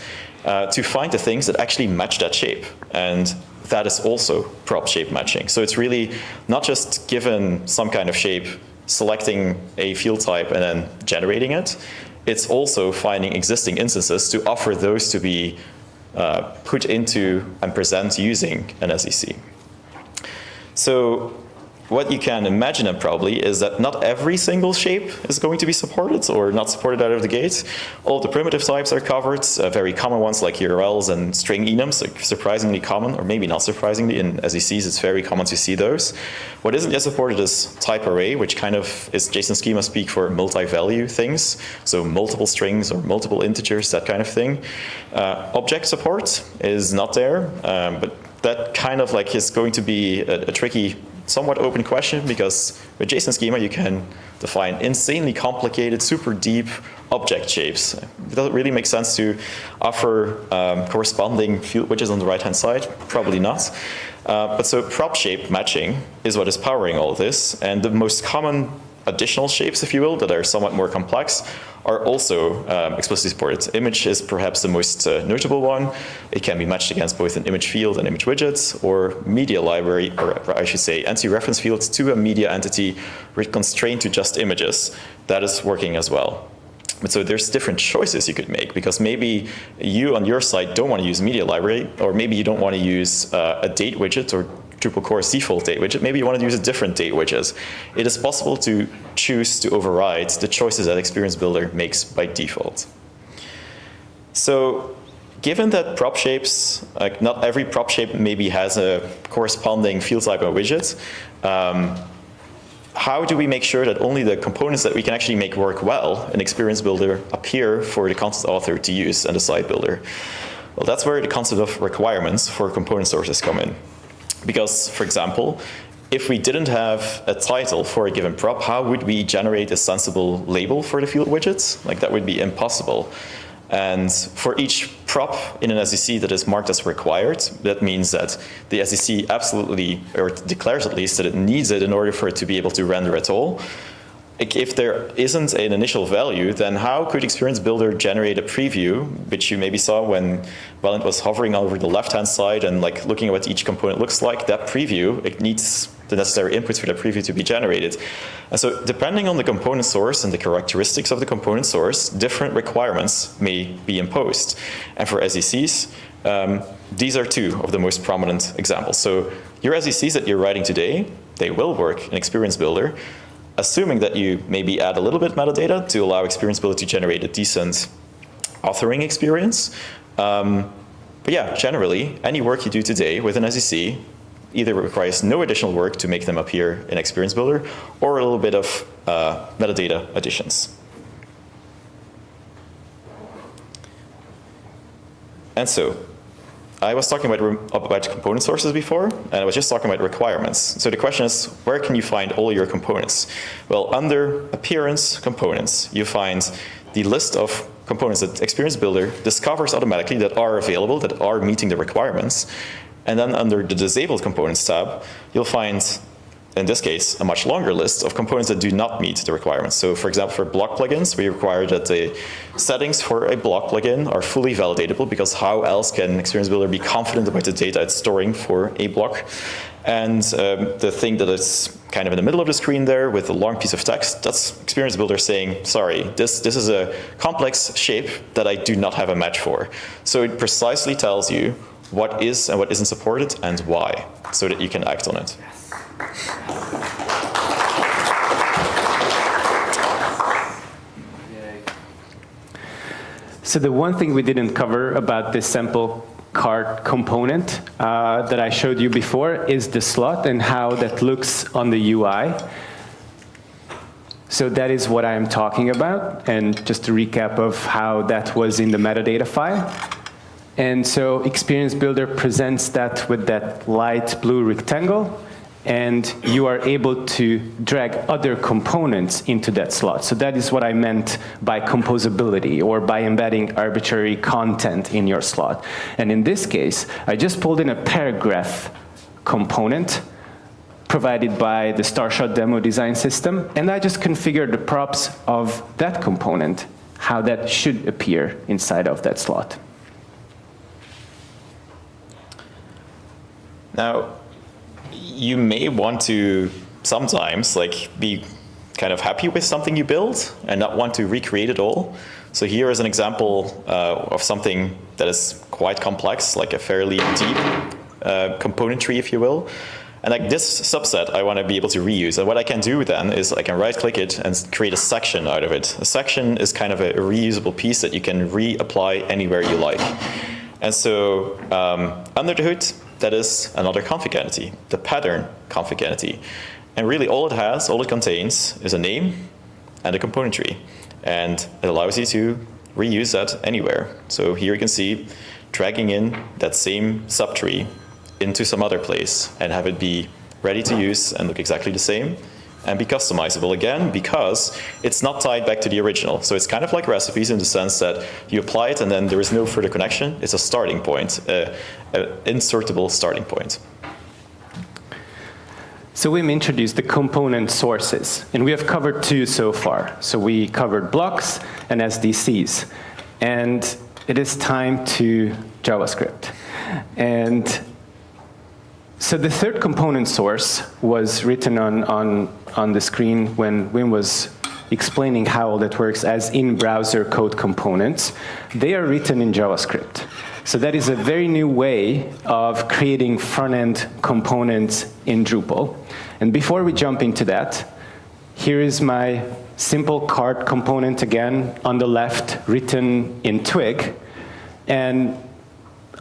to find the things that actually match that shape. And that is also prop shape matching. So it's really not just given some kind of shape, selecting a field type and then generating it. It's also finding existing instances to offer those to be put into and present using an SEC. So what you can imagine probably is that not every single shape is going to be supported or not supported out of the gate. All the primitive types are covered, very common ones like URLs and string enums, surprisingly common, or maybe not surprisingly. In SECs, it's very common to see those. What isn't yet supported is type array, which kind of is JSON schema speak for multi-value things, so multiple strings or multiple integers, that kind of thing. Object support is not there, but that kind of like is going to be a tricky, somewhat open question, because with JSON schema you can define insanely complicated, super deep object shapes. Does it really make sense to offer corresponding field widgets on the right-hand side? Probably not. But so prop shape matching is what is powering all this, and the most common additional shapes, if you will, that are somewhat more complex are also explicitly supported. Image is perhaps the most notable one. It can be matched against both an image field and image widgets, or media library, or I should say entity reference fields to a media entity constrained to just images. That is working as well. But so there's different choices you could make, because maybe you on your side don't want to use media library, or maybe you don't want to use a date widget or Drupal core's default date widget. Maybe you want to use a different date widget. It is possible to choose to override the choices that Experience Builder makes by default. So given that prop shapes, like not every prop shape maybe has a corresponding field type and widget, how do we make sure that only the components that we can actually make work well in Experience Builder appear for the content author to use and the site builder? Well, that's where the concept of requirements for component sources come in. Because, for example, if we didn't have a title for a given prop, how would we generate a sensible label for the field widgets? Like, that would be impossible. And for each prop in an SEC that is marked as required, that means that the SEC absolutely, or declares at least, that it needs it in order for it to be able to render at all. If there isn't an initial value, then how could Experience Builder generate a preview, which you maybe saw when Valent was hovering over the left-hand side and like looking at what each component looks like? That preview, it needs the necessary inputs for that preview to be generated. And so depending on the component source and the characteristics of the component source, different requirements may be imposed. And for SECs, these are two of the most prominent examples. So your SECs that you're writing today, they will work in Experience Builder, assuming that you maybe add a little bit metadata to allow Experience Builder to generate a decent authoring experience. But yeah, generally, any work you do today with an SEC either requires no additional work to make them appear in Experience Builder, or a little bit of metadata additions. And so, I was talking about component sources before, and I was just talking about requirements. So the question is, where can you find all your components? Well, under Appearance Components, you find the list of components that Experience Builder discovers automatically that are available, that are meeting the requirements. And then under the Disabled Components tab, you'll find, in this case, a much longer list of components that do not meet the requirements. So for example, for block plugins, we require that the settings for a block plugin are fully validatable, because how else can Experience Builder be confident about the data it's storing for a block? And the thing that is kind of in the middle of the screen there with a long piece of text, that's Experience Builder saying, sorry, this is a complex shape that I do not have a match for. So it precisely tells you what is and what isn't supported and why, so that you can act on it. So the one thing we didn't cover about this sample card component that I showed you before is the slot and how that looks on the UI. So that is what I'm talking about, and just a recap of how that was in the metadata file. And so Experience Builder presents that with that light blue rectangle, and you are able to drag other components into that slot. So that is what I meant by composability, or by embedding arbitrary content in your slot. And in this case, I just pulled in a paragraph component provided by the Starshot demo design system, and I just configured the props of that component, how that should appear inside of that slot. Now, you may want to sometimes be kind of happy with something you build and not want to recreate it all. So here is an example of something that is quite complex, like a fairly deep component tree, if you will. And like this subset, I want to be able to reuse. And what I can do then is I can right-click it and create a section out of it. A section is kind of a reusable piece that you can reapply anywhere you like. And so under the hood, that is another config entity, the pattern config entity. And really all it contains is a name and a component tree. And it allows you to reuse that anywhere. So here you can see dragging in that same subtree into some other place and have it be ready to use and look exactly the same and be customizable again because it's not tied back to the original. So it's kind of like recipes in the sense that you apply it and then there is no further connection. It's a starting point, an insertable starting point. So we've introduced the component sources, and we have covered two so far. So we covered blocks and SDCs, and it is time to JavaScript. And so the third component source was written on the screen when Wim was explaining how all that works as in-browser code components. They are written in JavaScript. So that is a very new way of creating front-end components in Drupal. And before we jump into that, here is my simple card component again on the left, written in Twig. And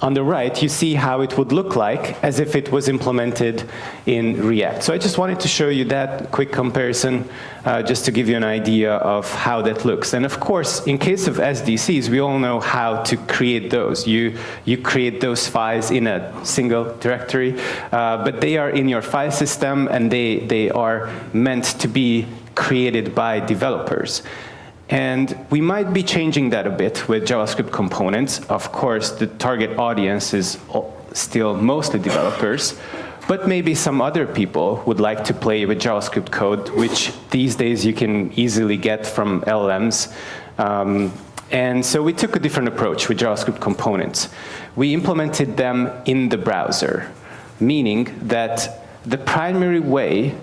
on the right, you see how it would look like as if it was implemented in React. So I just wanted to show you that quick comparison just to give you an idea of how that looks. And of course, in case of SDCs, we all know how to create those. You create those files in a single directory, but they are in your file system and they are meant to be created by developers. And we might be changing that a bit with JavaScript components. Of course, the target audience is still mostly developers, but maybe some other people would like to play with JavaScript code, which these days you can easily get from LLMs. And so we took a different approach with JavaScript components. We implemented them in the browser, meaning that the primary way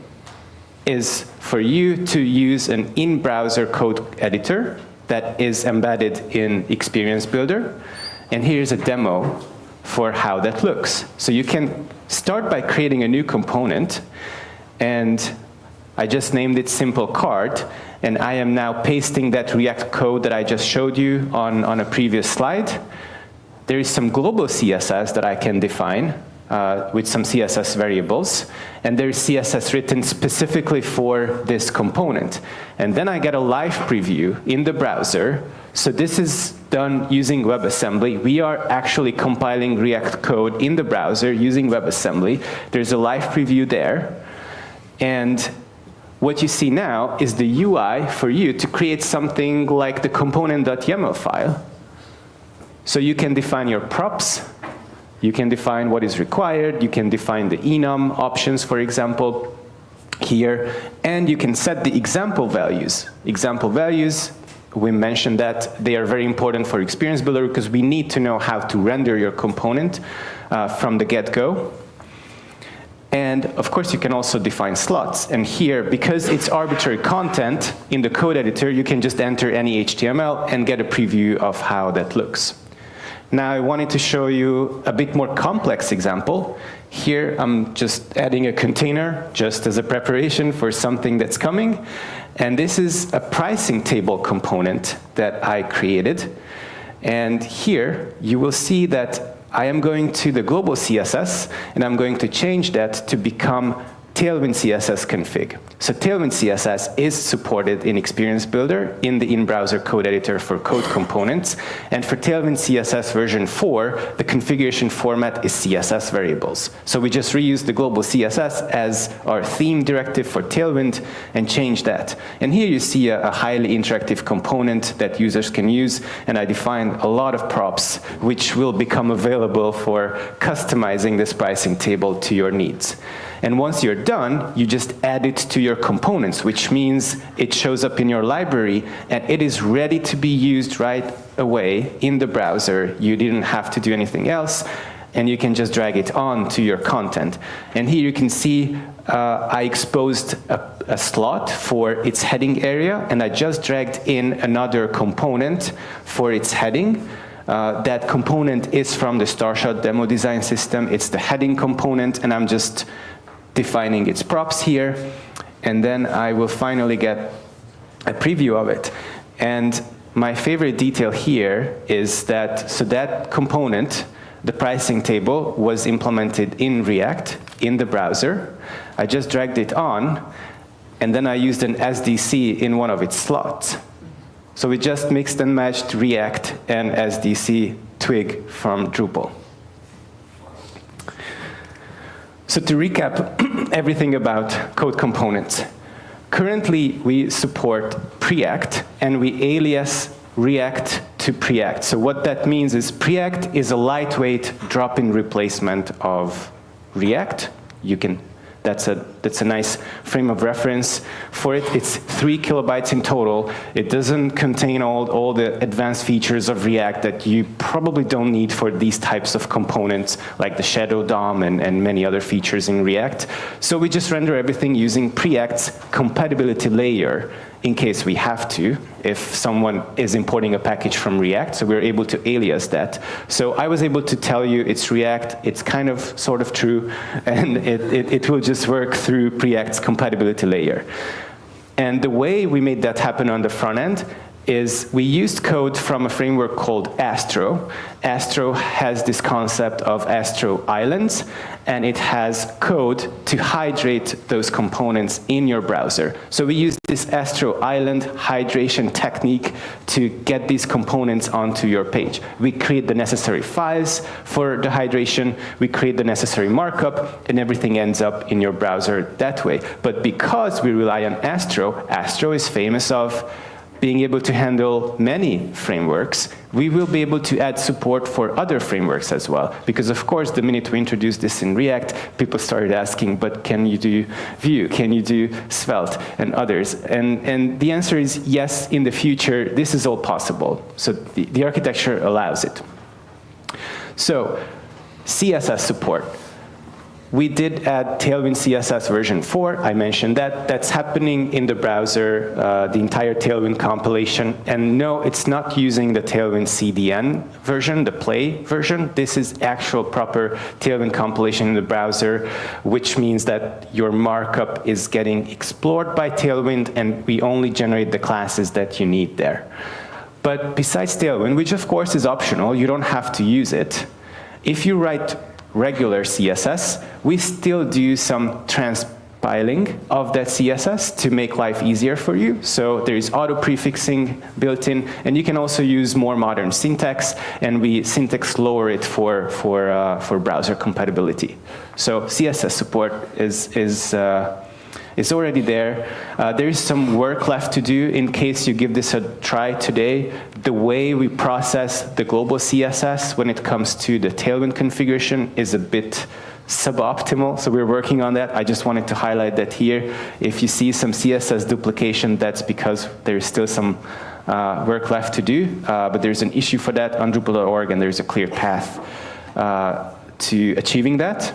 is for you to use an in-browser code editor that is embedded in Experience Builder. And here's a demo for how that looks. So you can start by creating a new component, and I just named it Simple Card, and I am now pasting that React code that I just showed you on a previous slide. There is some global CSS that I can define with some CSS variables, and there's CSS written specifically for this component. And then I get a live preview in the browser. So this is done using WebAssembly. We are actually compiling React code in the browser using WebAssembly. There's a live preview there. And what you see now is the UI for you to create something like the component.yaml file. So you can define your props. You can define what is required. You can define the enum options, for example, here. And you can set the example values. Example values, we mentioned that they are very important for Experience Builder because we need to know how to render your component from the get-go. And of course, you can also define slots. And here, because it's arbitrary content in the code editor, you can just enter any HTML and get a preview of how that looks. Now, I wanted to show you a bit more complex example. Here, I'm just adding a container just as a preparation for something that's coming. And this is a pricing table component that I created. And here, you will see that I am going to the global CSS, and I'm going to change that to become Tailwind CSS config. So Tailwind CSS is supported in Experience Builder in the in-browser code editor for code components. And for Tailwind CSS version 4, the configuration format is CSS variables. So we just reuse the global CSS as our theme directive for Tailwind and change that. And here you see a highly interactive component that users can use. And I defined a lot of props which will become available for customizing this pricing table to your needs. And once you're done, you just add it to your components, which means it shows up in your library and it is ready to be used right away in the browser. You didn't have to do anything else, and you can just drag it on to your content. And here you can see I exposed a slot for its heading area, and I just dragged in another component for its heading. That component is from the Starshot demo design system. It's the heading component, and I'm just defining its props here. And then I will finally get a preview of it. And my favorite detail here is that, so that component, the pricing table, was implemented in React in the browser. I just dragged it on, and then I used an SDC in one of its slots. So we just mixed and matched React and SDC twig from Drupal. So to recap everything about code components. Currently, we support Preact, and we alias React to Preact. So what that means is Preact is a lightweight drop-in replacement of React. That's a nice frame of reference for it. It's 3 kilobytes in total. It doesn't contain all the advanced features of React that you probably don't need for these types of components, like the shadow DOM and many other features in React. So we just render everything using Preact's compatibility layer in case we have to, if someone is importing a package from React, so we're able to alias that. So I was able to tell you it's React, it's kind of sort of true, and it will just work through Preact's compatibility layer. And the way we made that happen on the front end is we used code from a framework called Astro. Astro has this concept of Astro Islands, and it has code to hydrate those components in your browser. So we use this Astro Island hydration technique to get these components onto your page. We create the necessary files for the hydration, we create the necessary markup, and everything ends up in your browser that way. But because we rely on Astro, Astro is famous of being able to handle many frameworks. We will be able to add support for other frameworks as well. Because of course, the minute we introduced this in React, people started asking, but can you do Vue? Can you do Svelte and others? And the answer is yes, in the future, this is all possible. So the architecture allows it. So CSS support. We did add Tailwind CSS version 4. I mentioned that. That's happening in the browser, the entire Tailwind compilation. And no, it's not using the Tailwind CDN version, the Play version. This is actual proper Tailwind compilation in the browser, which means that your markup is getting explored by Tailwind, and we only generate the classes that you need there. But besides Tailwind, which of course is optional, you don't have to use it. If you write regular CSS, we still do some transpiling of that CSS to make life easier for you. So there is auto prefixing built in, and you can also use more modern syntax, and we syntax lower it for browser compatibility. So CSS support is already there. There is some work left to do in case you give this a try today. The way we process the global CSS when it comes to the Tailwind configuration is a bit suboptimal, so we're working on that. I just wanted to highlight that here. If you see some CSS duplication, that's because there's still some work left to do, but there's an issue for that on Drupal.org, and there's a clear path to achieving that.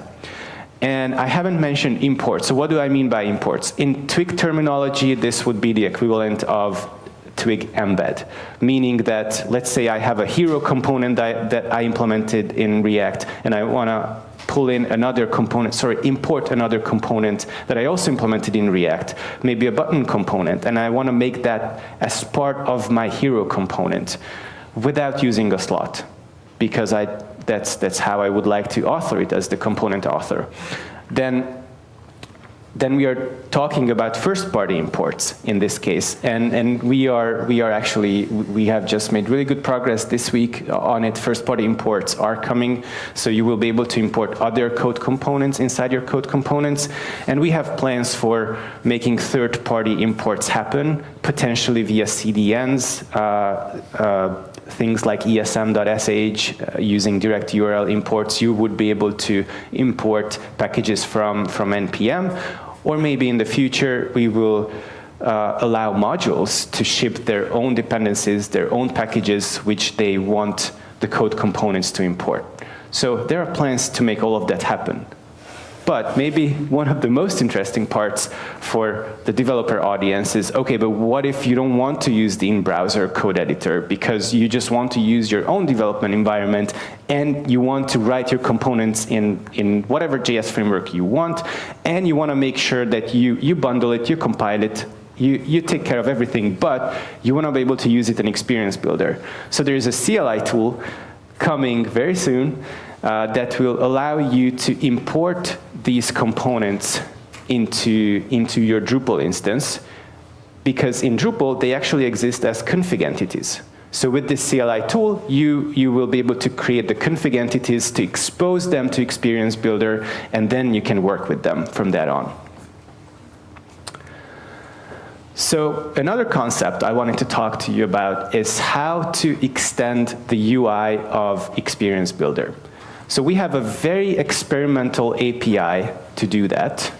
And I haven't mentioned imports. So what do I mean by imports? In Twig terminology, this would be the equivalent of Twig embed, meaning that, let's say I have a hero component that I implemented in React, and I want to pull in another component, import another component that I also implemented in React, maybe a button component, and I want to make that as part of my hero component without using a slot, because that's how I would like to author it as the component author. Then we are talking about first-party imports in this case, and we have just made really good progress this week on it. First-party imports are coming, so you will be able to import other code components inside your code components, and we have plans for making third-party imports happen, potentially via CDNs, things like esm.sh using direct URL imports, you would be able to import packages from NPM. Or maybe in the future, we will allow modules to ship their own dependencies, their own packages, which they want the code components to import. So there are plans to make all of that happen. But maybe one of the most interesting parts for the developer audience is, okay, but what if you don't want to use the in-browser code editor because you just want to use your own development environment and you want to write your components in whatever JS framework you want, and you want to make sure that you bundle it, you compile it, you take care of everything, but you want to be able to use it in Experience Builder. So there is a CLI tool coming very soon that will allow you to import these components into your Drupal instance, because in Drupal, they actually exist as config entities. So with this CLI tool, you will be able to create the config entities, to expose them to Experience Builder, and then you can work with them from that on. So another concept I wanted to talk to you about is how to extend the UI of Experience Builder. So we have a very experimental API to do that,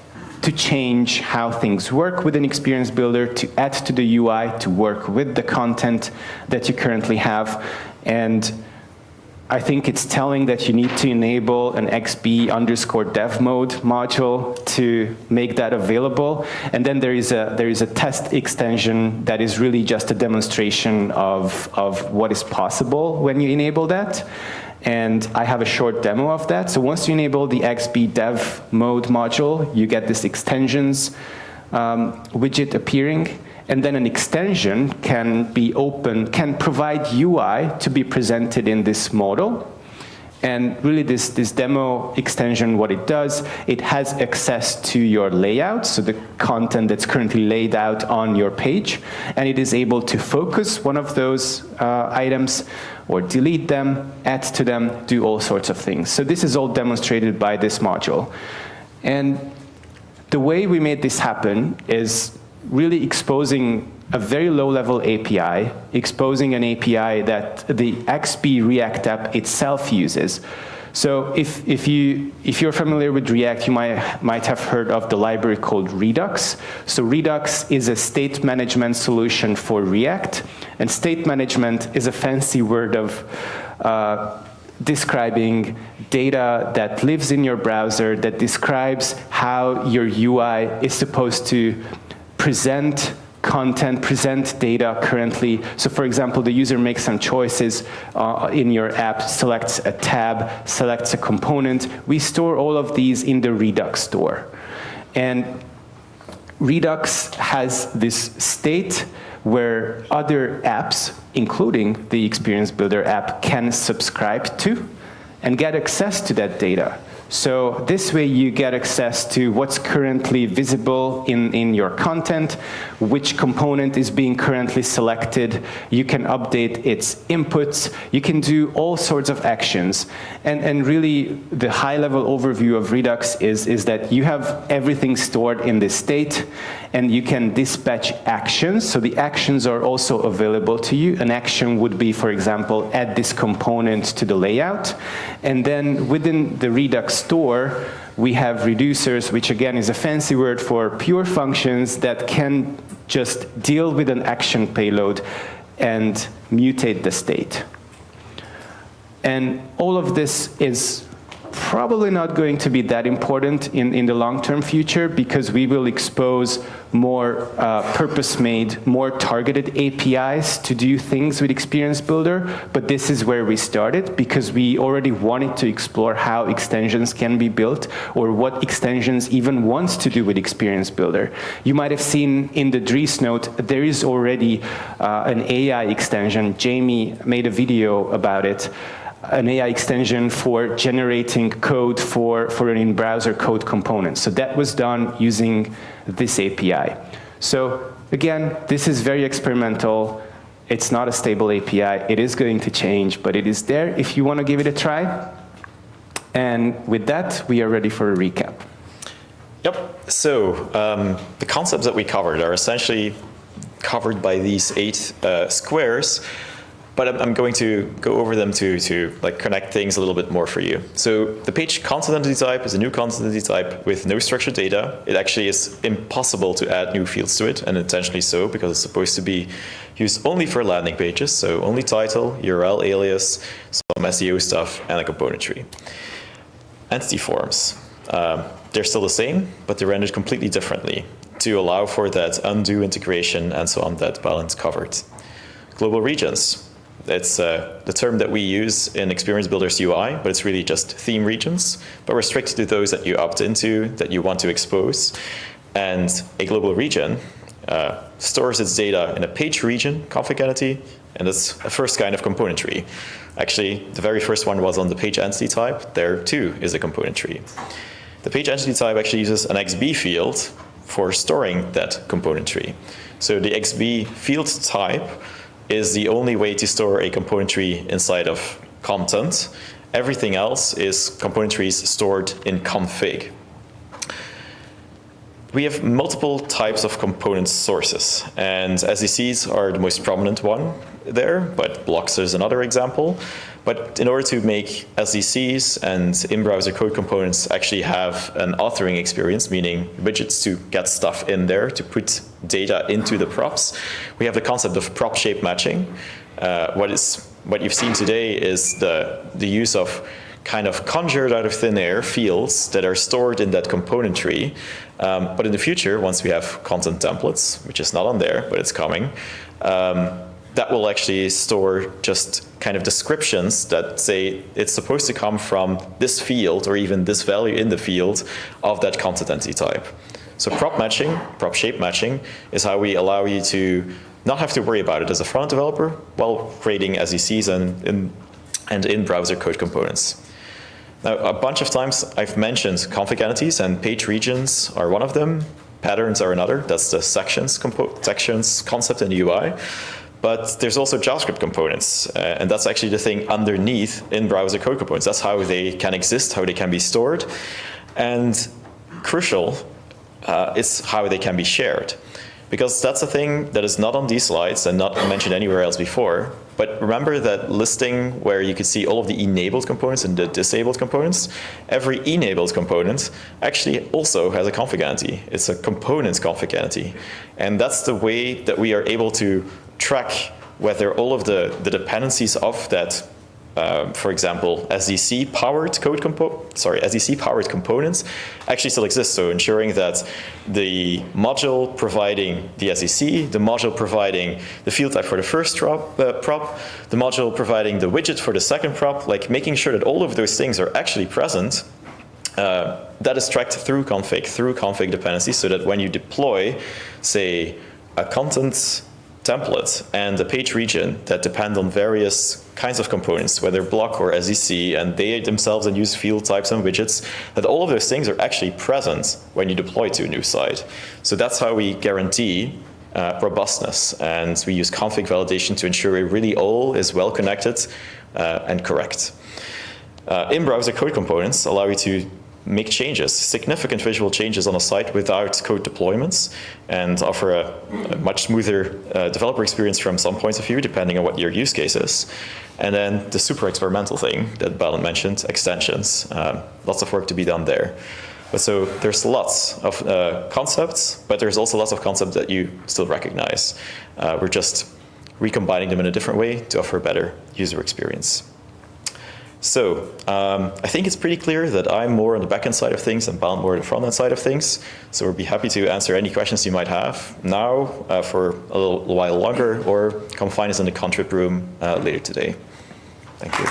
to change how things work within Experience Builder, to add to the UI, to work with the content that you currently have. And I think it's telling that you need to enable an XB_dev mode module to make that available. And then there is a test extension that is really just a demonstration of what is possible when you enable that. And I have a short demo of that. So once you enable the XB_dev mode module, you get this extensions widget appearing. And then an extension can be open, can provide UI to be presented in this model. And really this demo extension, what it does, it has access to your layout, so the content that's currently laid out on your page, and it is able to focus one of those items, or delete them, add to them, do all sorts of things. So this is all demonstrated by this module. And the way we made this happen is really exposing a very low-level API, exposing an API that the XB React app itself uses. So if you're familiar with React, you might have heard of the library called Redux. So Redux is a state management solution for React, and state management is a fancy word of describing data that lives in your browser, that describes how your UI is supposed to present content, present data currently. So for example, the user makes some choices in your app, selects a tab, selects a component. We store all of these in the Redux store. And Redux has this state where other apps, including the Experience Builder app, can subscribe to and get access to that data. So this way you get access to what's currently visible in your content, which component is being currently selected. You can update its inputs. You can do all sorts of actions. And really the high-level overview of Redux is that you have everything stored in this state, and you can dispatch actions. So the actions are also available to you. An action would be, for example, add this component to the layout. And then within the Redux store, we have reducers, which again is a fancy word for pure functions that can just deal with an action payload and mutate the state. And all of this is probably not going to be that important in the long-term future, because we will expose more purpose-made, more targeted APIs to do things with Experience Builder. But this is where we started, because we already wanted to explore how extensions can be built, or what extensions even wants to do with Experience Builder. You might have seen in the Dries note, there is already an AI extension. Jamie made a video about it. An AI extension for generating code for an in-browser code component. So that was done using this API. So again, this is very experimental. It's not a stable API. It is going to change, but it is there if you want to give it a try. And with that, we are ready for a recap. Yep. So the concepts that we covered are essentially covered by these 8 squares. but I'm going to go over them to like connect things a little bit more for you. So the page content entity type is a new content entity type with no structured data. It actually is impossible to add new fields to it, and intentionally so, because it's supposed to be used only for landing pages, so only title, URL alias, some SEO stuff, and a component tree. Entity forms. They're still the same, but they're rendered completely differently to allow for that undo integration and so on that Balint covered. Global regions. It's the term that we use in Experience Builder's UI, but it's really just theme regions, but restricted to those that you opt into, that you want to expose. And a global region stores its data in a page region config entity, and it's a first kind of component tree. Actually, the very first one was on the page entity type. There, too, is a component tree. The page entity type actually uses an XB field for storing that component tree. So the XB field type is the only way to store a component tree inside of content. Everything else is component trees stored in config. We have multiple types of component sources, and SDCs are the most prominent one there, but blocks is another example. But in order to make SDCs and in-browser code components actually have an authoring experience, meaning widgets to get stuff in there, to put data into the props, we have the concept of prop shape matching. What you've seen today is the use of kind of conjured out of thin air fields that are stored in that component tree. But in the future, once we have content templates, which is not on there, but it's coming, that will actually store just kind of descriptions that say it's supposed to come from this field or even this value in the field of that content entity type. So prop matching, prop shape matching, is how we allow you to not have to worry about it as a front developer while creating SDCs and in-browser code components. Now, a bunch of times I've mentioned config entities, and page regions are one of them. Patterns are another. That's the sections concept in the UI. But there's also JavaScript components, and that's actually the thing underneath in-browser code components. That's how they can exist, how they can be stored. And crucial is how they can be shared. Because that's a thing that is not on these slides and not mentioned anywhere else before. But remember that listing where you could see all of the enabled components and the disabled components? Every enabled component actually also has a config entity. It's a components config entity. And that's the way that we are able to track whether all of the dependencies of that, for example, SDC-powered SDC-powered components actually still exist. So ensuring that the module providing the SDC, the module providing the field type for the first prop, the module providing the widget for the second prop, like making sure that all of those things are actually present, that is tracked through config dependencies, so that when you deploy, say, a content template and a page region that depend on various kinds of components, whether block or SDC, and they themselves and use field types and widgets, that all of those things are actually present when you deploy to a new site. So that's how we guarantee robustness, and we use config validation to ensure it really all is well connected and correct. In-browser code components allow you to make changes, significant visual changes on a site without code deployments, and offer a much smoother developer experience from some points of view, depending on what your use case is. And then the super experimental thing that Balint mentioned, extensions. Lots of work to be done there. But so there's lots of concepts, but there's also lots of concepts that you still recognize. We're just recombining them in a different way to offer a better user experience. So I think it's pretty clear that I'm more on the back-end side of things and Balint more on the front-end side of things. So we'll be happy to answer any questions you might have now for a little while longer, or come find us in the contrib room later today. Thank you.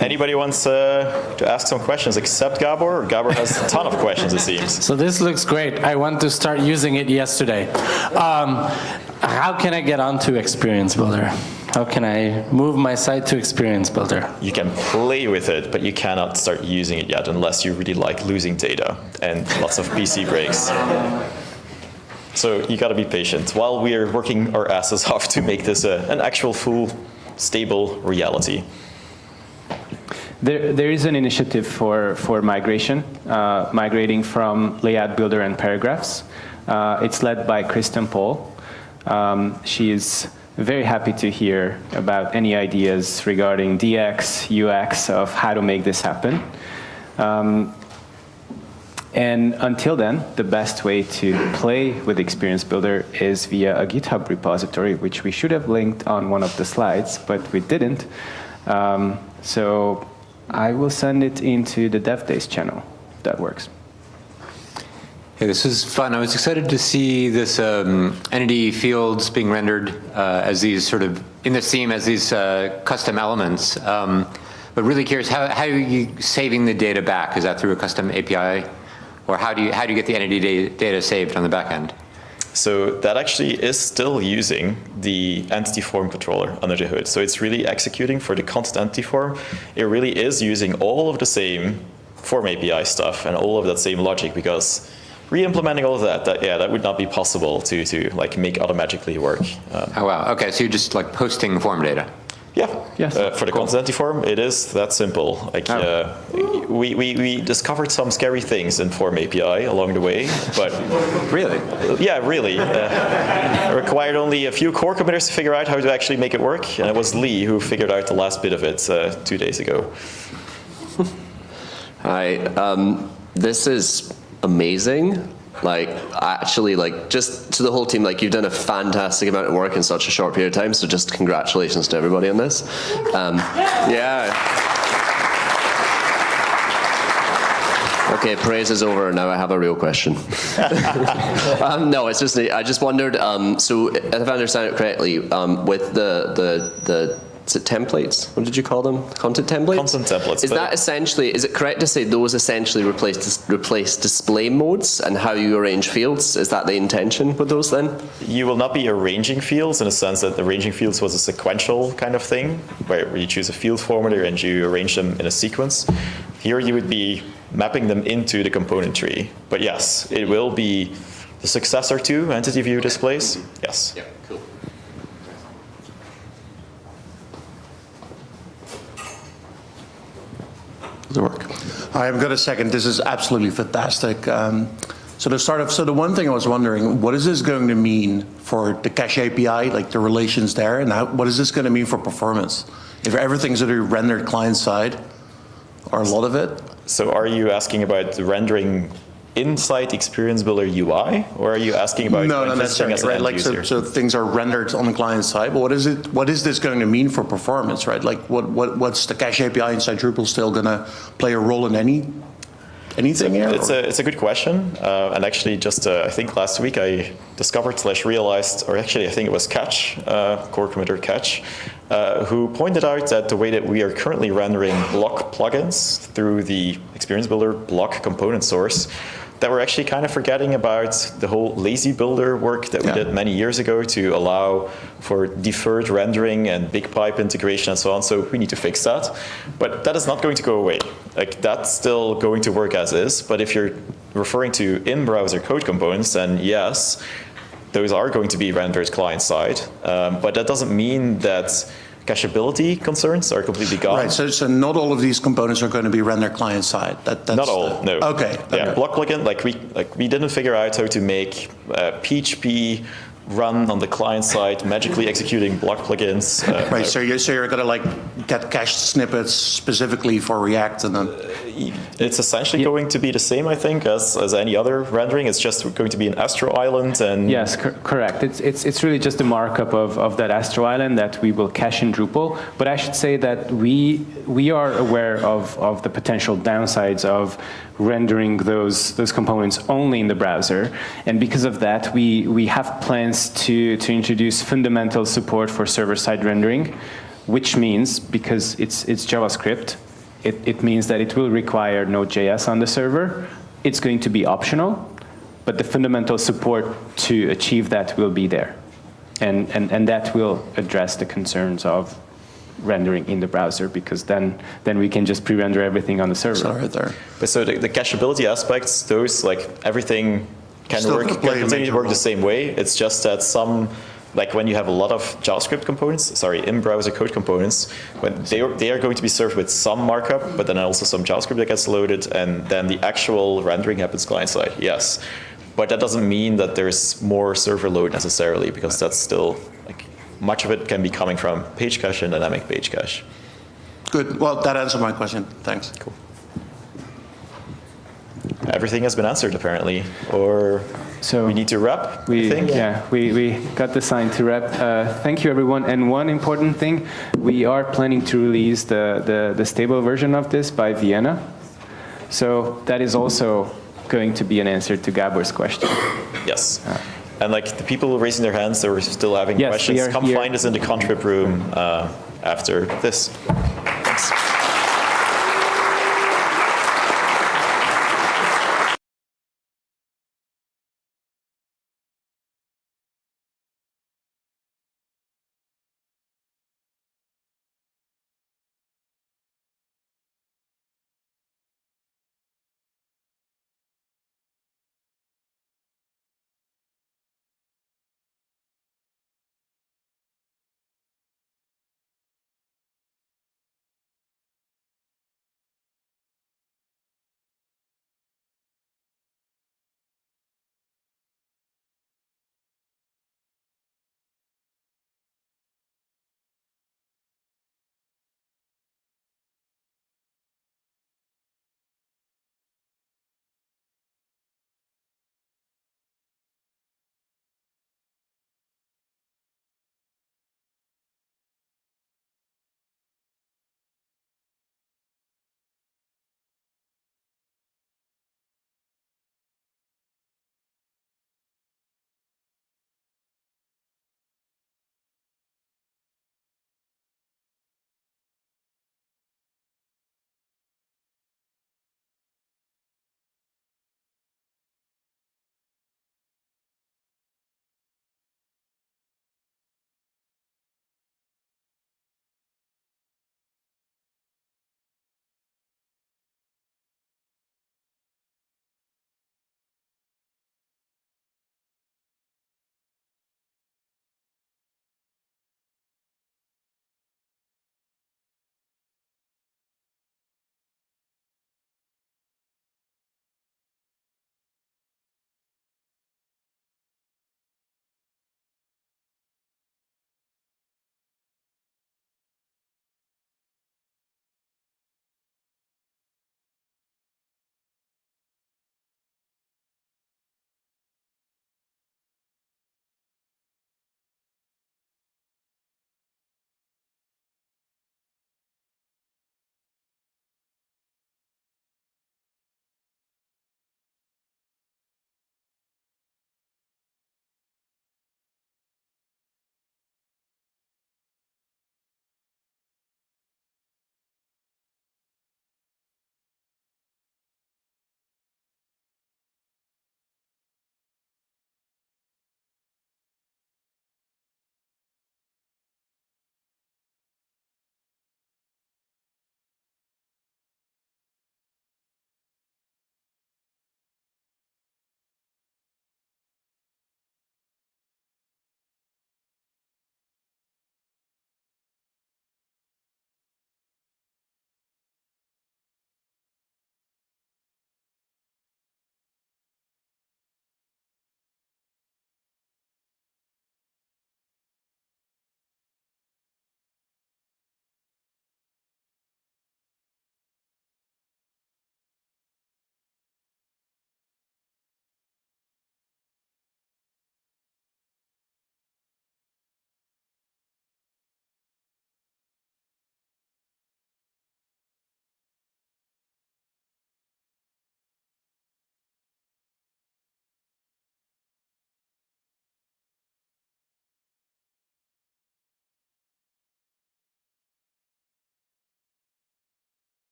Anybody wants to ask some questions except Gabor? Gabor has a ton of questions, it seems. So this looks great. I want to start using it yesterday. How can I get onto Experience Builder? How can I move my site to Experience Builder? You can play with it, but you cannot start using it yet unless you really like losing data and lots of PC breaks. So you got to be patient while we are working our asses off to make this an actual full, stable reality. There is an initiative for migration, migrating from layout builder and paragraphs. It's led by Kristen Paul. She is very happy to hear about any ideas regarding DX, UX of how to make this happen. And until then, the best way to play with Experience Builder is via a GitHub repository, which we should have linked on one of the slides, but we didn't. So I will send it into the Dev Days channel. That works. Hey, this is fun. I was excited to see this entity fields being rendered as these sort of, in the theme as these custom elements. But really curious, how are you saving the data back? Is that through a custom API? Or how do you get the entity data saved on the back end? So that actually is still using the entity form controller under the hood. So it's really executing for the content entity form. It really is using all of the same form API stuff and all of that same logic, because re-implementing all of that would not be possible to like make automatically work. Oh wow, okay, so you're just like posting form data. Yeah, yes. For the content entity form, it is that simple. Like we discovered some scary things in Form API along the way, but really, yeah, really, it required only a few core committers to figure out how to actually make it work, and it was Lee who figured out the last bit of it 2 days ago. Hi, this is amazing. Like, actually, like, just to the whole team, like, you've done a fantastic amount of work in such a short period of time, so just congratulations to everybody on this. Yeah. Okay, praise is over, now I have a real question. No, it's just, I just wondered, so if I understand it correctly, with the is it templates? What did you call them? Content templates? Content templates. Is that essentially, is it correct to say those essentially replace display modes and how you arrange fields? Is that the intention with those then? You will not be arranging fields in the sense that arranging fields was a sequential kind of thing, where you choose a field formatter and you arrange them in a sequence. Here you would be mapping them into the component tree. But yes, it will be the successor to entity view displays. Yes. Yeah, cool. Does it work? I've got a second. This is absolutely fantastic. So to start off, so the one thing I was wondering, what is this going to mean for the cache API, like the relations there, and what is this going to mean for performance? If everything's going to be rendered client side, or a lot of it? So are you asking about the rendering inside Experience Builder UI, or are you asking about not necessarily, as an right? end Like user? so things are rendered on the client side, but what is this going to mean for performance, right? Like what's the cache API inside Drupal still going to play a role in anything here? It's a good question, and actually just I think last week I discovered / realized, or actually I think it was Catch, core committer Catch, who pointed out that the way that we are currently rendering block plugins through the Experience Builder block component source, that we're actually kind of forgetting about the whole lazy builder work that we did many years ago to allow for deferred rendering and big pipe integration and so on. So we need to fix that. But that is not going to go away. Like, that's still going to work as is. But if you're referring to in-browser code components, then yes, those are going to be rendered client-side. But that doesn't mean that cacheability concerns are completely gone. Right, so not all of these components are going to be rendered client-side. That's not all, no. Okay. Yeah, block plugin, we didn't figure out how to make PHP run on the client side, magically executing block plugins. Right, so you're going to like get cached snippets specifically for React, and then it's essentially going to be the same, I think, as any other rendering. It's just going to be an Astro Island, and yes, correct. It's really just a markup of that Astro Island that we will cache in Drupal. But I should say that we are aware of the potential downsides of rendering those components only in the browser, and because of that, we have plans to introduce fundamental support for server-side rendering, which means, because it's JavaScript, it means that it will require Node.js on the server. It's going to be optional, but the fundamental support to achieve that will be there, and that will address the concerns of rendering in the browser, because then we can just pre-render everything on the server. So right there. But so the cacheability aspects, those, like, everything can Still continue to work the same way. It's just that some like when you have a lot of JavaScript components, sorry, in-browser code components, when they are going to be served with some markup, but then also some JavaScript that gets loaded, and then the actual rendering happens client-side, yes. But that doesn't mean that there's more server load necessarily, because that's still, like, much of it can be coming from page cache and dynamic page cache. Good. Well, that answered my question. Thanks. Cool. Everything has been answered, apparently, or so we need to wrap, I think? Yeah, we got the sign to wrap. Thank you, everyone. And one important thing, we are planning to release the stable version of this by Vienna. So that is also going to be an answer to Gabor's question. Yes. And like the people raising their hands that were still having questions, come find us in the contrib room after this. Thanks.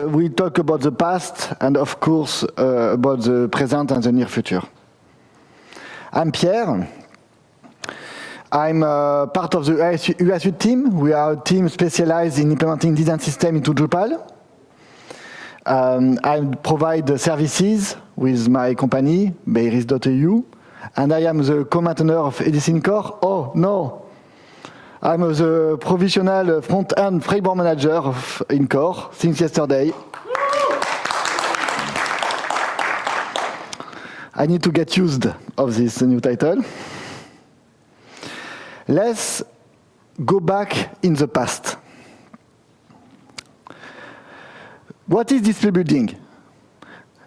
We talk about the past and, of course, about the present and the near future. I'm Pierre. I'm part of the USU team. We are a team specialized in implementing design system into Drupal. I provide services with my company, Beiris.eu, and I am the co-maintainer of Edison Core. Oh, no! I'm the provisional front-end framework manager in Core since yesterday. I need to get used of this new title. Let's go back in the past. What is display building?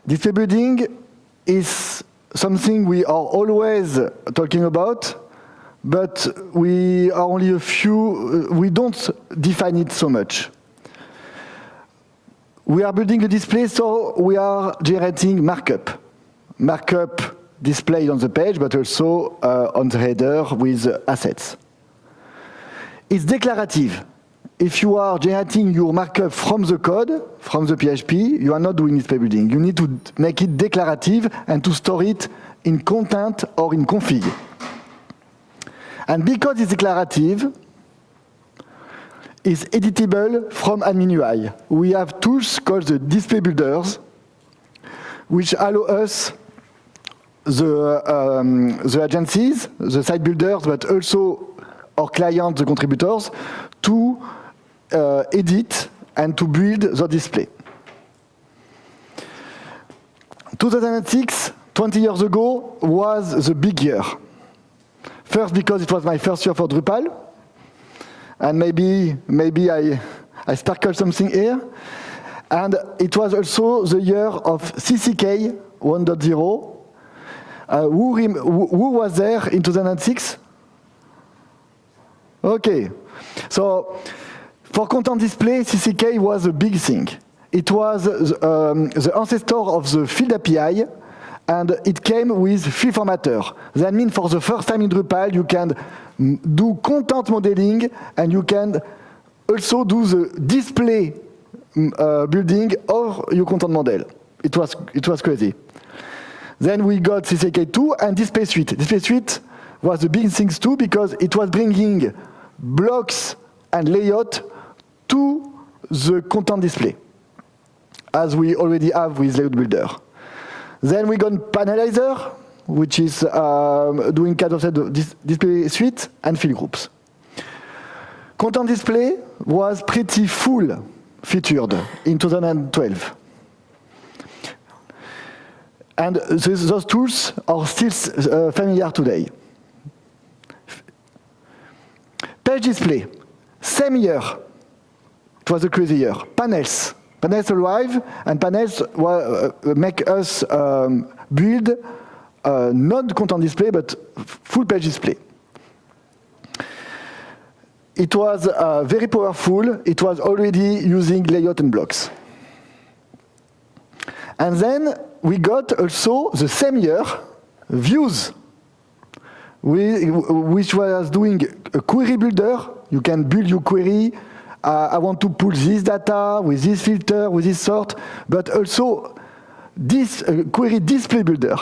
Display building is something we are always talking about, but we are only we don't define it so much. We are building a display, so we are generating markup. Markup displayed on the page, but also on the header with assets. It's declarative. If you are generating your markup from the code, from the PHP, you are not doing display building. You need to make it declarative and to store it in content or in config. And because it's declarative, it's editable from admin UI. We have tools called the display builders, which allow us, the agencies, the site builders, but also our clients, the contributors, to edit and to build the display. 2006, 20 years ago, was the big year. First, because it was my first year for Drupal, and maybe I sparkled something here. And it was also the year of CCK 1.0. Who was there in 2006? Okay, so for content display, CCK was a big thing. It was the ancestor of the field API, and it came with field formatter. That means for the first time in Drupal, you can do content modeling, and you can also do the display building of your content model. It was crazy. Then we got CCK2 and Display Suite. Display Suite was the big things too, because it was bringing blocks and layout to the content display, as we already have with Layout Builder. Then we got Panelizer, which is doing kind of Display Suite and field groups. Content display was pretty full featured in 2012. And those tools are still familiar today. Page display, same year. It was a crazy year. Panels. Panels arrive, and panels make us build not content display, but full page display. It was very powerful. It was already using layout and blocks. And then we got also the same year views, which was doing a query builder. You can build your query. I want to pull this data with this filter, with this sort, but also this query display builder.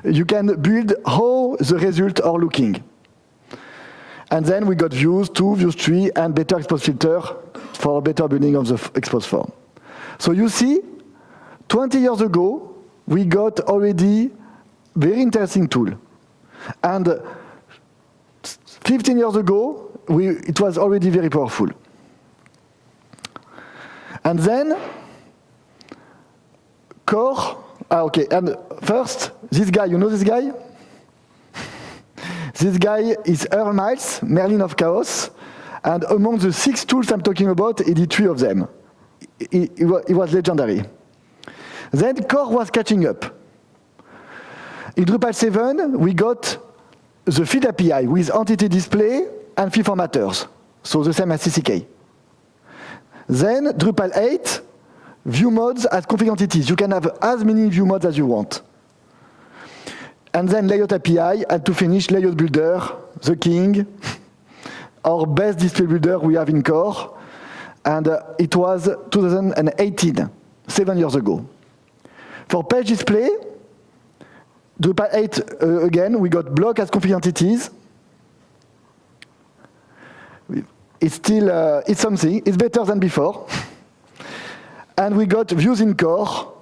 You can build how the results are looking. And then we got views 2, views 3, and better expose filter for better building of the expose form. So you see, 20 years ago, we got already very interesting tool. And 15 years ago, it was already very powerful. And then, core, okay, and first, this guy, you know this guy? This guy is Earl Miles, Merlin of Chaos, and among the 6 tools I'm talking about, he did 3 of them. He was legendary. Then core was catching up. In Drupal 7, we got the feed API with entity display and field formatters, so the same as CCK. Then Drupal 8, view modes as config entities. You can have as many view modes as you want. And then layout API, and to finish, layout builder, the king, our best display builder we have in core. and it was 2018, 7 years ago. For page display, Drupal 8, again, we got block as config entities. It's still, it's something, it's better than before. And we got views in core,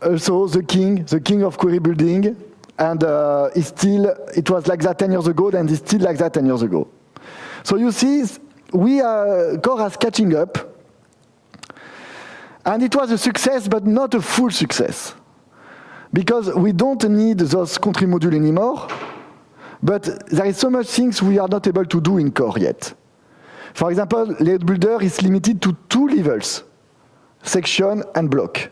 also the king of query building, and it was like that 10 years ago, and it's still like that 10 years ago. So you see, core is catching up, and it was a success, but not a full success. Because we don't need those country modules anymore, but there is so much things we are not able to do in core yet. For example, layout builder is limited to 2 levels, section and block.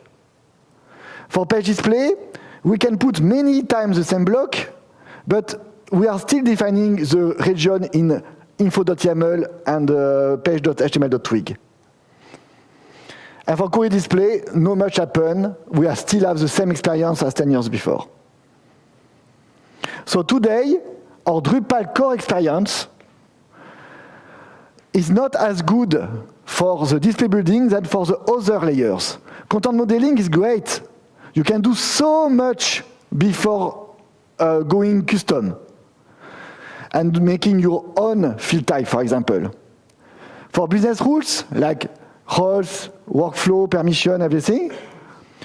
For page display, we can put many times the same block, but we are still defining the region in info.yaml and page.html.twig. And for query display, no much happened. We still have the same experience as 10 years before. So today, our Drupal core experience is not as good for the display building than for the other layers. Content modeling is great. You can do so much before going custom and making your own field type, for example. For business rules, like roles, workflow, permission, everything,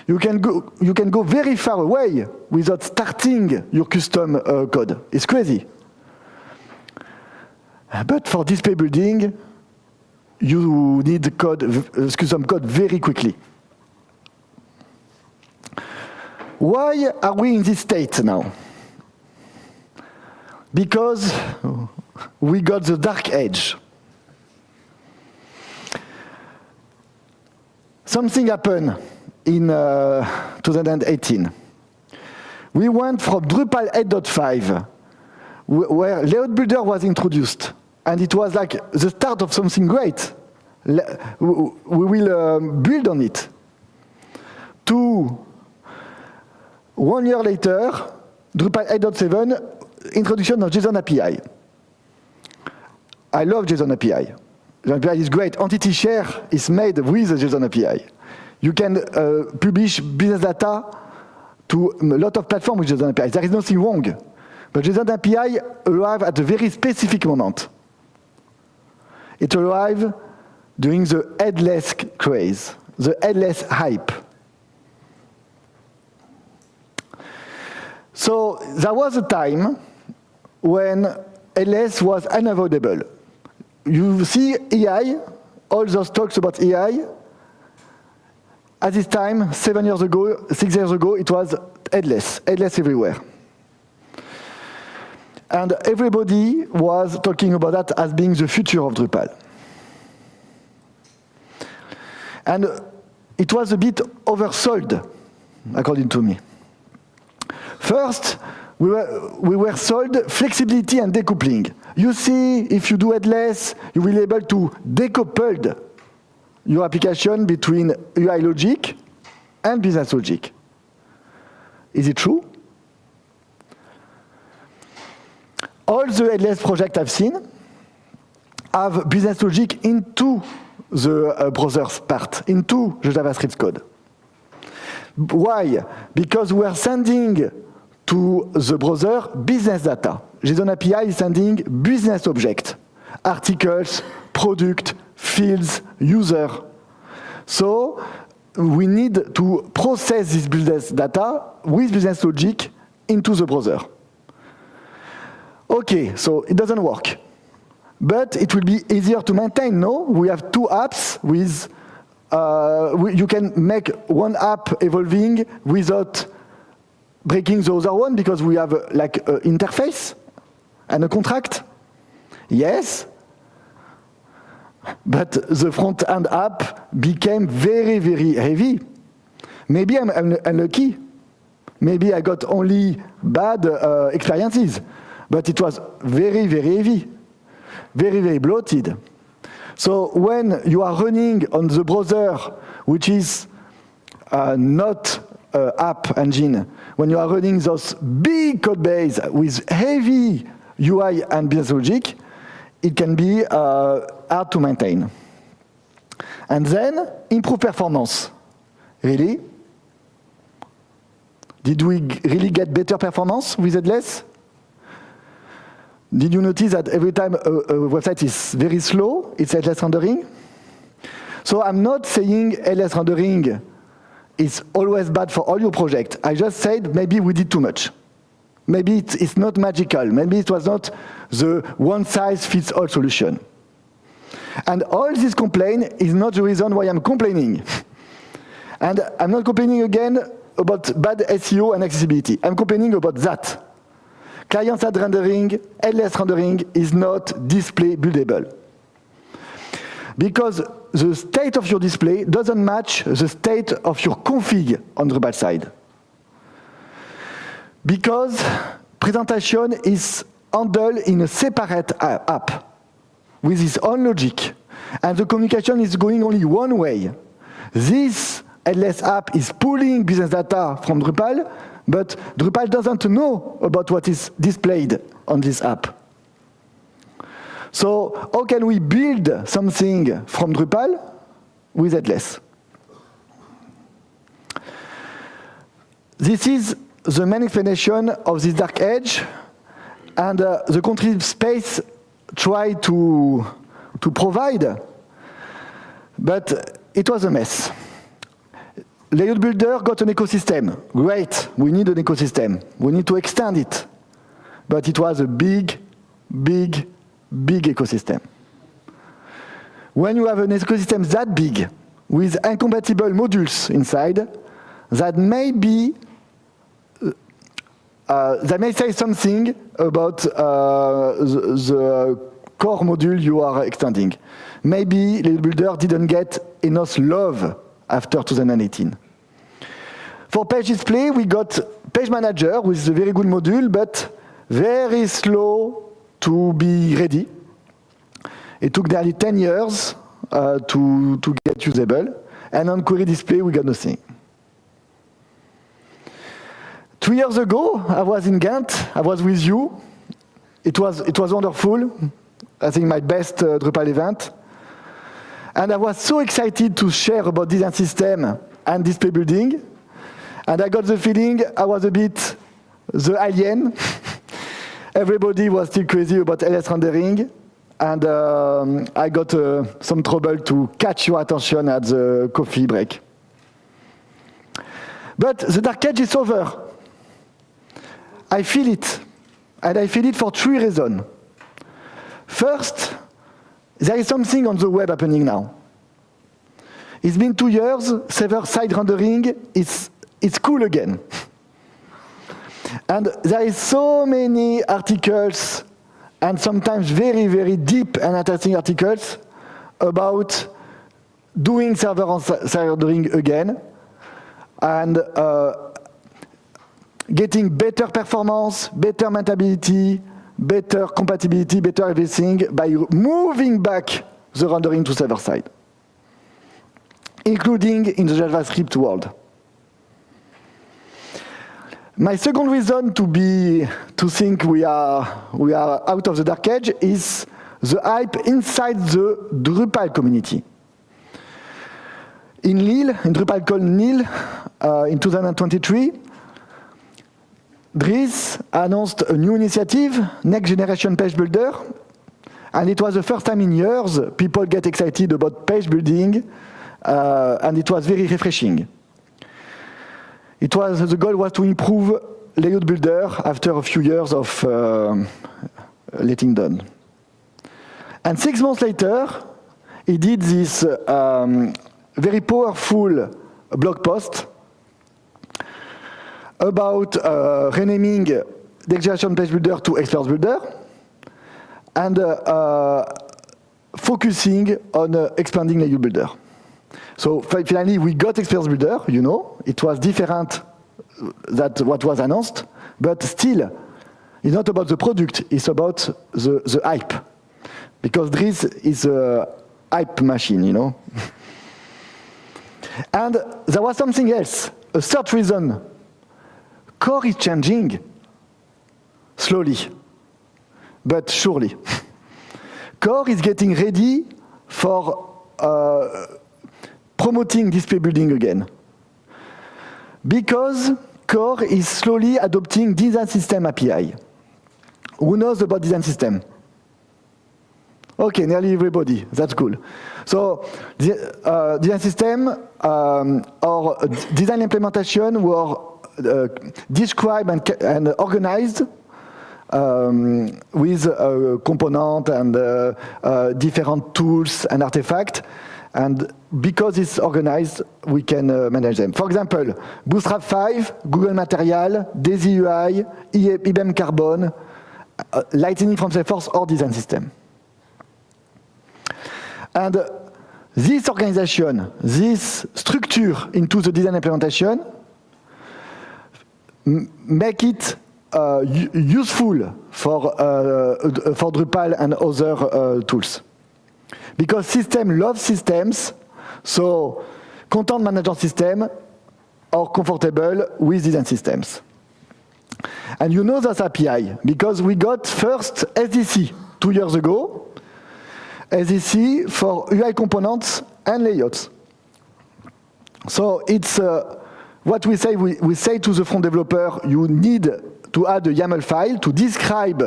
you can go very far away without starting your custom code. It's crazy. But for display building, you need custom code very quickly. Why are we in this state now? Because we got the dark age. Something happened in 2018. We went from Drupal 8.5, where Layout Builder was introduced, and it was like the start of something great. We will build on it. To 1 year later, Drupal 8.7, introduction of JSON API. I love JSON API. JSON API is great. Entity share is made with the JSON API. You can publish business data to a lot of platforms with JSON API. There is nothing wrong. But JSON API arrived at a very specific moment. It arrived during the headless craze, the headless hype. So there was a time when headless was unavoidable. You see AI, all those talks about AI, at this time, 7 years ago, 6 years ago, it was headless everywhere. And everybody was talking about that as being the future of Drupal. And it was a bit oversold, according to me. First, we were sold flexibility and decoupling. You see, if you do headless, you will be able to decouple your application between UI logic and business logic. Is it true? All the headless projects I've seen have business logic into the browser's part, into the JavaScript code. Why? Because we are sending to the browser business data. JSON API is sending business objects, articles, product, fields, user. So we need to process this business data with business logic into the browser. Okay, so it doesn't work. But it will be easier to maintain, no? We have 2 apps with, you can make one app evolving without breaking the other one because we have like an interface and a contract. Yes, but the front-end app became very, very heavy. Maybe I'm unlucky. Maybe I got only bad experiences, but it was very, very heavy, very, very bloated. So when you are running on the browser, which is not app engine, when you are running those big code base with heavy UI and business logic, it can be hard to maintain. And then improve performance. Really? Did we really get better performance with headless? Did you notice that every time a website is very slow, it's headless rendering? So I'm not saying headless rendering is always bad for all your projects. I just said maybe we did too much. Maybe it's not magical. Maybe it was not the one-size-fits-all solution. And all this complaint is not the reason why I'm complaining. And I'm not complaining again about bad SEO and accessibility. I'm complaining about that. Client-side rendering, headless rendering is not display buildable. Because the state of your display doesn't match the state of your config on the Drupal side. Because presentation is handled in a separate app with its own logic, and the communication is going only one way. This headless app is pulling business data from Drupal, but Drupal doesn't know about what is displayed on this app. So how can we build something from Drupal with headless? This is the main explanation of this dark edge, and the country space tried to provide, but it was a mess. Layout Builder got an ecosystem. Great, we need an ecosystem. We need to extend it. But it was a big ecosystem. When you have an ecosystem that big, with incompatible modules inside, that may say something about the core module you are extending. Maybe Layout Builder didn't get enough love after 2018. For page display, we got Page Manager, which is a very good module, but very slow to be ready. It took nearly 10 years to get usable. And on Query Display, we got nothing. 3 years ago, I was in Ghent. I was with you. It was wonderful. I think my best Drupal event. And I was so excited to share about design system and display building. And I got the feeling I was a bit the alien. Everybody was still crazy about LS rendering. And I got some trouble to catch your attention at the coffee break. But the dark age is over. I feel it. And I feel it for 3 reasons. First, there is something on the web happening now. It's been 2 years, server-side rendering, it's cool again. And there is so many articles, and sometimes very deep and interesting articles, about doing server-side rendering again, and getting better performance, better maintainability, better compatibility, better everything by moving back the rendering to server-side, including in the JavaScript world. My second reason to think we are out of the dark age is the hype inside the Drupal community. In Lille, in DrupalCon Lille, in 2023, Dries announced a new initiative, Next Generation Page Builder, and it was the first time in years people get excited about page building, and it was very refreshing. The goal was to improve Layout Builder after a few years of letting down. And 6 months later, he did this very powerful blog post about renaming Next Generation Page Builder to Expert Builder and focusing on expanding Layout Builder. So finally, we got Expert Builder, you know. It was different than what was announced, but still, it's not about the product, it's about the hype. Because Dries is a hype machine, you know. And there was something else, a third reason. Core is changing, slowly, but surely. Core is getting ready for promoting display building again? Because Core is slowly adopting design system API. Who knows about design system? Okay, nearly everybody. That's cool. So, design system or design implementation were described and organized with component and different tools and artifacts. And because it's organized, we can manage them. For example, Bootstrap 5, Google Material, Daisy UI, IBM Carbon, Lightning from Salesforce, or design system. And this organization, this structure into the design implementation, make it useful for Drupal and other tools. Because system loves systems, so content management system are comfortable with design systems. And you know that API, because we got first SDC 2 years ago, SDC for UI components and layouts. So it's what we say, we say to the front developer, you need to add a YAML file to describe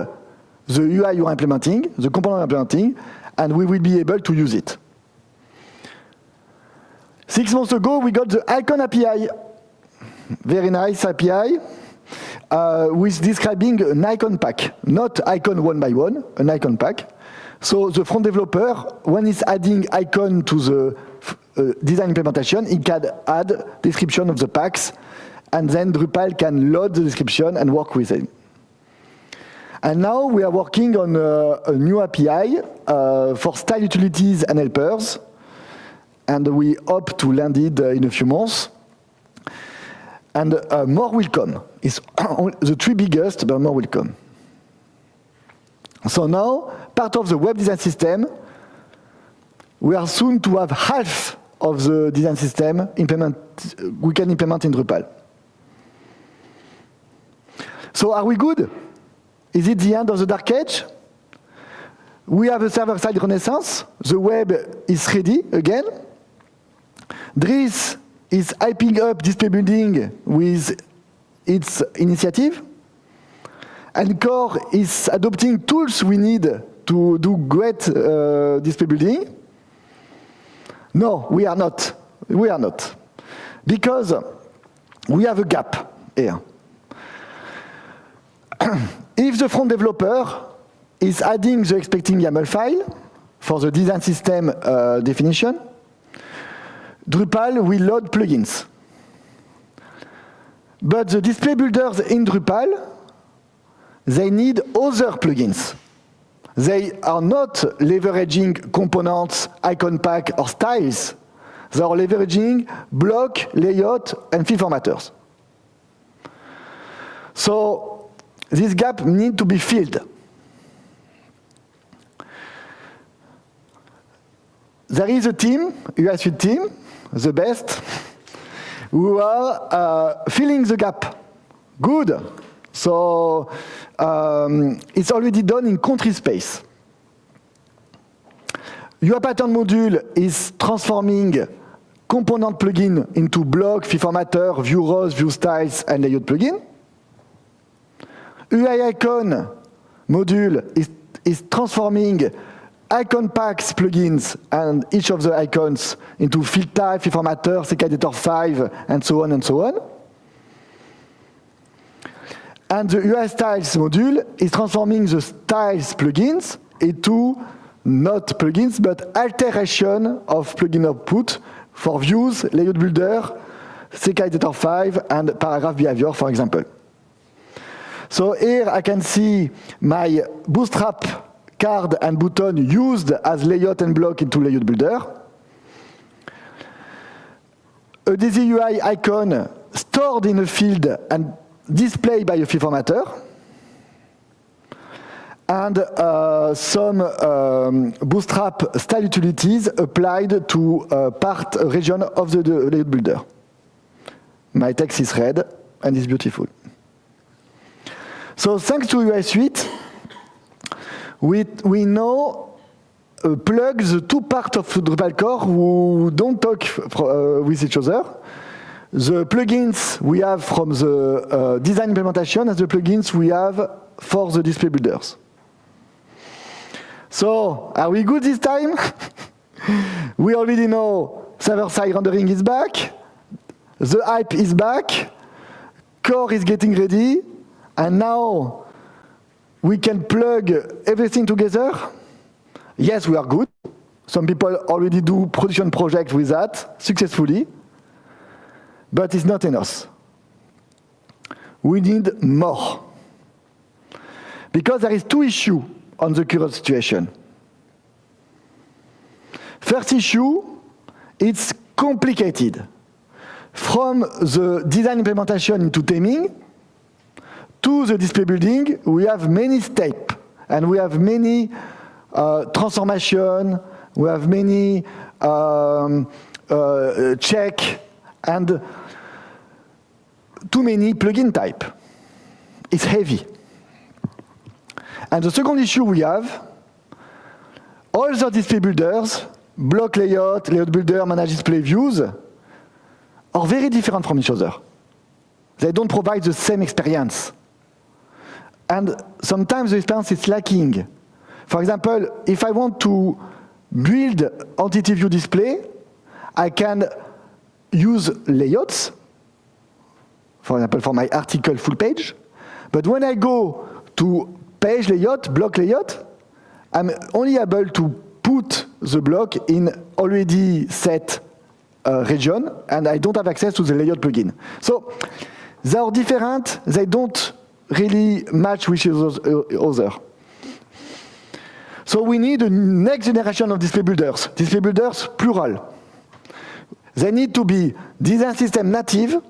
the UI you're implementing, the component you're implementing, and we will be able to use it. 6 months ago, we got the icon API. Very nice API with describing an icon pack, not icon one by one, an icon pack. So the front developer, when he's adding icon to the design implementation, he can add description of the packs, and then Drupal can load the description and work with it. And now we are working on a new API for style utilities and helpers, and we hope to land it in a few months. And more will come. It's the 3 biggest, but more will come. So now, part of the web design system, we are soon to have half of the design system we can implement in Drupal. So are we good? Is it the end of the dark age? We have a server-side renaissance. The web is ready again. Dries is hyping up display building with its initiative. And Core is adopting tools we need to do great display building. No, we are not. We are not. Because we have a gap here. If the front developer is adding the expecting YAML file for the design system definition, Drupal will load plugins. But the display builders in Drupal, they need other plugins. They are not leveraging components, icon pack, or styles. They are leveraging block, layout, and field formatters. So this gap needs to be filled. There is a team, UI Suite team, the best, who are filling the gap. Good. So it's already done in country space. UI pattern module is transforming component plugin into block, field formatter, view rows, view styles, and layout plugin. UI icon module is transforming icon packs plugins and each of the icons into field type, field formatter, CK editor 5, and so on and so on. And the UI styles module is transforming the styles plugins into not plugins, but alteration of plugin output for views, layout builder, CK editor 5, and paragraph behavior, for example. So here I can see my Bootstrap card and button used as layout and block into layout builder. A Daisy UI icon stored in a field and displayed by a field formatter. And some Bootstrap style utilities applied to a region of the layout builder. My text is red and is beautiful. So thanks to UI Suite, we know plug the two parts of Drupal core who don't talk with each other. The plugins we have from the design implementation and the plugins we have for the display builders. So, are we good this time? We already know server-side rendering is back, the hype is back, core is getting ready, and now we can plug everything together. Yes, we are good. Some people already do production projects with that successfully, but it's not enough. We need more. Because there is two issues on the current situation. First issue, it's complicated. From the design implementation into theming to the display building, we have many steps and we have many transformation, we have many check and too many plugin type. It's heavy. And the second issue we have, all the display builders, block layout, layout builder, manage display views, are very different from each other. They don't provide the same experience. And sometimes the experience is lacking. For example, if I want to build entity view display, I can use layouts, for example, for my article full page. But when I go to page layout, block layout, I'm only able to put the block in already set region, and I don't have access to the layout plugin. So they are different, they don't really match with each other. So we need a next generation of display builders plural. They need to be design system native,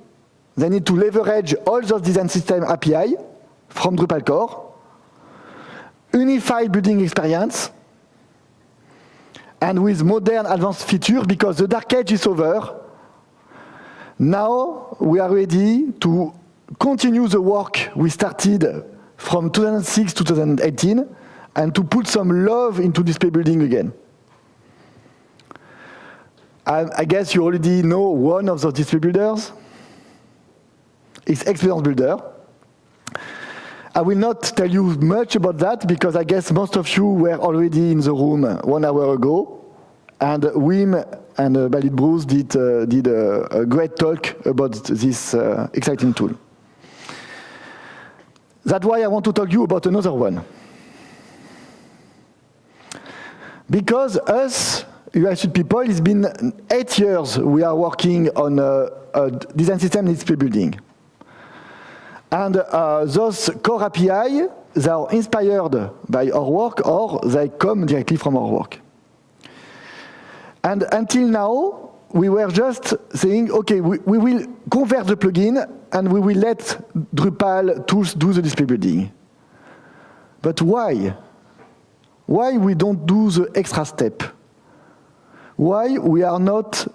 they need to leverage all those design system API from Drupal core, unified building experience, and with modern advanced features, because the dark age is over. Now we are ready to continue the work we started from 2006 to 2018 and to put some love into display building again. I guess you already know one of those display builders. It's Experience Builder. I will not tell you much about that because I guess most of you were already in the room 1 hour ago, and Wim and Balit Bruce did a great talk about this exciting tool. That's why I want to talk to you about another one. Because us, UI Suite people, it's been 8 years we are working on a design system and display building. And those core API, they are inspired by our work or they come directly from our work. And until now, we were just saying, okay, we will convert the plugin and we will let Drupal tools do the display building. But why? Why we don't do the extra step? Why we are not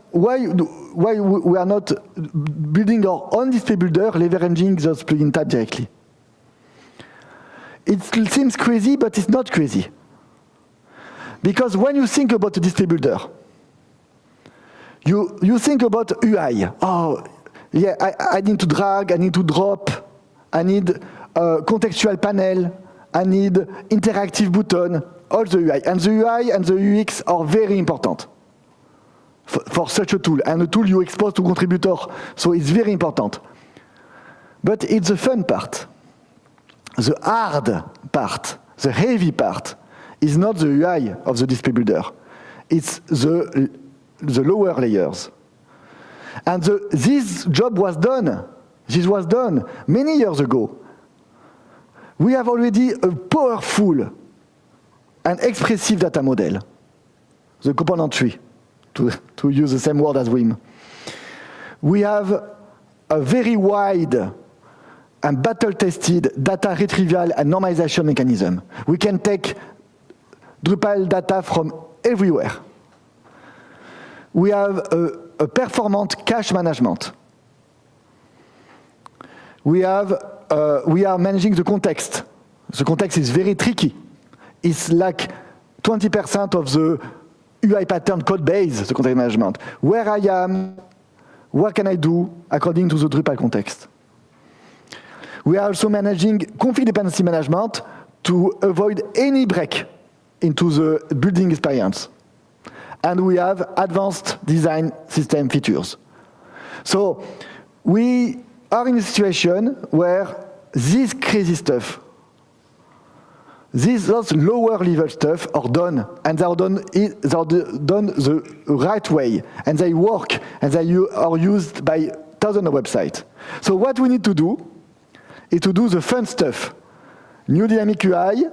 building our own display builder, leveraging those plugin types directly? It seems crazy, but it's not crazy. Because when you think about a display builder, you think about UI. Oh, yeah, I need to drag, I need to drop, I need a contextual panel, I need interactive button, all the UI. And the UI and the UX are very important for such a tool, and a tool you expose to contributor, so it's very important. But it's the fun part. The hard part, the heavy part, is not the UI of the display builder. It's the lower layers. And this job was done. This was done many years ago. We have already a powerful and expressive data model, the component tree, to use the same word as Wim. We have a very wide and battle-tested data retrieval and normalization mechanism. We can take Drupal data from everywhere. We have a performant cache management. We are managing the context. The context is very tricky. It's like 20% of the UI pattern code base, the content management. Where I am, what can I do according to the Drupal context. We are also managing config dependency management to avoid any break into the building experience. And we have advanced design system features. So we are in a situation where this crazy stuff, those lower level stuff are done, and they are done the right way, and they work, and they are used by thousands of websites. So what we need to do is to do the fun stuff. New dynamic UI,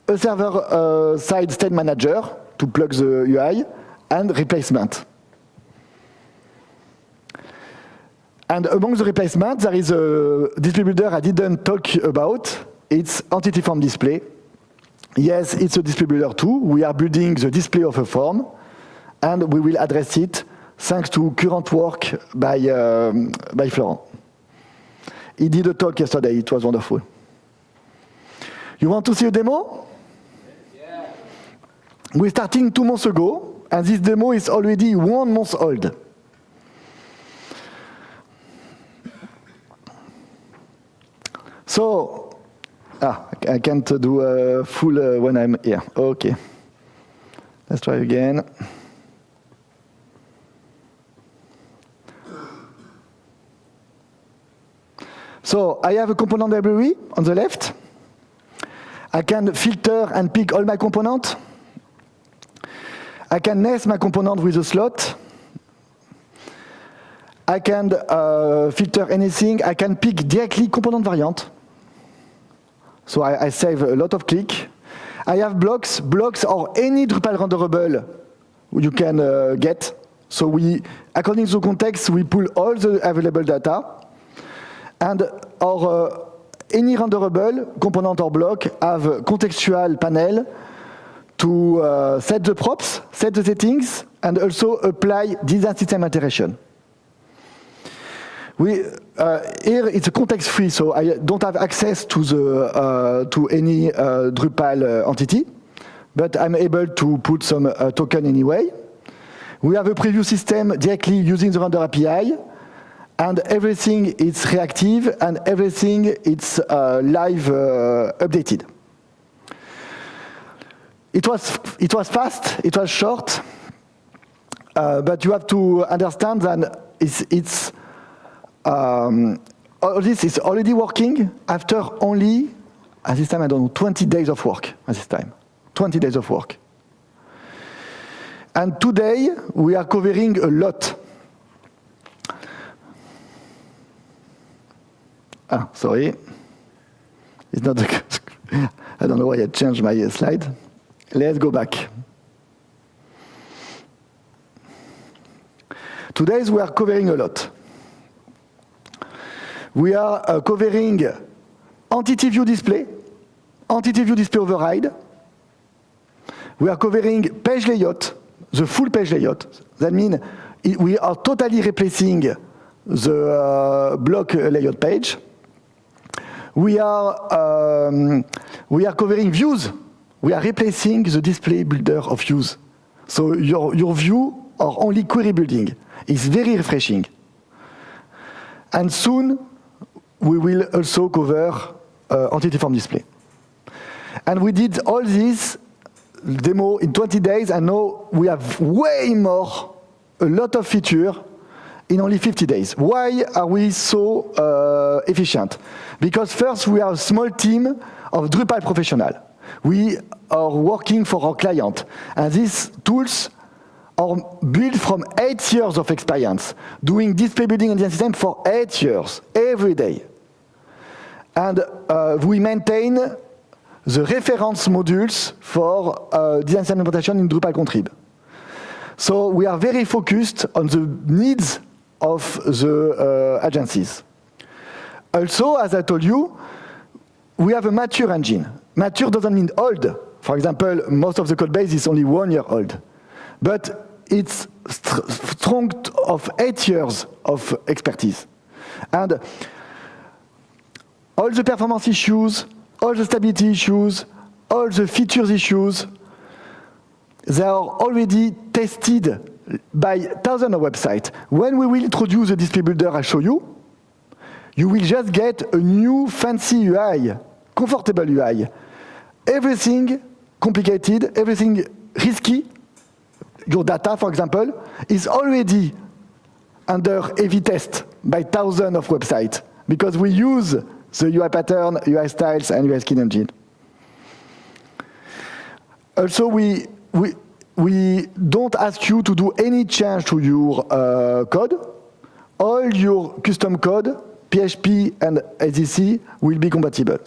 a server-side state manager to plug the UI, and replacement. And among the replacements, there is a display builder I didn't talk about. It's entity form display. Yes, it's a display builder too. We are building the display of a form, and we will address it thanks to current work by Florent. He did a talk yesterday. It was wonderful. You want to see a demo? Yeah. We're starting 2 months ago, and this demo is already 1 month old. So, I can't do a full when I'm here. Okay. Let's try again. So, I have a component library on the left. I can filter and pick all my components. I can nest my component with a slot. I can filter anything. I can pick directly component variant. So I save a lot of click. I have blocks. Blocks are any Drupal renderable you can get. So we, according to the context, we pull all the available data. And our any renderable component or block have a contextual panel to set the props, set the settings, and also apply design system iteration. Here it's a context-free, so I don't have access to the to any Drupal entity, but I'm able to put some token anyway. We have a preview system directly using the render API, and everything is reactive, and everything is live updated. It was fast, it was short, but you have to understand that all this is already working after only, at this time, I don't know, 20 days of work at this time. 20 days of work. And today, we are covering a lot. Sorry. It's not the, I don't know why I changed my slide. Let's go back. Today, we are covering a lot. We are covering entity view display override. We are covering page layout, the full page layout. That means we are totally replacing the block layout page. We are covering views. We are replacing the display builder of views. So your view are only query building. It's very refreshing. And soon, we will also cover entity form display. And we did all this demo in 20 days, and now we have way more, a lot of feature in only 50 days. Why are we so efficient? Because first, we are a small team of Drupal professionals. We are working for our client, and these tools are built from 8 years of experience, doing display building and design system for 8 years, every day. And we maintain the reference modules for design system implementation in Drupal Contrib. So we are very focused on the needs of the agencies. Also, as I told you, we have a mature engine. Mature doesn't mean old. For example, most of the code base is only 1 year old. But it's strong of 8 years of expertise. And all the performance issues, all the stability issues, all the features issues, they are already tested by thousands of websites. When we will introduce the display builder I'll show you, you will just get a new fancy UI, comfortable UI. Everything complicated, everything risky, your data, for example, is already under heavy test by thousands of websites because we use the UI pattern, UI styles, and UI skin engine. Also, we don't ask you to do any change to your code. All your custom code, PHP and SDC, will be compatible.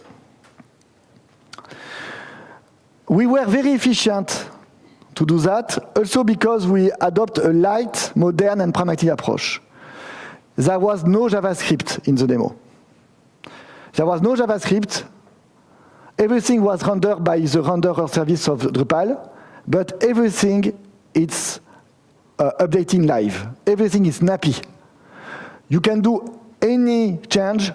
We were very efficient to do that, also because we adopt a light, modern, and pragmatic approach. There was no JavaScript in the demo. There was no JavaScript. Everything was rendered by the renderer service of Drupal, but everything is updating live. Everything is snappy. You can do any change,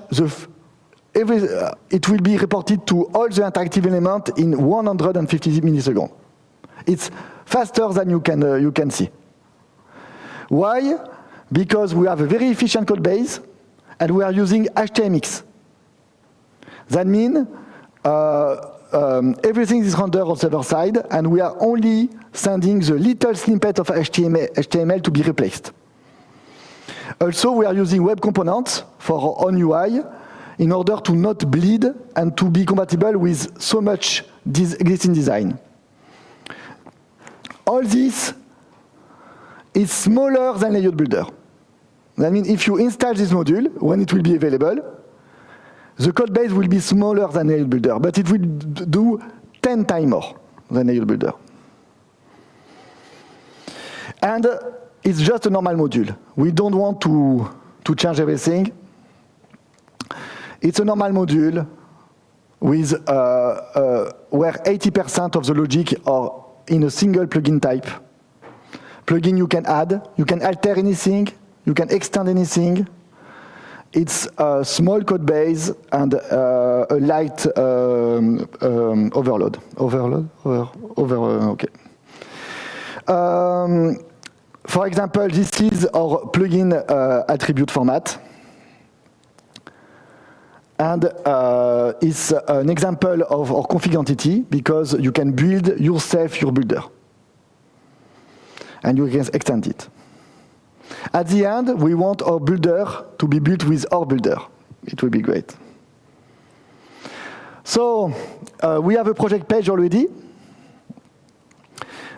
it will be reported to all the interactive elements in 150 milliseconds. It's faster than you can see. Why? Because we have a very efficient code base, and we are using HTMX. That means everything is rendered on server side, and we are only sending the little snippet of HTML to be replaced. Also, we are using web components for our own UI in order to not bleed and to be compatible with so much existing design. All this is smaller than Layout Builder. That means if you install this module, when it will be available, the code base will be smaller than Layout Builder, but it will do 10 times more than Layout Builder. And it's just a normal module. We don't want to change everything. It's a normal module with where 80% of the logic are in a single plugin type. Plugin you can add, you can alter anything, you can extend anything. It's a small code base and a light overload. Okay. For example, this is our plugin attribute format. And it's an example of our config entity because you can build yourself your builder. And you can extend it. At the end, we want our builder to be built with our builder. It will be great. So we have a project page already.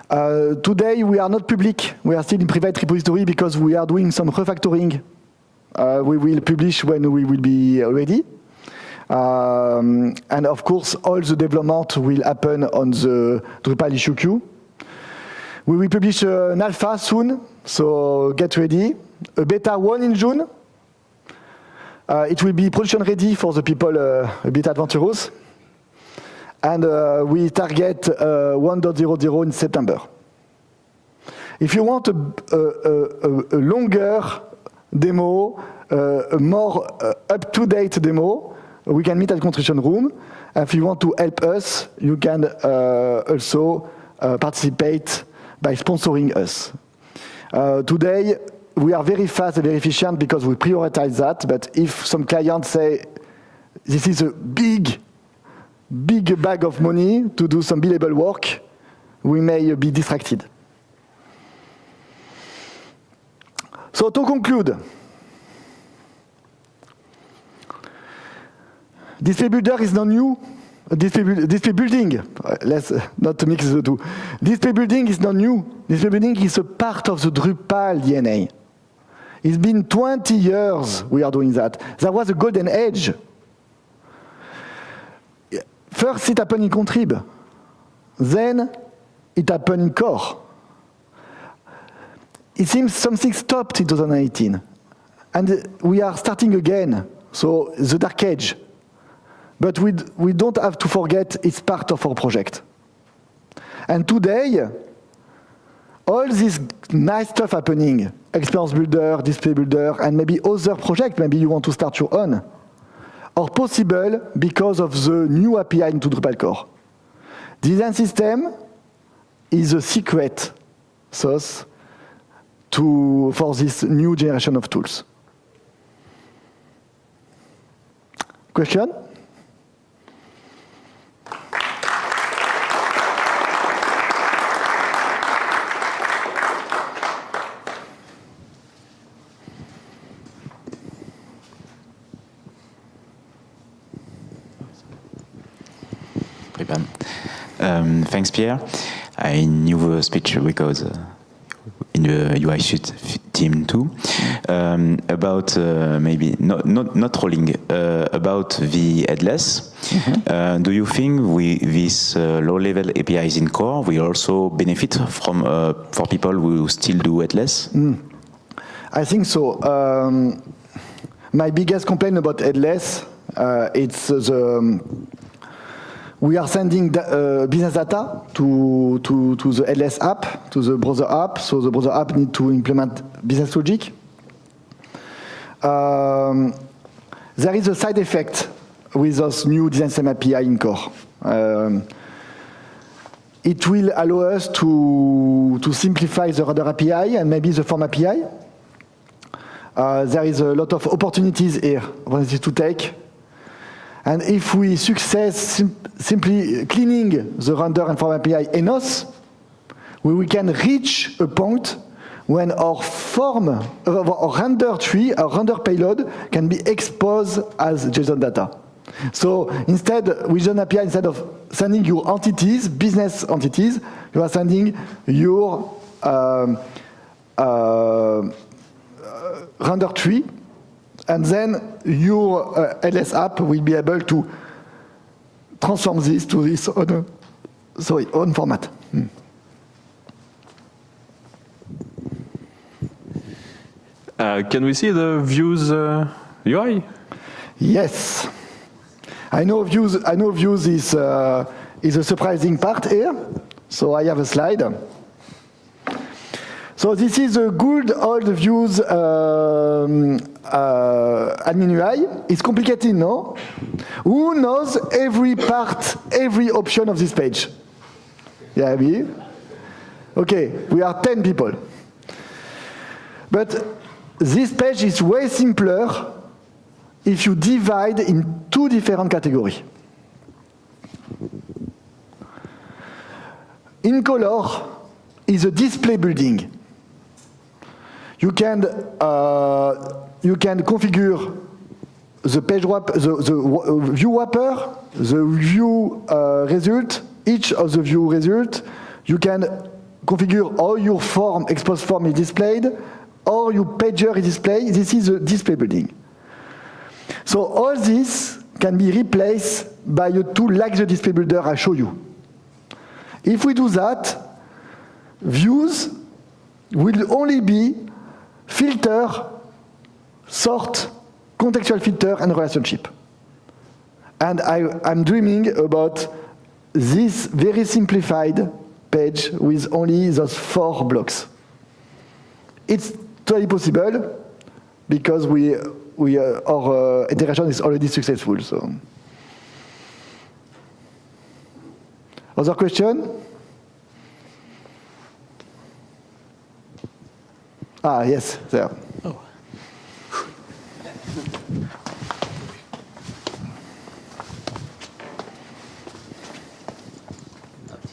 Today we are not public. We are still in private repository because we are doing some refactoring. We will publish when we will be ready. And of course, all the development will happen on the Drupal issue queue. We will publish an alpha soon, so get ready. A beta 1 in June. It will be production ready for the people a bit adventurous. And we target 1.00 in September. If you want a longer demo, a more up-to-date demo, we can meet at construction room. If you want to help us, you can also participate by sponsoring us. Today, we are very fast and very efficient because we prioritize that, but if some clients say, this is a big bag of money to do some billable work, we may be distracted. So to conclude, display builder is not new. Display building, let's not mix the two. Display building is not new. Display building is a part of the Drupal DNA. It's been 20 years we are doing that. There was a golden age. First it happened in Contrib. Then it happened in Core. It seems something stopped in 2018. And we are starting again. So the dark age. But we don't have to forget it's part of our project. And today, all this nice stuff happening, Experience Builder, Display Builder, and maybe other projects, maybe you want to start your own, are possible because of the new API into Drupal core. Design system is a secret sauce for this new generation of tools. Question? Thanks, Pierre. I knew the speech because in the UI team too. About maybe not rolling, about the headless. Do you think this low-level APIs in core will also benefit from for people who still do headless? I think so. My biggest complaint about headless, it's we are sending business data to the headless app, to the browser app, so the browser app needs to implement business logic. There is a side effect with this new design system API in core. It will allow us to simplify the render API and maybe the form API. There is a lot of opportunities here to take. And if we success simply cleaning the render and form API enough, we can reach a point when our form, our render tree, our render payload can be exposed as JSON data. So instead, with JSON API, instead of sending your entities, business entities, you are sending your render tree, and then your LS app will be able to transform this to this own format. Can we see the views UI? Yes. I know views is a surprising part here. So I have a slide. So this is a good old views admin UI. It's complicated, no? Who knows every part, every option of this page? Yeah, me? Okay, we are 10 people. But this page is way simpler if you divide in two different categories. In color is a display building. You can configure the page the view wrapper, the view result, each of the view result. You can configure how your form, exposed form is displayed, or your pager is displayed. This is a display building. So all this can be replaced by a tool like the display builder I show you. If we do that, views will only be filter, sort, contextual filter, and relationship. And I'm dreaming about this very simplified page with only those 4 blocks. It's totally possible because our integration is already successful. So, other question? Ah, yes, there. Oh.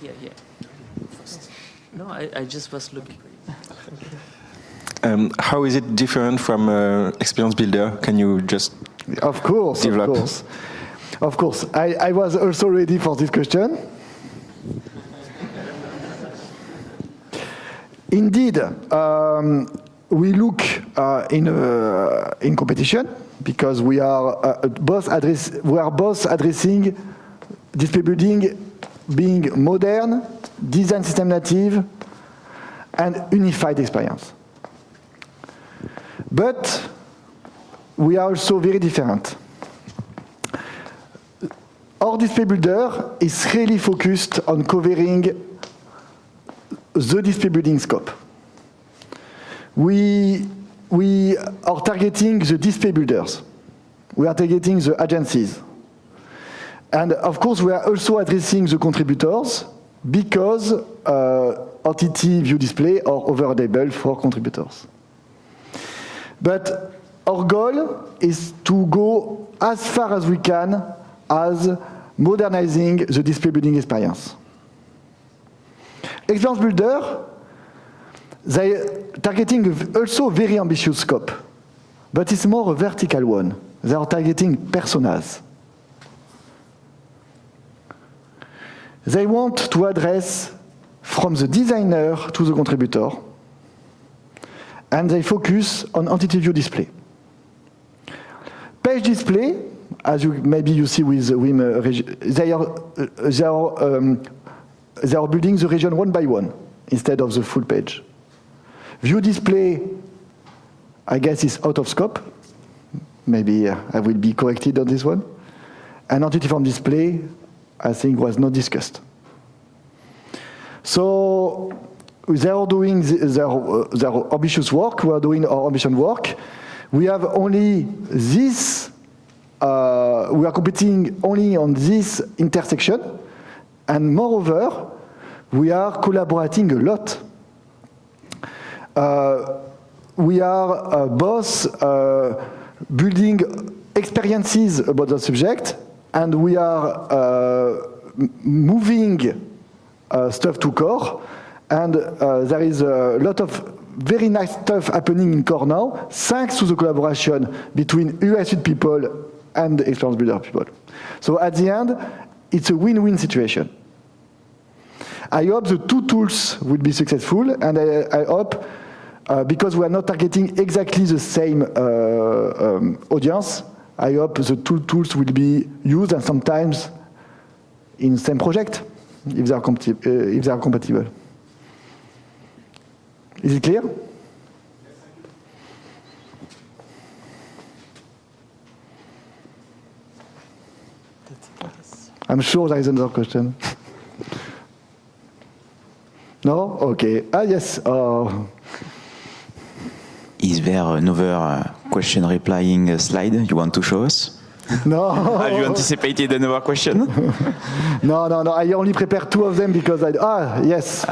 Yeah. No, I just was looking. How is it different from Experience Builder? Can you just develop? Of course. I was also ready for this question. Indeed, we look in competition because we are both addressing display building being modern, design system native, and unified experience. But we are also very different. Our display builder is really focused on covering the display building scope. We are targeting the display builders. We are targeting the agencies. And of course, we are also addressing the contributors because entity view display are available for contributors. But our goal is to go as far as we can as modernizing the display building experience. Experience Builder, they are targeting also a very ambitious scope, but it's more a vertical one. They are targeting personas. They want to address from the designer to the contributor, and they focus on entity view display. Page display, as maybe you see with Wim, they are building the region one by one instead of the full page. View display, I guess, is out of scope. Maybe I will be corrected on this one. And entity form display, I think, was not discussed. So they are doing their ambitious work. We are doing our ambition work. We have only this. We are competing only on this intersection, and moreover, we are collaborating a lot. We are both building experiences about the subject, and we are moving stuff to core, and there is a lot of very nice stuff happening in core now, thanks to the collaboration between UI Suite people and Experience Builder people. So at the end, it's a win-win situation. I hope the two tools will be successful, and I hope, because we are not targeting exactly the same audience, I hope the two tools will be used and sometimes in the same project, if they are compatible. Is it clear? I'm sure there is another question. No? Okay. Ah, yes. Is there another question replying slide you want to show us? No. Have you anticipated another question? No. I only prepared two of them because yes.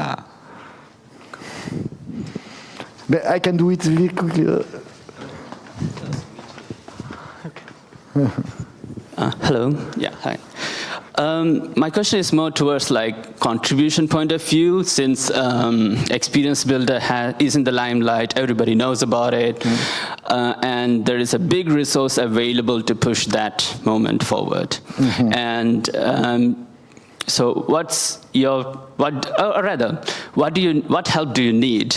But I can do it really quickly. Hello. Yeah. Hi. My question is more towards like contribution point of view, since Experience Builder is in the limelight, everybody knows about it, and there is a big resource available to push that moment forward. And so, what's your what help do you need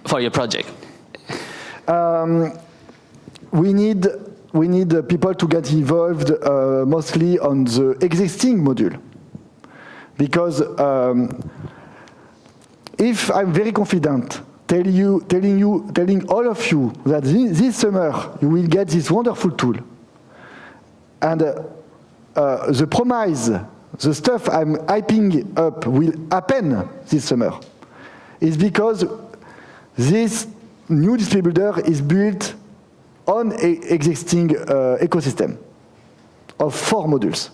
for your project? We need people to get involved mostly on the existing module. Because if I'm very confident telling all of you that this summer you will get this wonderful tool, and the promise, the stuff I'm hyping up will happen this summer, is because this new display builder is built on an existing ecosystem of 4 modules.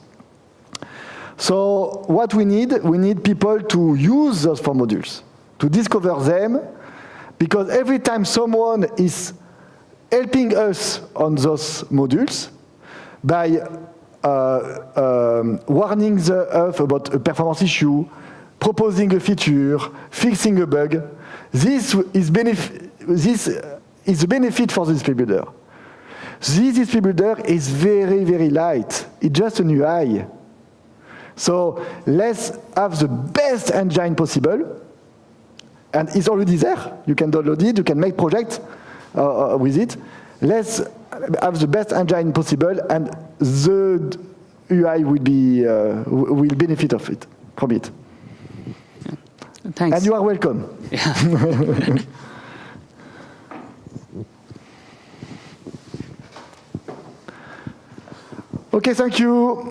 So what we need people to use those 4 modules, to discover them, because every time someone is helping us on those modules by warning us about a performance issue, proposing a feature, fixing a bug, this is a benefit for the display builder. This display builder is very, very light. It's just an UI. So let's have the best engine possible. And it's already there. You can download it, you can make projects with it. Let's have the best engine possible, and the UI will benefit from it. Thanks. And you are welcome. Yeah. Okay, thank you.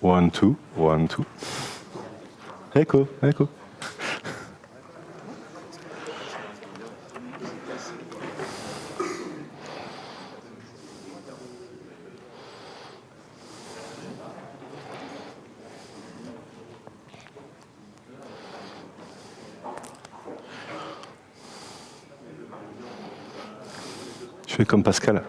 1, 2, 1, 2. Echo, echo. Je fais comme Pascal.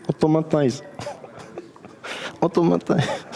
Automatize. Automatize.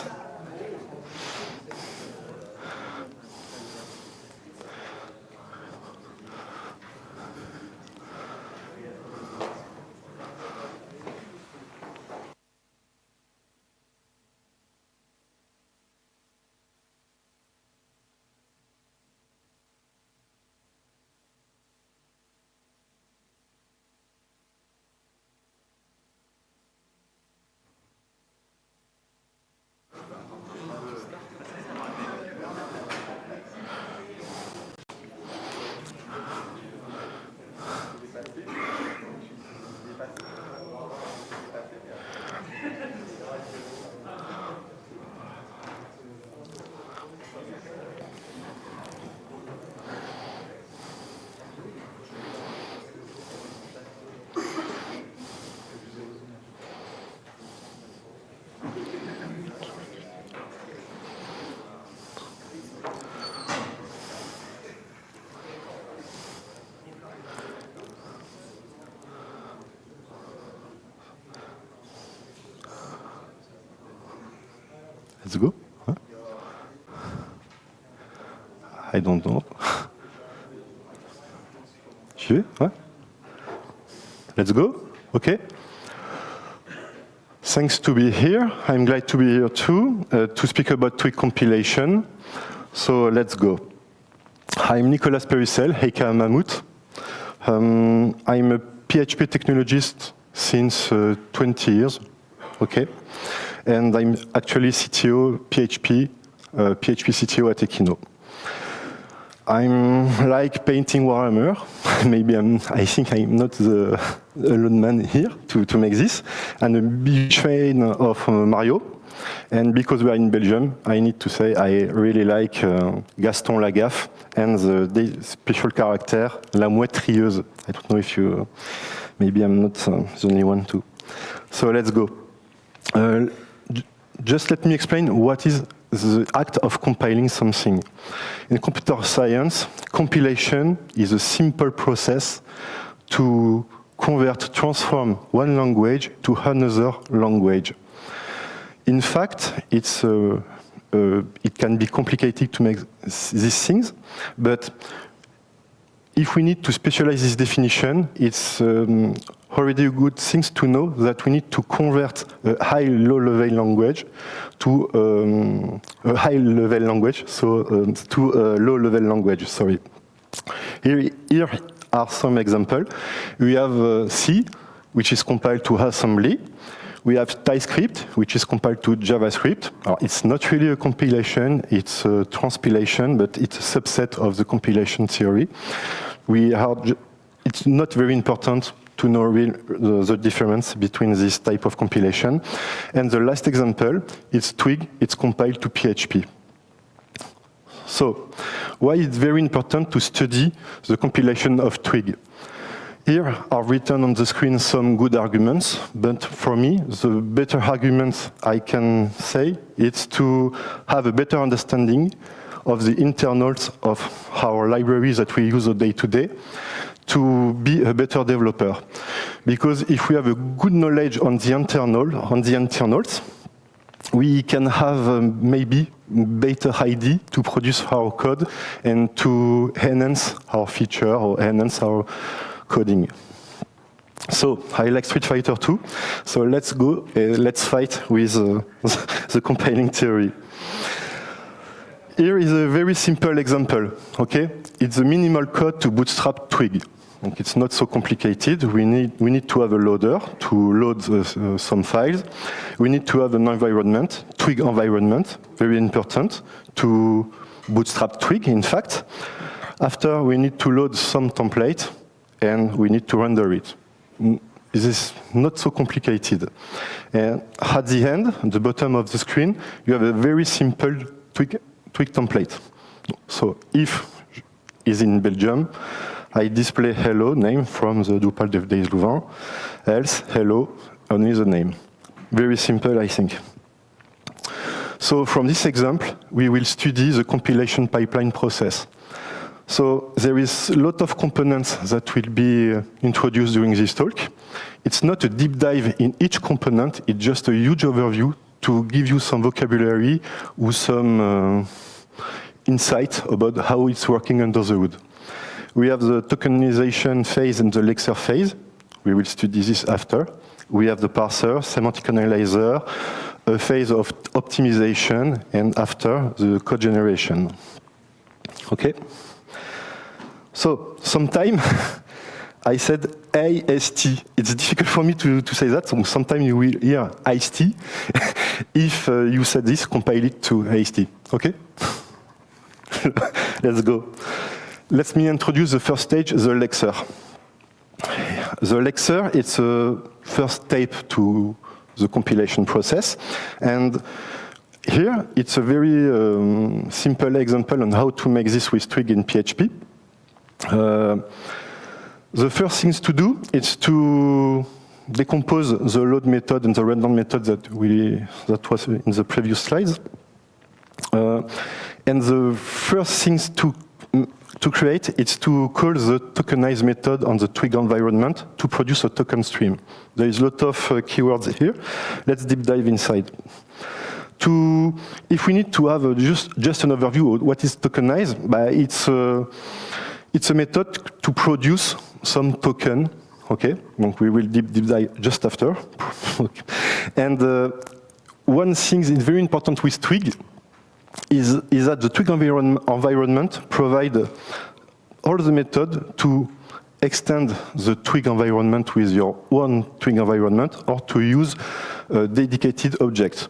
Let's go. Huh? I don't know. J'y vais? Ouais. Let's go. Okay. Thanks to be here. I'm glad to be here too, to speak about Twig compilation. So let's go. I'm Nicolas Perussel, aka Mammut. I'm a PHP technologist since 20 years. Okay. And I'm actually CTO, PHP CTO at Equino. I'm like painting Warhammer. Maybe I think I'm not the alone man here to make this. I'm a big fan of Mario. And because we are in Belgium, I need to say I really like Gaston Lagaffe and the special character, La Mouette Rieuse. I don't know if you, maybe I'm not the only one too. So let's go. Just let me explain what is the act of compiling something. In computer science, compilation is a simple process to transform one language to another language. In fact, it can be complicated to make these things, but if we need to specialize this definition, it's already a good thing to know that we need to convert a high-low-level language to a high-level language, to a low-level language, sorry. Here are some examples. We have C, which is compiled to assembly. We have TypeScript, which is compiled to JavaScript. It's not really a compilation, it's a transpilation, but it's a subset of the compilation theory. It's not very important to know the difference between this type of compilation. And the last example is Twig. It's compiled to PHP. So, why it's very important to study the compilation of Twig? Here are written on the screen some good arguments, but for me, the better arguments I can say is to have a better understanding of the internals of our libraries that we use day to day, to be a better developer. Because if we have a good knowledge on the internals, we can have maybe better idea to produce our code and to enhance our feature or enhance our coding. So I like Street Fighter 2, so let's go, let's fight with the compiling theory. Here is a very simple example, okay? It's a minimal code to bootstrap Twig. It's not so complicated. We need to have a loader to load some files. We need to have an environment, Twig environment, very important, to bootstrap Twig, in fact. After, we need to load some template, and we need to render it. This is not so complicated. And at the end, at the bottom of the screen, you have a very simple Twig template. So if is in Belgium, I display hello name from the Drupal Dev Days Leuven, else hello, only the name. Very simple, I think. So from this example, we will study the compilation pipeline process. So there is a lot of components that will be introduced during this talk. It's not a deep dive in each component, it's just a huge overview to give you some vocabulary or some insight about how it's working under the hood. We have the tokenization phase and the lexer phase. We will study this after. We have the parser, semantic analyzer, a phase of optimization, and after, the code generation. Okay? So, sometime I said AST. It's difficult for me to say that, so sometimes you will hear AST. If you said this, compile it to AST. Okay? Let's go. Let me introduce the first stage, the lexer. The lexer, it's a first step to the compilation process. And here, it's a very simple example on how to make this with Twig in PHP. The first things to do is to decompose the load method and the render method that was in the previous slides. And the first things to create is to call the tokenize method on the Twig environment to produce a token stream. There is a lot of keywords here. Let's deep dive inside. If we need to have just an overview of what is tokenize, it's a method to produce some token. Okay, we will deep dive just after. And one thing is very important with Twig is that the Twig environment provides all the method to extend the Twig environment with your own Twig environment or to use a dedicated object.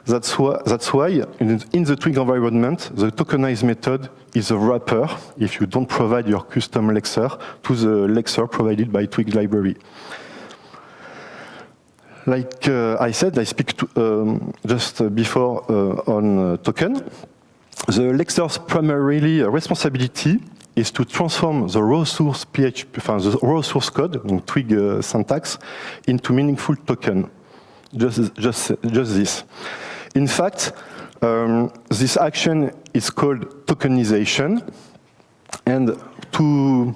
That's why in the Twig environment, the tokenize method is a wrapper if you don't provide your custom lexer to the lexer provided by Twig library. Like I said, I speak just before on token. The lexer's primarily responsibility is to transform the raw source PHP, the raw source code in Twig syntax into meaningful token. Just this. In fact, this action is called tokenization, and to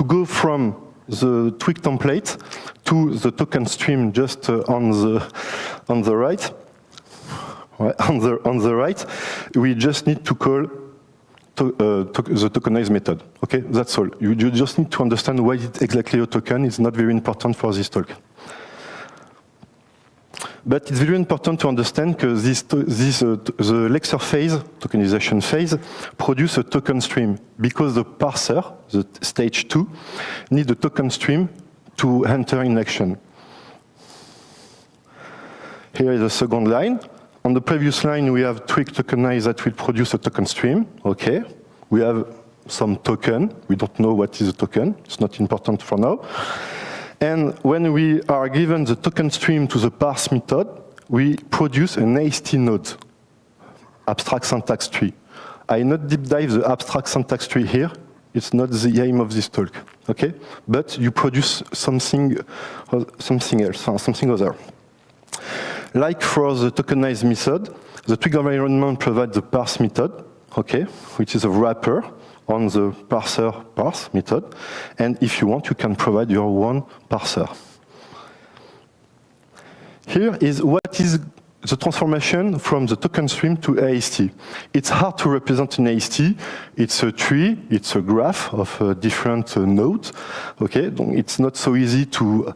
go from the Twig template to the token stream just on the right, right? On the right, we just need to call the tokenize method. Okay, that's all. You just need to understand why it's exactly a token. It's not very important for this talk. But it's very important to understand because the lecture phase, tokenization phase, produce a token stream because the parser, the stage 2, needs a token stream to enter in action. Here is the second line. On the previous line, we have Twig tokenize that will produce a token stream. Okay, we have some token. We don't know what is a token. It's not important for now. And when we are given the token stream to the parse method, we produce an AST node, abstract syntax tree. I not deep dive the abstract syntax tree here. It's not the aim of this talk, okay? But you produce something else, something other. Like for the tokenize method, the Twig environment provides the parse method, okay, which is a wrapper on the parser parse method. And if you want, you can provide your own parser. Here is what is the transformation from the token stream to AST. It's hard to represent in AST. It's a tree, it's a graph of different nodes. Okay, it's not so easy to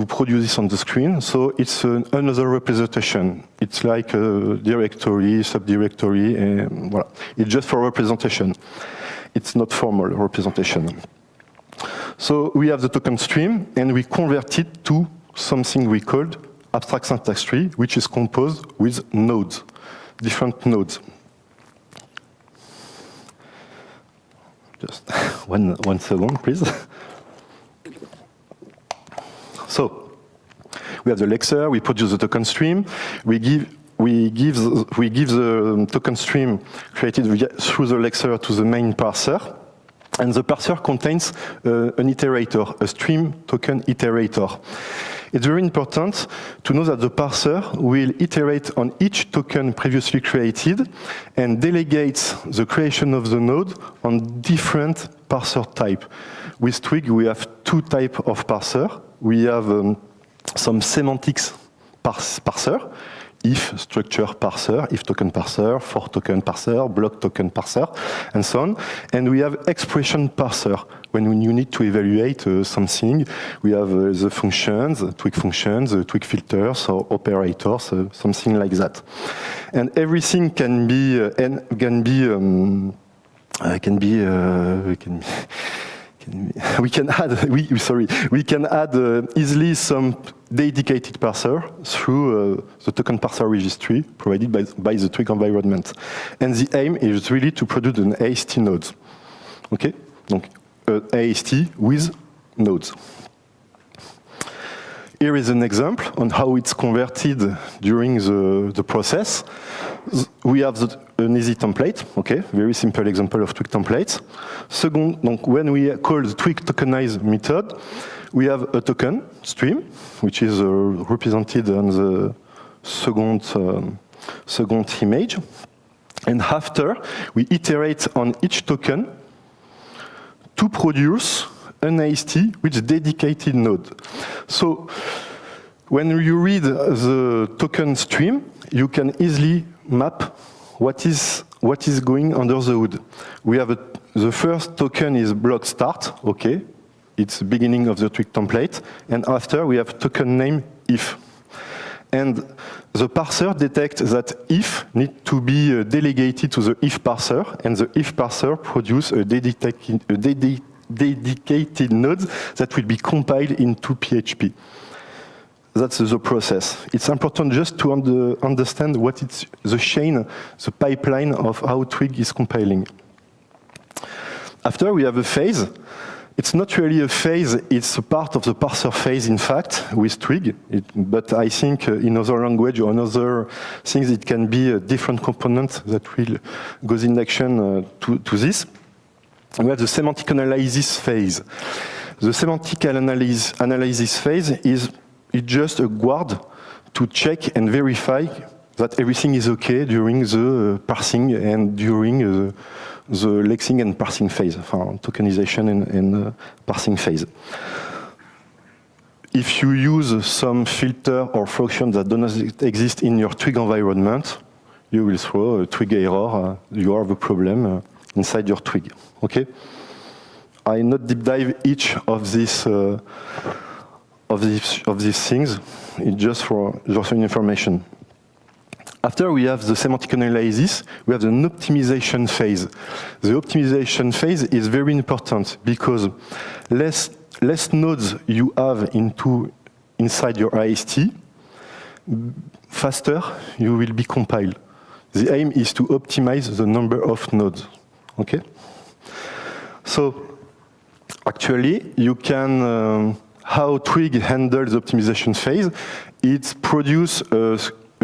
produce this on the screen. So it's another representation. It's like a directory, subdirectory, and voilà. It's just for representation. It's not formal representation. So we have the token stream, and we convert it to something we called abstract syntax tree, which is composed with nodes, different nodes. Just one second, please. So we have the lecture, we produce the token stream, we give the token stream created through the lecture to the main parser, and the parser contains an iterator, a stream token iterator. It's very important to know that the parser will iterate on each token previously created and delegates the creation of the node on different parser type. With Twig, we have two types of parser. We have some semantics parser, if structure parser, if token parser, for token parser, block token parser, and so on. And we have expression parser. When you need to evaluate something, we have the functions, Twig functions, Twig filters, or operators, something like that. And everything can be we can add easily some dedicated parser through the token parser registry provided by the Twig environment. And the aim is really to produce an AST node. Okay? Donc, AST with nodes. Here is an example on how it's converted during the process. We have an easy template, okay, very simple example of Twig templates. Second, donc when we call the Twig tokenize method, we have a token stream, which is represented on the second image. And after, we iterate on each token to produce an AST with dedicated node. So when you read the token stream, you can easily map what is going under the hood. We have the first token is block start, okay, it's the beginning of the Twig template, and after we have token name if. And the parser detects that if need to be delegated to the if parser, and the if parser produce a dedicated node that will be compiled into PHP. That's the process. It's important just to understand what it's the chain, the pipeline of how Twig is compiling. After we have a phase. It's not really a phase, it's a part of the parser phase, in fact, with Twig. But I think in other language or in other things, it can be a different component that will goes in action to this. We have the semantic analysis phase. The semantic analysis phase is just a guard to check and verify that everything is okay during the parsing and during the lexing and parsing phase, tokenization and parsing phase. if you use some filter or function that does not exist in your Twig environment, you will throw a Twig error. You have a problem inside your Twig. Okay. I not deep dive each of these things. It's just for information. After we have the semantic analysis, we have an optimization phase. The optimization phase is very important because less nodes you have inside your IST, faster you will be compiled. The aim is to optimize the number of nodes. Okay? So actually, you can how Twig handles the optimization phase. It produces a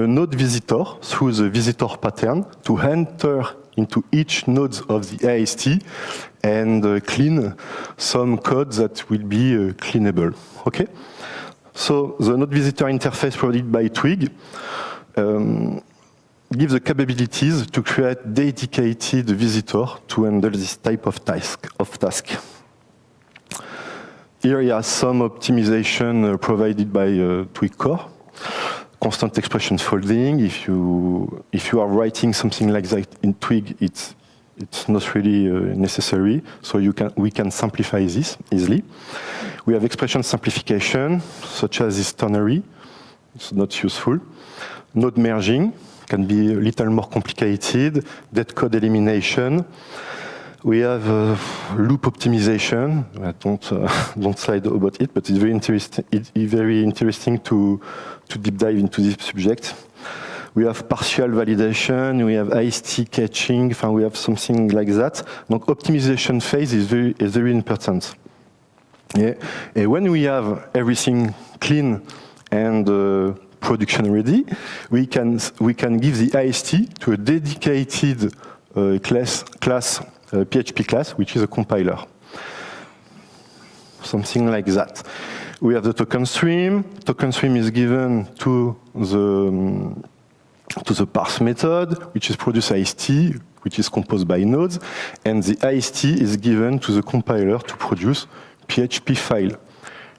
node visitor through the visitor pattern to enter into each node of the IST and clean some code that will be cleanable. Okay? So the node visitor interface provided by Twig gives the capabilities to create dedicated visitor to handle this type of task. Here you have some optimization provided by Twig core. Constant expression folding. If you are writing something like that in Twig, it's not really necessary. So we can simplify this easily. We have expression simplification, such as this ternary. It's not useful. Node merging can be a little more complicated. Dead code elimination. We have loop optimization. I don't slide about it, but it's very interesting. It's very interesting to deep dive into this subject. We have partial validation. We have IST catching. We have something like that. Donc optimization phase is very important. Yeah. And when we have everything clean and production ready, we can give the IST to a dedicated class. PHP class, which is a compiler. Something like that. We have the token stream. Token stream is given to the parse method, which is produce IST, which is composed by nodes, and the IST is given to the compiler to produce PHP file.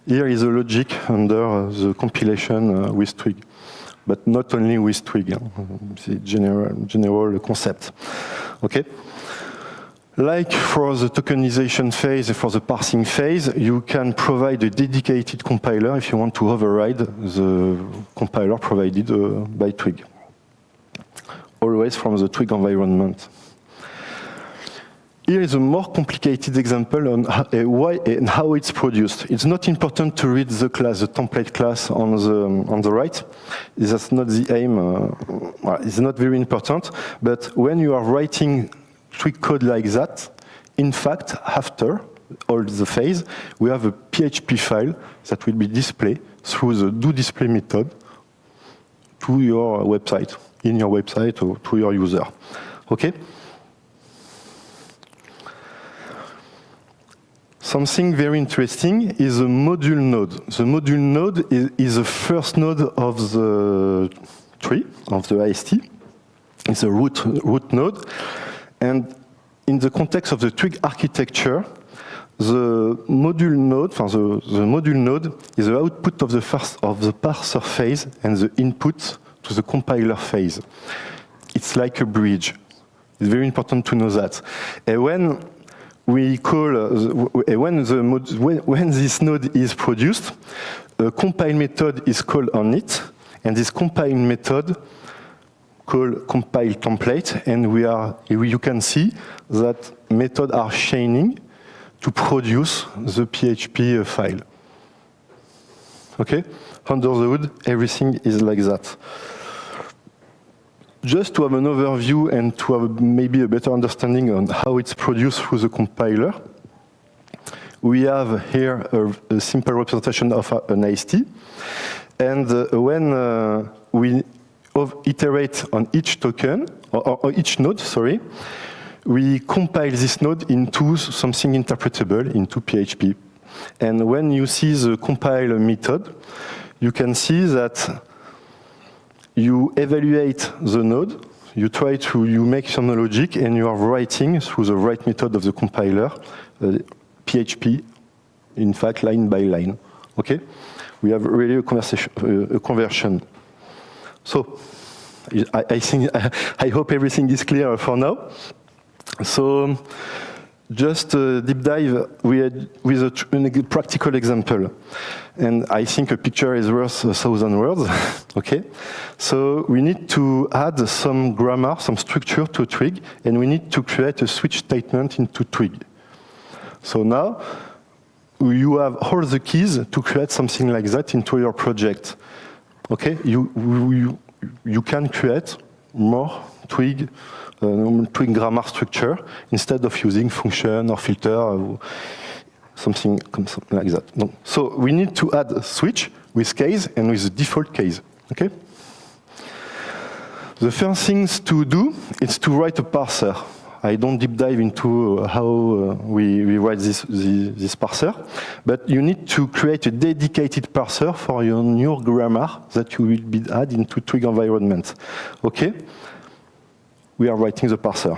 Here is the logic under the compilation with Twig, but not only with Twig. The general concept. Okay. Like for the tokenization phase and for the parsing phase, you can provide a dedicated compiler if you want to override the compiler provided by Twig. Always from the Twig environment. Here is a more complicated example on why and how it's produced. It's not important to read the class, the template class on the right. That's not the aim. It's not very important. But when you are writing Twig code like that, in fact, after all the phase, we have a PHP file that will be displayed through the doDisplay method to your website, in your website or to your user. Okay? Something very interesting is a module node. The module node is the first node of the tree, of the IST. It's a root node. And in the context of the Twig architecture, the module node is the output of the parser phase and the input to the compiler phase. It's like a bridge. It's very important to know that. And when we call when this node is produced, a compile method is called on it, and this compile method called compile template, and you can see that methods are chaining to produce the PHP file. Okay? Under the hood, everything is like that. Just to have an overview and to have maybe a better understanding on how it's produced through the compiler, we have here a simple representation of an IST. And when we iterate on each token, or each node, sorry, we compile this node into something interpretable, into PHP. And when you see the compile method, you can see that you evaluate the node, you make some logic, and you are writing through the write method of the compiler, PHP, in fact, line by line. Okay? we have really a conversion. So I think, I hope everything is clear for now. So just a deep dive with a practical example. And I think a picture is worth 1,000 words, okay? So we need to add some grammar, some structure to a twig, and we need to create a switch statement into twig. So now you have all the keys to create something like that into your project, okay? You can create more twig grammar structure instead of using function or filter or something like that. No. So we need to add a switch with case and with the default case. Okay. The first things to do is to write a parser. I don't deep dive into how we write this parser, but you need to create a dedicated parser for your new grammar that you will be add into twig environment. Okay. We are writing the parser.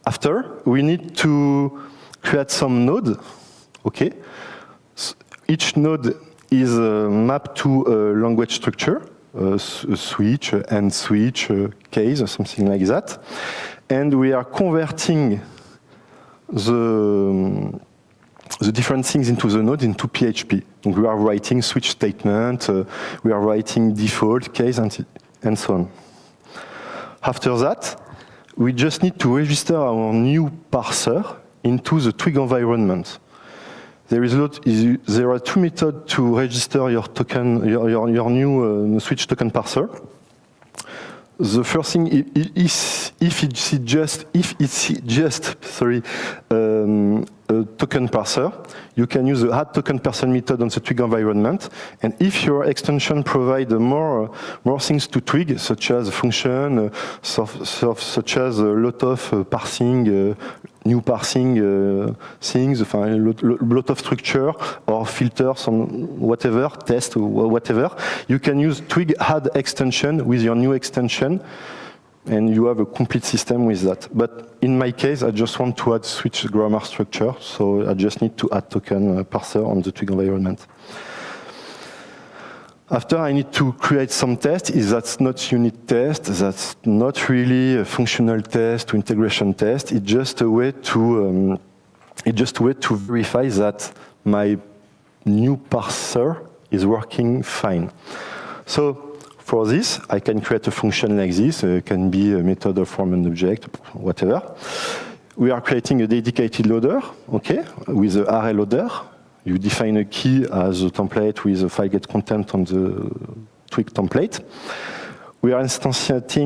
After, we need to create some node, okay? Each node is mapped to a language structure, a switch, and switch, case, or something like that. And we are converting the different things into the node into PHP. And we are writing switch statement, we are writing default, case, and so on. After that, we just need to register our new parser into the twig environment. There are two methods to register your token, your new switch token parser. The first thing is if it's just a token parser, you can use the add token person method on the twig environment. And if your extension provides more things to twig, such as function, such as a lot of parsing, new parsing things, a lot of structure or filters on whatever, test or whatever, you can use twig add extension with your new extension, and you have a complete system with that. But in my case, I just want to add switch grammar structure, so I just need to add token parser on the twig environment. After, I need to create some test. That's not unit test, that's not really a functional test to integration test. It's just a way to verify that my new parser is working fine. So for this, I can create a function like this. It can be a method or form an object, whatever. We are creating a dedicated loader, okay, with the array loader. You define a key as a template with a file get content on the twig template. We instantiate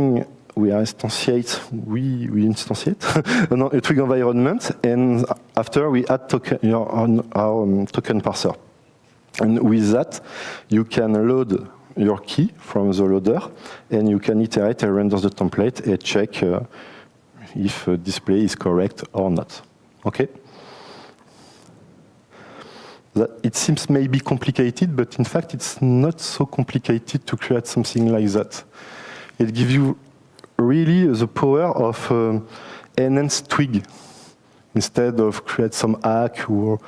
a twig environment, and after we add our token parser. And with that, you can load your key from the loader, and you can iterate and render the template and check if display is correct or not. Okay? It seems maybe complicated, but in fact it's not so complicated to create something like that. It gives you really the power of enhanced twig instead of create some hack or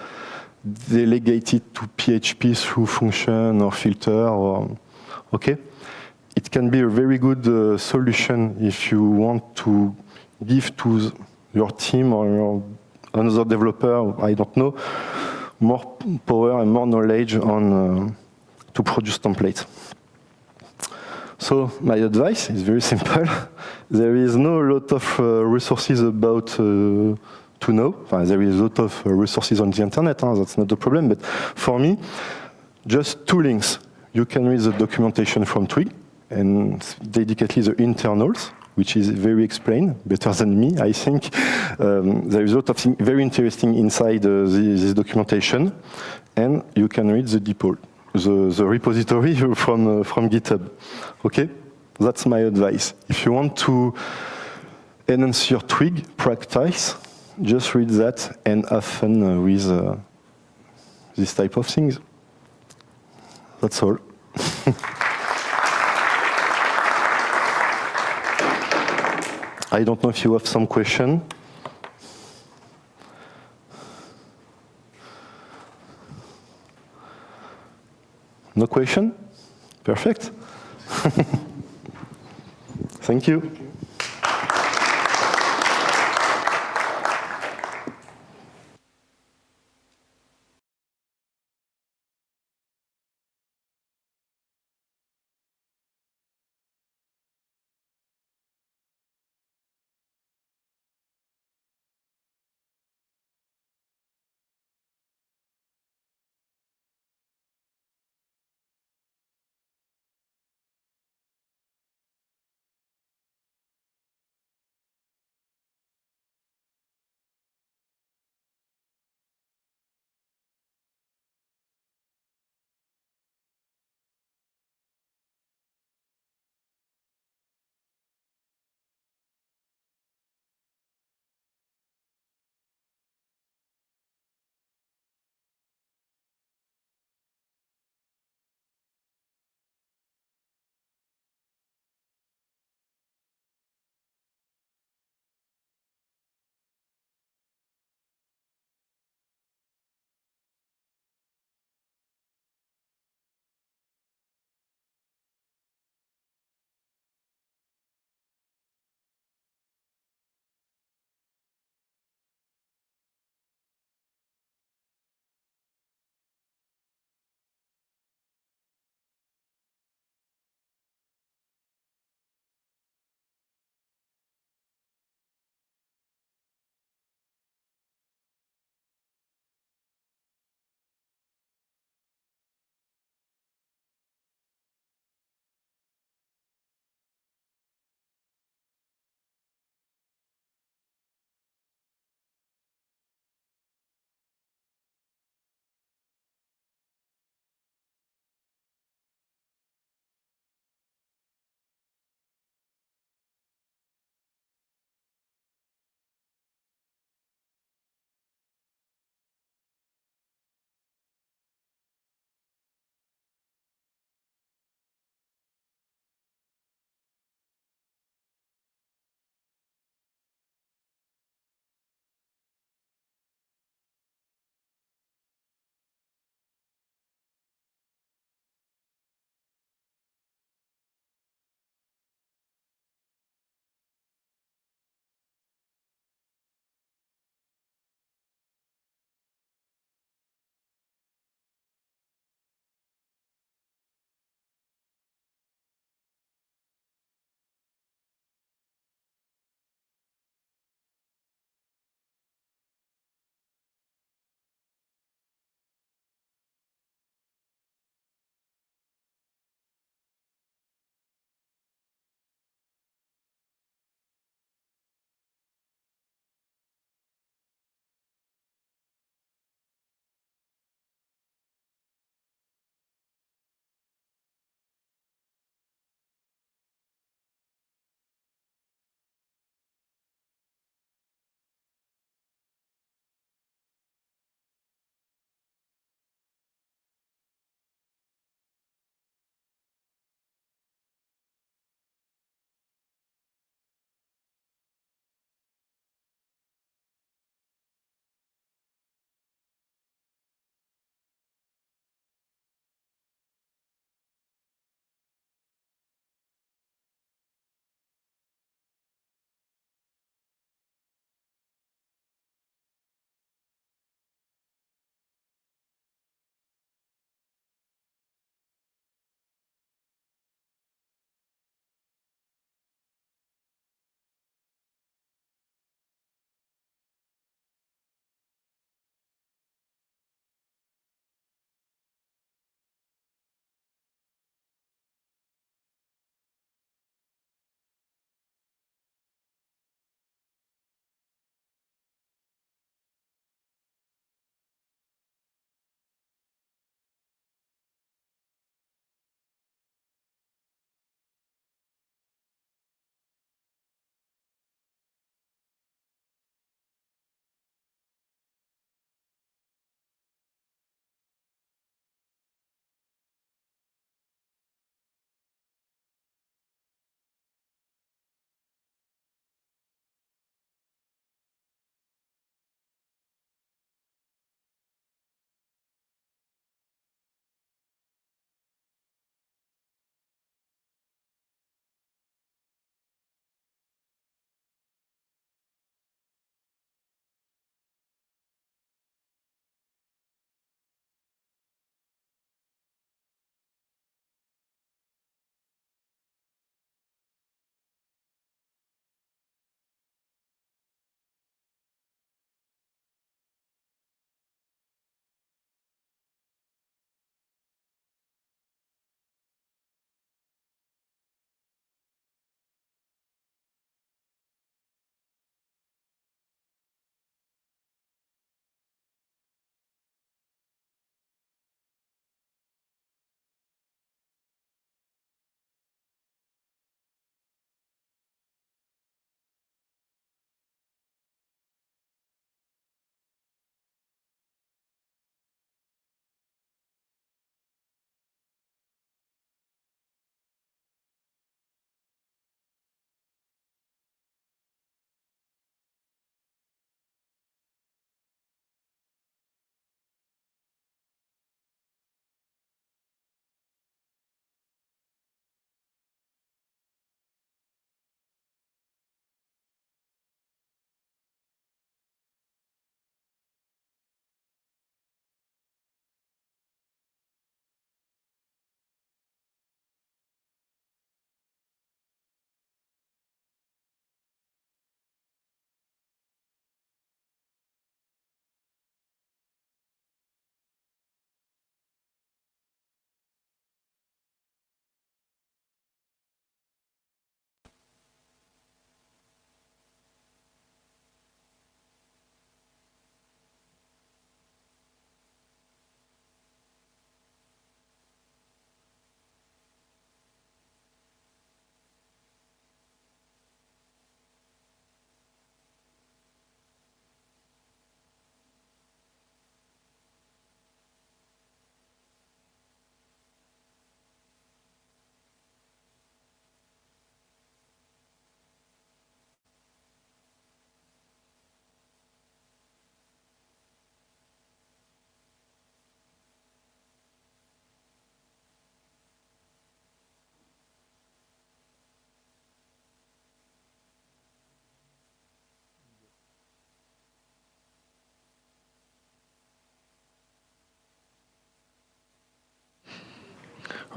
delegate it to PHP through function or filter. Okay, it can be a very good solution if you want to give to your team or another developer, I don't know, more power and more knowledge on to produce templates. So my advice is very simple. There is no lot of resources about to know. There is a lot of resources on the internet, that's not the problem. But for me, just two links. You can read the documentation from Twig and dedicately the internals, which is very explained, better than me, I think. There is a lot of things very interesting inside this documentation, and you can read the default, the repository from GitHub. Okay, that's my advice. If you want to enhance your Twig practice, just read that and have fun with this type of things. That's all. I don't know if you have some question. No question? Perfect. Thank you.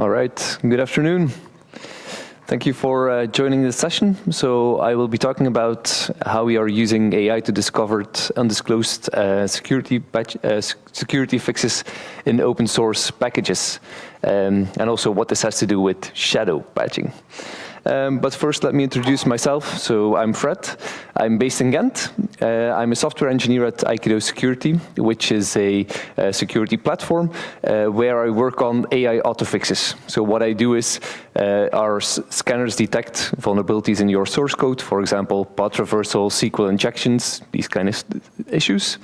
All right, good afternoon. Thank you for joining this session. So I will be talking about how we are using AI to discover undisclosed security fixes in open source packages, and also what this has to do with shadow patching. But first, let me introduce myself. So I'm Fred. I'm based in Ghent. I'm a software engineer at Aikido Security, which is a security platform where I work on AI autofixes. So what I do is our scanners detect vulnerabilities in your source code, for example, path traversal, SQL injections, these kind of issues.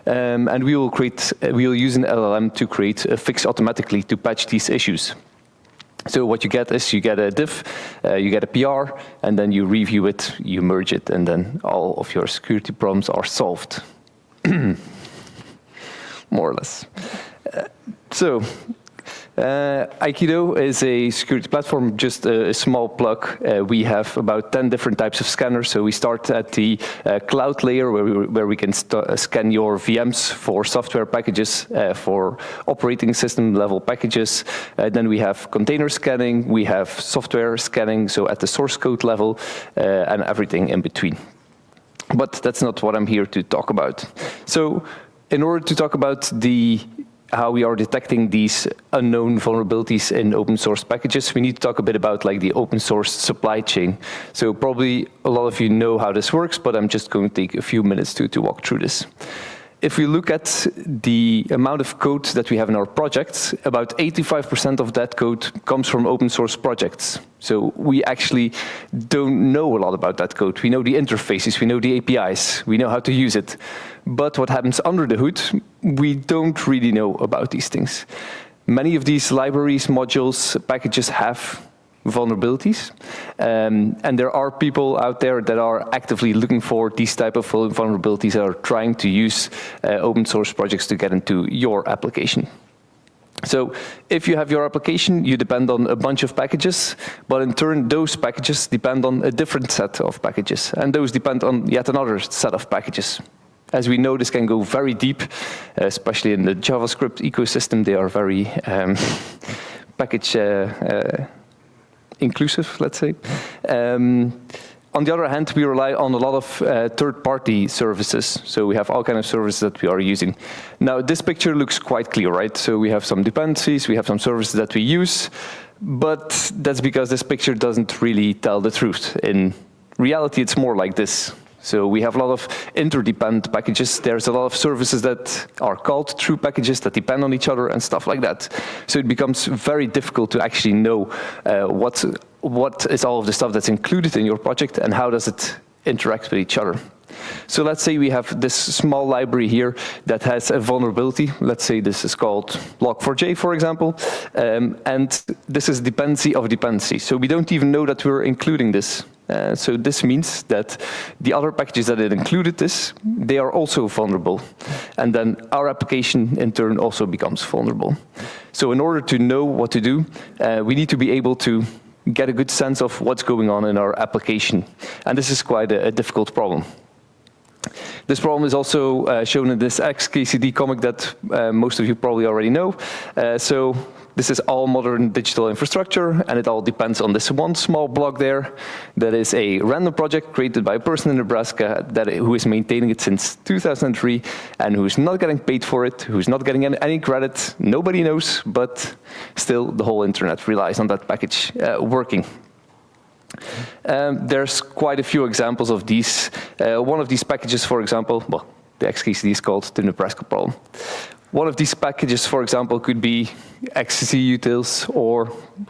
And we will use an LLM to create a fix automatically to patch these issues. So what you get is you get a diff, you get a PR, and then you review it, you merge it, and then all of your security problems are solved. More or less. Aikido is a security platform, just a small plug. We have about 10 different types of scanners. So we start at the cloud layer where we can scan your VMs for software packages, for operating system level packages. Then we have container scanning, we have software scanning, so at the source code level, and everything in between. But that's not what I'm here to talk about. So in order to talk about how we are detecting these unknown vulnerabilities in open source packages, we need to talk a bit about like the open source supply chain. So probably a lot of you know how this works, but I'm just going to take a few minutes to walk through this. If we look at the amount of code that we have in our projects, about 85% of that code comes from open source projects. So we actually don't know a lot about that code. We know the interfaces, we know the APIs, we know how to use it. But what happens under the hood, we don't really know about these things. Many of these libraries, modules, packages have vulnerabilities. And there are people out there that are actively looking for these type of vulnerabilities that are trying to use open source projects to get into your application. So if you have your application, you depend on a bunch of packages, but in turn, those packages depend on a different set of packages, and those depend on yet another set of packages. As we know, this can go very deep, especially in the JavaScript ecosystem. They are very package inclusive, let's say. On the other hand, we rely on a lot of third-party services. So we have all kinds of services that we are using. Now, this picture looks quite clear, right? So we have some dependencies, we have some services that we use, but that's because this picture doesn't really tell the truth. In reality, it's more like this. So we have a lot of interdependent packages. There's a lot of services that are called through packages that depend on each other and stuff like that. So it becomes very difficult to actually know what is all of the stuff that's included in your project and how does it interact with each other. So let's say we have this small library here that has a vulnerability. Let's say this is called log4j, for example, and this is dependency of dependency. So we don't even know that we're including this. So this means that the other packages that it included this, they are also vulnerable. And then our application, in turn, also becomes vulnerable. So in order to know what to do, we need to be able to get a good sense of what's going on in our application. And this is quite a difficult problem. This problem is also shown in this XKCD comic that most of you probably already know. So this is all modern digital infrastructure, and it all depends on this one small block there. That is a random project created by a person in Nebraska who is maintaining it since 2003, and who's not getting paid for it, who's not getting any credit. Nobody knows, but still the whole internet relies on that package working. There's quite a few examples of these. One of these packages, for example, well, the XKCD is called the Nebraska problem. One of these packages, for example, could be XCC utils or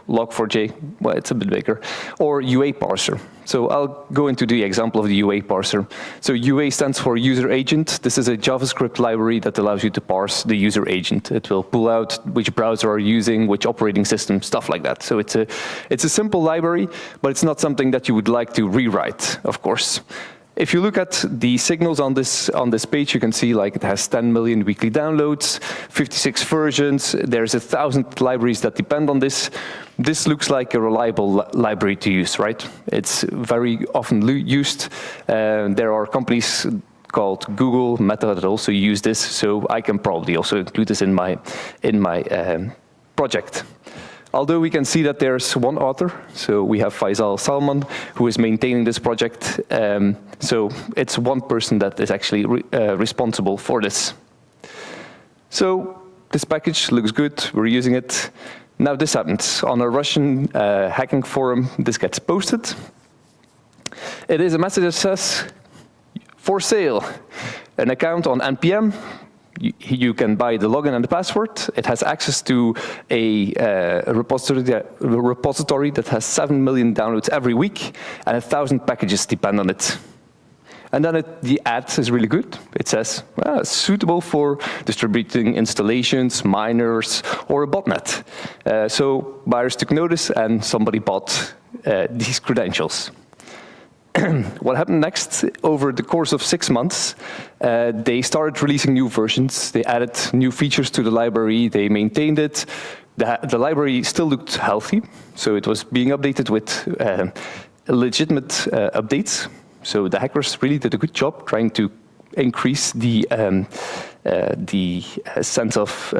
log4j, well, it's a bit bigger, or UA parser. So I'll go into the example of the UA parser. So UA stands for user agent. This is a JavaScript library that allows you to parse the user agent. It will pull out which browser are using, which operating system, stuff like that. So it's a simple library, but it's not something that you would like to rewrite, of course. If you look at the signals on this page, you can see like it has 10 million weekly downloads, 56 versions. There's 1,000 libraries that depend on this. This looks like a reliable library to use, right? It's very often used. There are companies called Google, Meta that also use this, so I can probably also include this in my project. Although we can see that there's one author, so we have Faisal Salman, who is maintaining this project. So it's one person that is actually responsible for this. So this package looks good, we're using it. Now this happens. On a Russian hacking forum, this gets posted. It is a message that says, for sale, an account on NPM. You can buy the login and the password. It has access to a repository that has 7 million downloads every week, and 1,000 packages depend on it. And then the ad is really good. It says, well, it's suitable for distributing installations, miners, or a botnet. So buyers took notice, and somebody bought these credentials. What happened next? Over the course of 6 months, they started releasing new versions. They added new features to the library. They maintained it. The library still looked healthy, so it was being updated with legitimate updates. So the hackers really did a good job trying to increase the sense of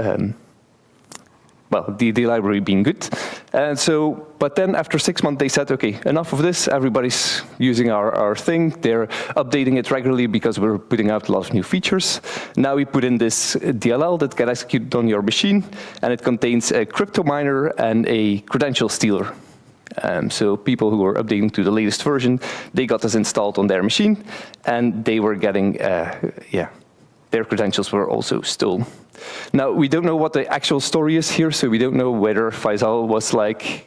the library being good. And so, but then after 6 months, they said, okay, enough of this. Everybody's using our thing. They're updating it regularly because we're putting out a lot of new features. Now we put in this DLL that can execute on your machine, and it contains a crypto miner and a credential stealer. So people who were updating to the latest version, they got this installed on their machine, and they were getting, their credentials were also stolen. Now, we don't know what the actual story is here, so we don't know whether Faisal was like,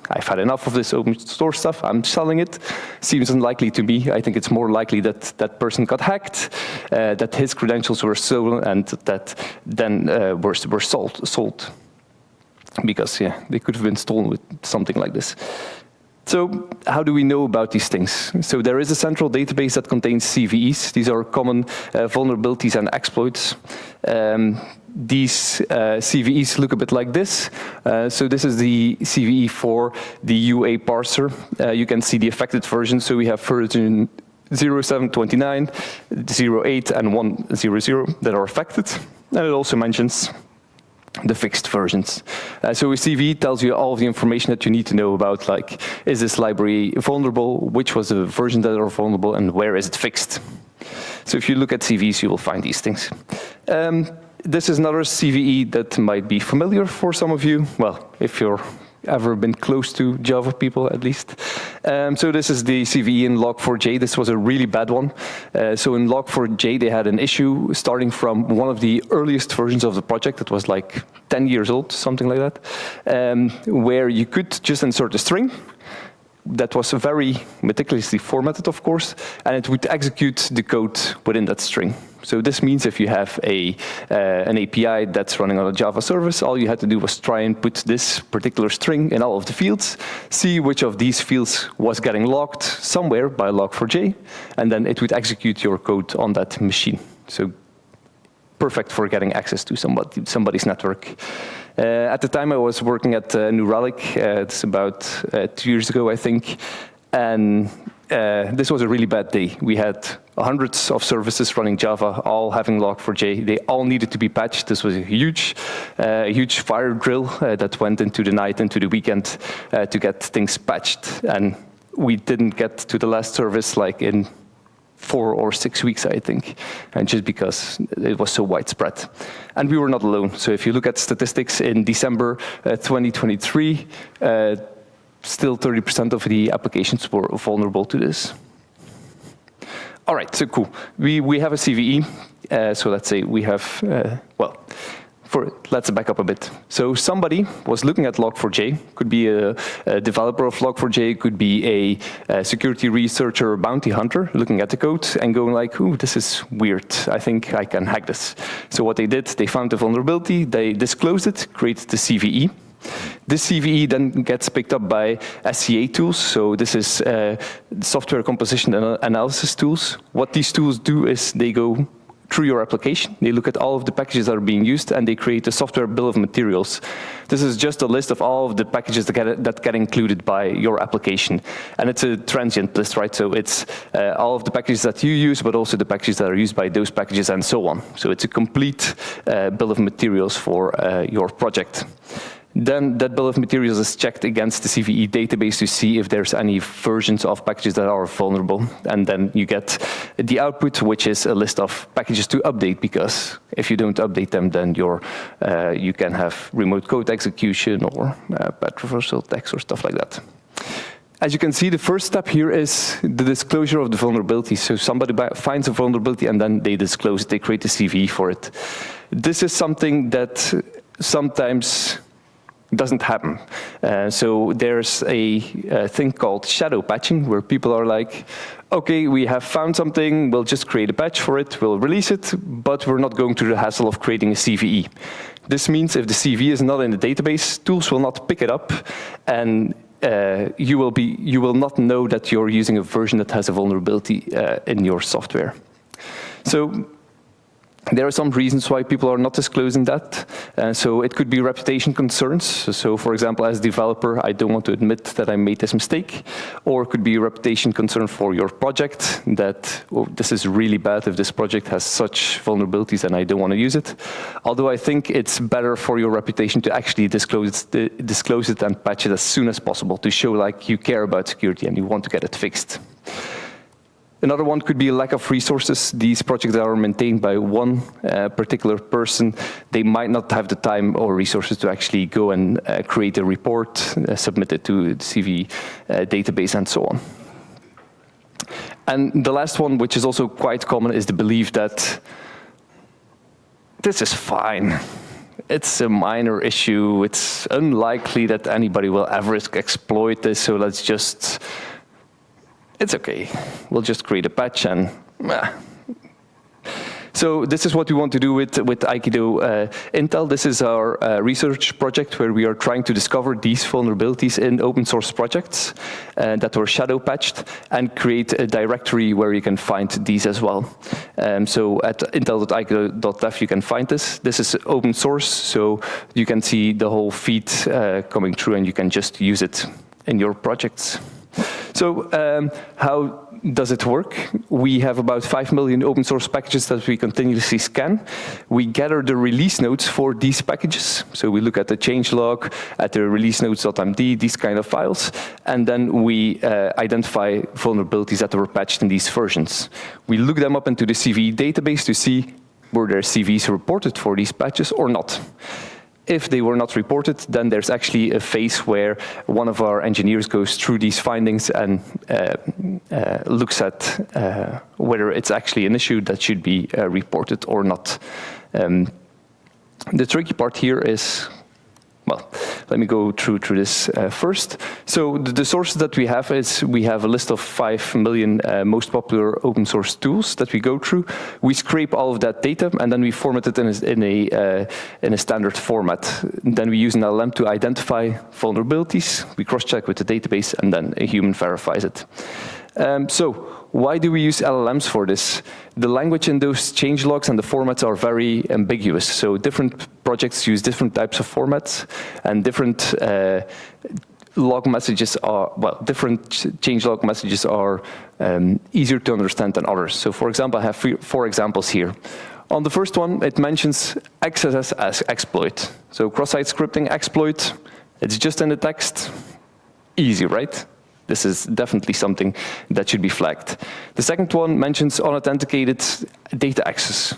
I've had enough of this open source stuff, I'm selling it. Seems unlikely to me. I think it's more likely that that person got hacked, that his credentials were stolen, and that then were sold. Because, yeah, they could have been stolen with something like this. So how do we know about these things? So there is a central database that contains CVEs. These are common vulnerabilities and exploits. These CVEs look a bit like this. So this is the CVE for the UA parser. You can see the affected version. So we have version 0729, 08, and 100 that are affected. And it also mentions the fixed versions. So a CVE tells you all of the information that you need to know about, like, is this library vulnerable, which was the version that are vulnerable, and where is it fixed? So if you look at CVEs, you will find these things. This is another CVE that might be familiar for some of you. Well, if you're ever been close to Java people, at least. So this is the CVE in log4j. This was a really bad one. So in log4j, they had an issue starting from one of the earliest versions of the project that was like 10 years old, something like that, where you could just insert a string that was very meticulously formatted, of course, and it would execute the code within that string. So this means if you have an API that's running on a Java service, all you had to do was try and put this particular string in all of the fields, see which of these fields was getting logged somewhere by log4j, and then it would execute your code on that machine. So perfect for getting access to somebody's network. At the time, I was working at New Relic. It's about 2 years ago, I think. And this was a really bad day. We had hundreds of services running Java, all having log4j. They all needed to be patched. This was a huge fire drill that went into the night, into the weekend to get things patched. And we didn't get to the last service like in 4 or 6 weeks, I think, and just because it was so widespread. And we were not alone. So if you look at statistics in December 2023, still 30% of the applications were vulnerable to this. All right, so cool. We have a CVE. So let's say we have, let's back up a bit. So somebody was looking at log4j, could be a developer of log4j, could be a security researcher or bounty hunter looking at the code and going like, ooh, this is weird. I think I can hack this. So what they did, they found the vulnerability, they disclosed it, created the CVE. This CVE then gets picked up by SCA tools. So this is software composition and analysis tools. What these tools do is they go through your application. They look at all of the packages that are being used, and they create a software bill of materials. This is just a list of all of the packages that get included by your application. And it's a transient list, right? So it's all of the packages that you use, but also the packages that are used by those packages and so on. So it's a complete bill of materials for your project. Then that bill of materials is checked against the CVE database to see if there's any versions of packages that are vulnerable. And then you get the output, which is a list of packages to update, because if you don't update them, then you can have remote code execution or bad reversal text or stuff like that. As you can see, the first step here is the disclosure of the vulnerability. So somebody finds a vulnerability and then they disclose it, they create a CVE for it. This is something that sometimes doesn't happen. So there's a thing called shadow patching, where people are like, okay, we have found something, we'll just create a patch for it, we'll release it, but we're not going through the hassle of creating a CVE. This means if the CVE is not in the database, tools will not pick it up, and you will not know that you're using a version that has a vulnerability in your software. So there are some reasons why people are not disclosing that. So it could be reputation concerns. So for example, as a developer, I don't want to admit that I made this mistake. Or it could be a reputation concern for your project, that, oh, this is really bad if this project has such vulnerabilities and I don't want to use it. Although I think it's better for your reputation to actually disclose it and patch it as soon as possible, to show like you care about security and you want to get it fixed. Another one could be a lack of resources. These projects are maintained by one particular person. They might not have the time or resources to actually go and create a report, submit it to the CV database, and so on. And the last one, which is also quite common, is the belief that this is fine. It's a minor issue. It's unlikely that anybody will ever exploit this, so let's just... It's okay, we'll just create a patch and... So this is what we want to do with Aikido Intel. This is our research project where we are trying to discover these vulnerabilities in open source projects that were shadow patched, and create a directory where you can find these as well. So at intel.aikido.dev you can find this. This is open source, so you can see the whole feed coming through and you can just use it in your projects. So how does it work? We have about 5 million open source packages that we continuously scan. We gather the release notes for these packages. So we look at the changelog, at the release notes.md, these kind of files, and then we identify vulnerabilities that were patched in these versions. We look them up into the CVE database to see were there CVEs reported for these patches or not. If they were not reported, then there's actually a phase where one of our engineers goes through these findings and looks at whether it's actually an issue that should be reported or not. The tricky part here is, well, let me go through this first. So the sources that we have is, we have a list of 5 million most popular open source tools that we go through. We scrape all of that data and then we format it in a standard format. Then we use an LLM to identify vulnerabilities. We cross-check with the database and then a human verifies it. So why do we use LLMs for this? The language in those changelogs and the formats are very ambiguous. So different projects use different types of formats, and different log messages are, well, different changelog messages are easier to understand than others. So for example, I have 4 examples here. On the first one, it mentions XSS as exploit. So cross-site scripting exploit, it's just in the text. Easy, right? This is definitely something that should be flagged. The second one mentions unauthenticated data access.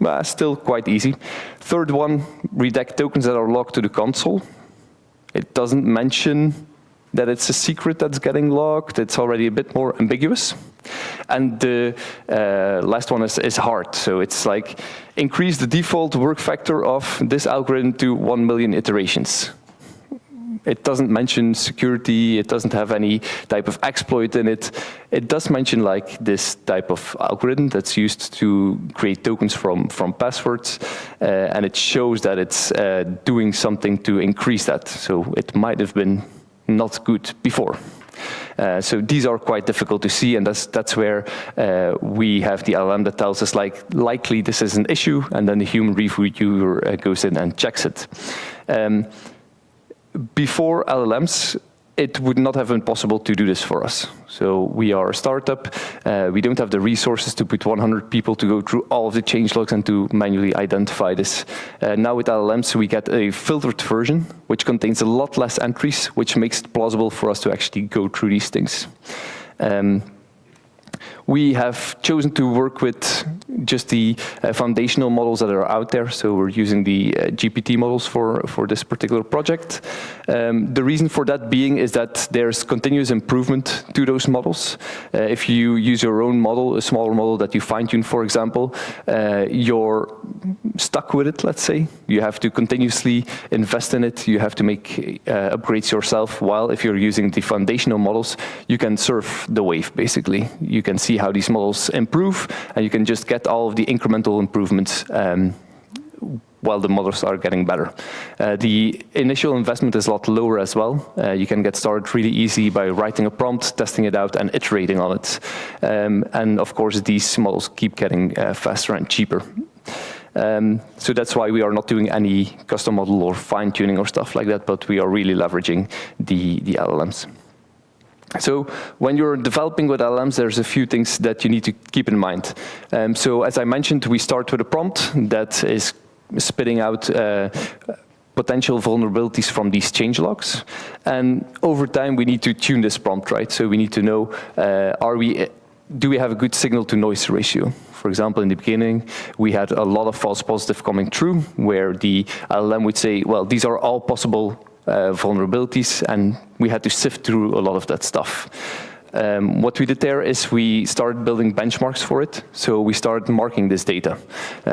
Well, still quite easy. Third one, redact tokens that are logged to the console. It doesn't mention that it's a secret that's getting logged. It's already a bit more ambiguous. And the last one is hard. So it's like, increase the default work factor of this algorithm to 1 million iterations. It doesn't mention security, it doesn't have any type of exploit in it. It does mention like this type of algorithm that's used to create tokens from passwords, and it shows that it's doing something to increase that. So it might have been not good before. So these are quite difficult to see, and that's where we have the LLM that tells us like, likely this is an issue, and then the human reviewer goes in and checks it. Before LLMs, it would not have been possible to do this for us. So we are a startup. We don't have the resources to put 100 people to go through all of the changelogs and to manually identify this. Now with LLMs, we get a filtered version, which contains a lot less entries, which makes it plausible for us to actually go through these things. We have chosen to work with just the foundational models that are out there. So we're using the GPT models for this particular project. The reason for that being is that there's continuous improvement to those models. If you use your own model, a smaller model that you fine-tune, for example, you're stuck with it, let's say. You have to continuously invest in it. You have to make upgrades yourself. While if you're using the foundational models, you can surf the wave, basically. You can see how these models improve, and you can just get all of the incremental improvements while the models are getting better. The initial investment is a lot lower as well. You can get started really easy by writing a prompt, testing it out, and iterating on it. And of course, these models keep getting faster and cheaper. So that's why we are not doing any custom model or fine-tuning or stuff like that, but we are really leveraging the LLMs. So when you're developing with LLMs, there's a few things that you need to keep in mind. So as I mentioned, we start with a prompt that is spitting out potential vulnerabilities from these changelogs. And over time, we need to tune this prompt, right? So we need to know, do we have a good signal-to-noise ratio? For example, in the beginning, we had a lot of false positive coming through, where the LLM would say, well, these are all possible vulnerabilities, and we had to sift through a lot of that stuff. What we did there is we started building benchmarks for it. So we started marking this data.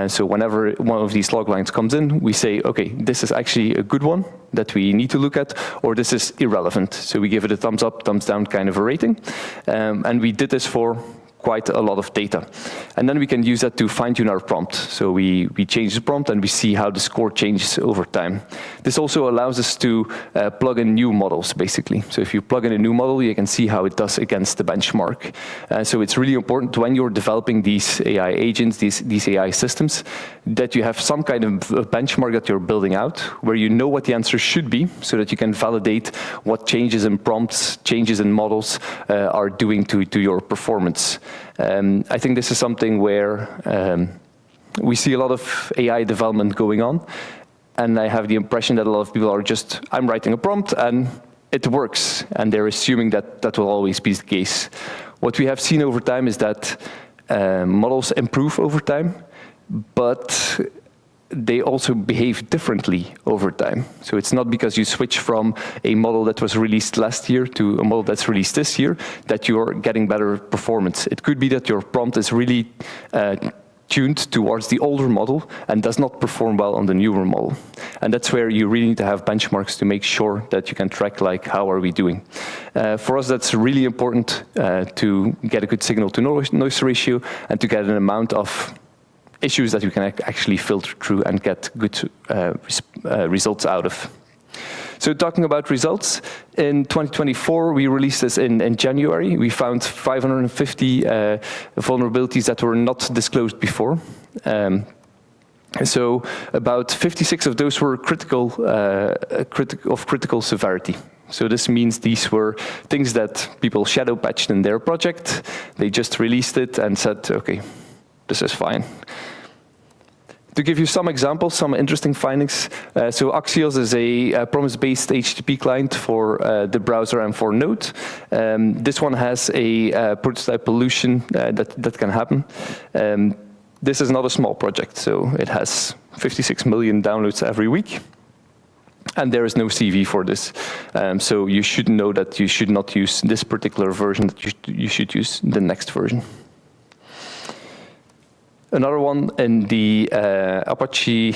So whenever one of these log lines comes in, we say, okay, this is actually a good one that we need to look at, or this is irrelevant. So we give it a thumbs up, thumbs down kind of a rating. And we did this for quite a lot of data. And then we can use that to fine-tune our prompt. So we change the prompt and we see how the score changes over time. This also allows us to plug in new models, basically. So if you plug in a new model, you can see how it does against the benchmark. So it's really important when you're developing these AI agents, these AI systems, that you have some kind of a benchmark that you're building out, where you know what the answer should be, so that you can validate what changes in prompts, changes in models are doing to your performance. I think this is something where we see a lot of AI development going on, and I have the impression that a lot of people are just, I'm writing a prompt and it works, and they're assuming that that will always be the case. What we have seen over time is that models improve over time, but they also behave differently over time. So it's not because you switch from a model that was released last year to a model that's released this year that you're getting better performance. It could be that your prompt is really tuned towards the older model and does not perform well on the newer model. And that's where you really need to have benchmarks to make sure that you can track, like, how are we doing. For us, that's really important to get a good signal-to-noise ratio and to get an amount of issues that we can actually filter through and get good results out of. So talking about results, in 2024, we released this in January. We found 550 vulnerabilities that were not disclosed before. So about 56 of those were critical severity. So this means these were things that people shadow patched in their project. They just released it and said, okay, this is fine. To give you some examples, some interesting findings. So Axios is a promise-based HTTP client for the browser and for Node. This one has a prototype pollution that can happen. This is not a small project, so it has 56 million downloads every week. And there is no CV for this. So you should know that you should not use this particular version, that you should use the next version. Another one in the Apache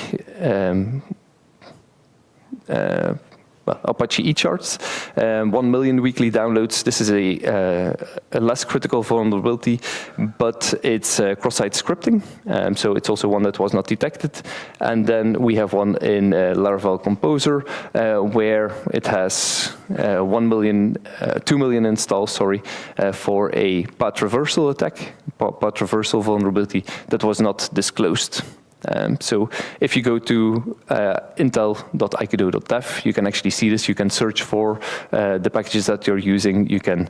Apache eCharts, 1 million weekly downloads. This is a less critical vulnerability, but it's cross-site scripting, so it's also one that was not detected. And then we have one in Laravel Composer, where it has 2 million installs, for a path reversal attack, path reversal vulnerability that was not disclosed. So if you go to intel.aikido.dev, you can actually see this. You can search for the packages that you're using. You can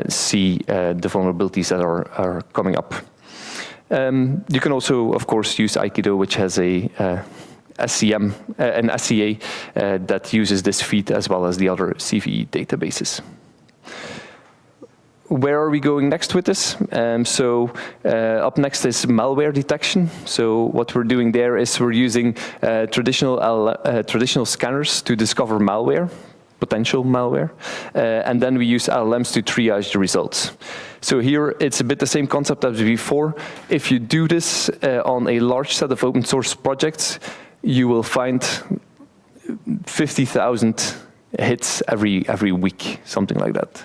see the vulnerabilities that are coming up. You can also, of course, use Aikido, which has an SCA that uses this feed as well as the other CVE databases. Where are we going next with this? Up next is malware detection. So what we're doing there is we're using traditional scanners to discover malware, potential malware, and then we use LLMs to triage the results. So here it's a bit the same concept as before. If you do this on a large set of open source projects, you will find 50,000 hits every week, something like that.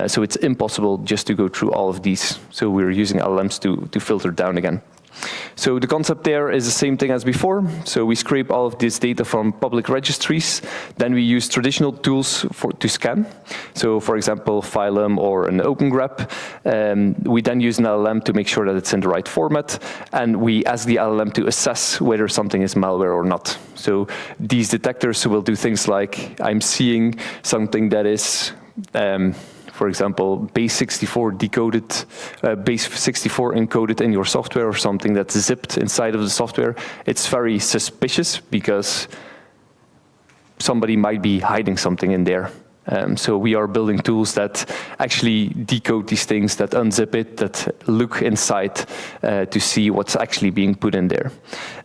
So it's impossible just to go through all of these. So we're using LLMs to filter down again. So the concept there is the same thing as before. So we scrape all of this data from public registries. Then we use traditional tools to scan. So for example, Phylum or an OpenGrep. We then use an LLM to make sure that it's in the right format. And we ask the LLM to assess whether something is malware or not. So these detectors will do things like, I'm seeing something that is, for example, base 64 decoded, base 64 encoded in your software, or something that's zipped inside of the software. It's very suspicious because somebody might be hiding something in there. So we are building tools that actually decode these things, that unzip it, that look inside to see what's actually being put in there.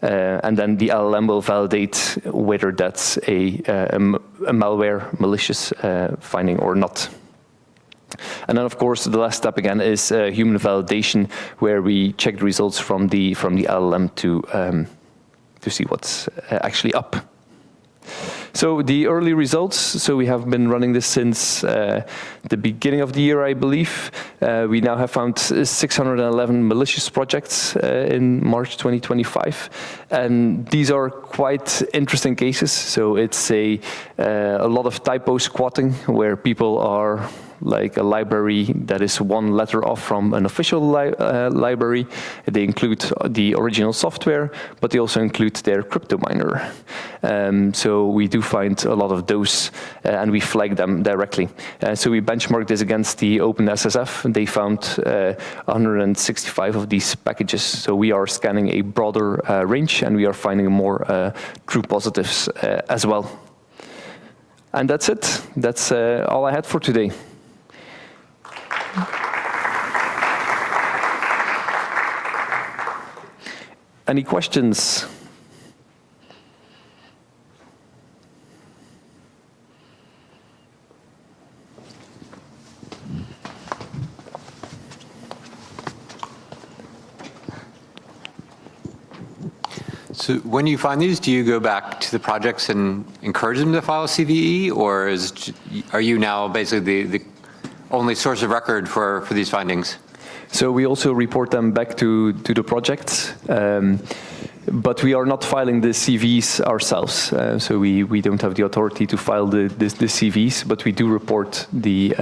And then the LLM will validate whether that's a malware, malicious finding or not. And then, of course, the last step again is human validation, where we check the results from the LLM to see what's actually up. So the early results, so we have been running this since the beginning of the year, I believe. We now have found 611 malicious projects in March 2025. And these are quite interesting cases. So it's a lot of typo squatting, where people are like a library that is one letter off from an official library. They include the original software, but they also include their crypto miner. So we do find a lot of those, and we flag them directly. So we benchmark this against the OpenSSF, and they found 165 of these packages. So we are scanning a broader range, and we are finding more true positives as well. And that's it. That's all I had for today. Any questions? So when you find these, do you go back to the projects and encourage them to file CVE, or are you now basically the only source of record for these findings? So we also report them back to the projects, but we are not filing the CVs ourselves. So we don't have the authority to file the CVs, but we do report the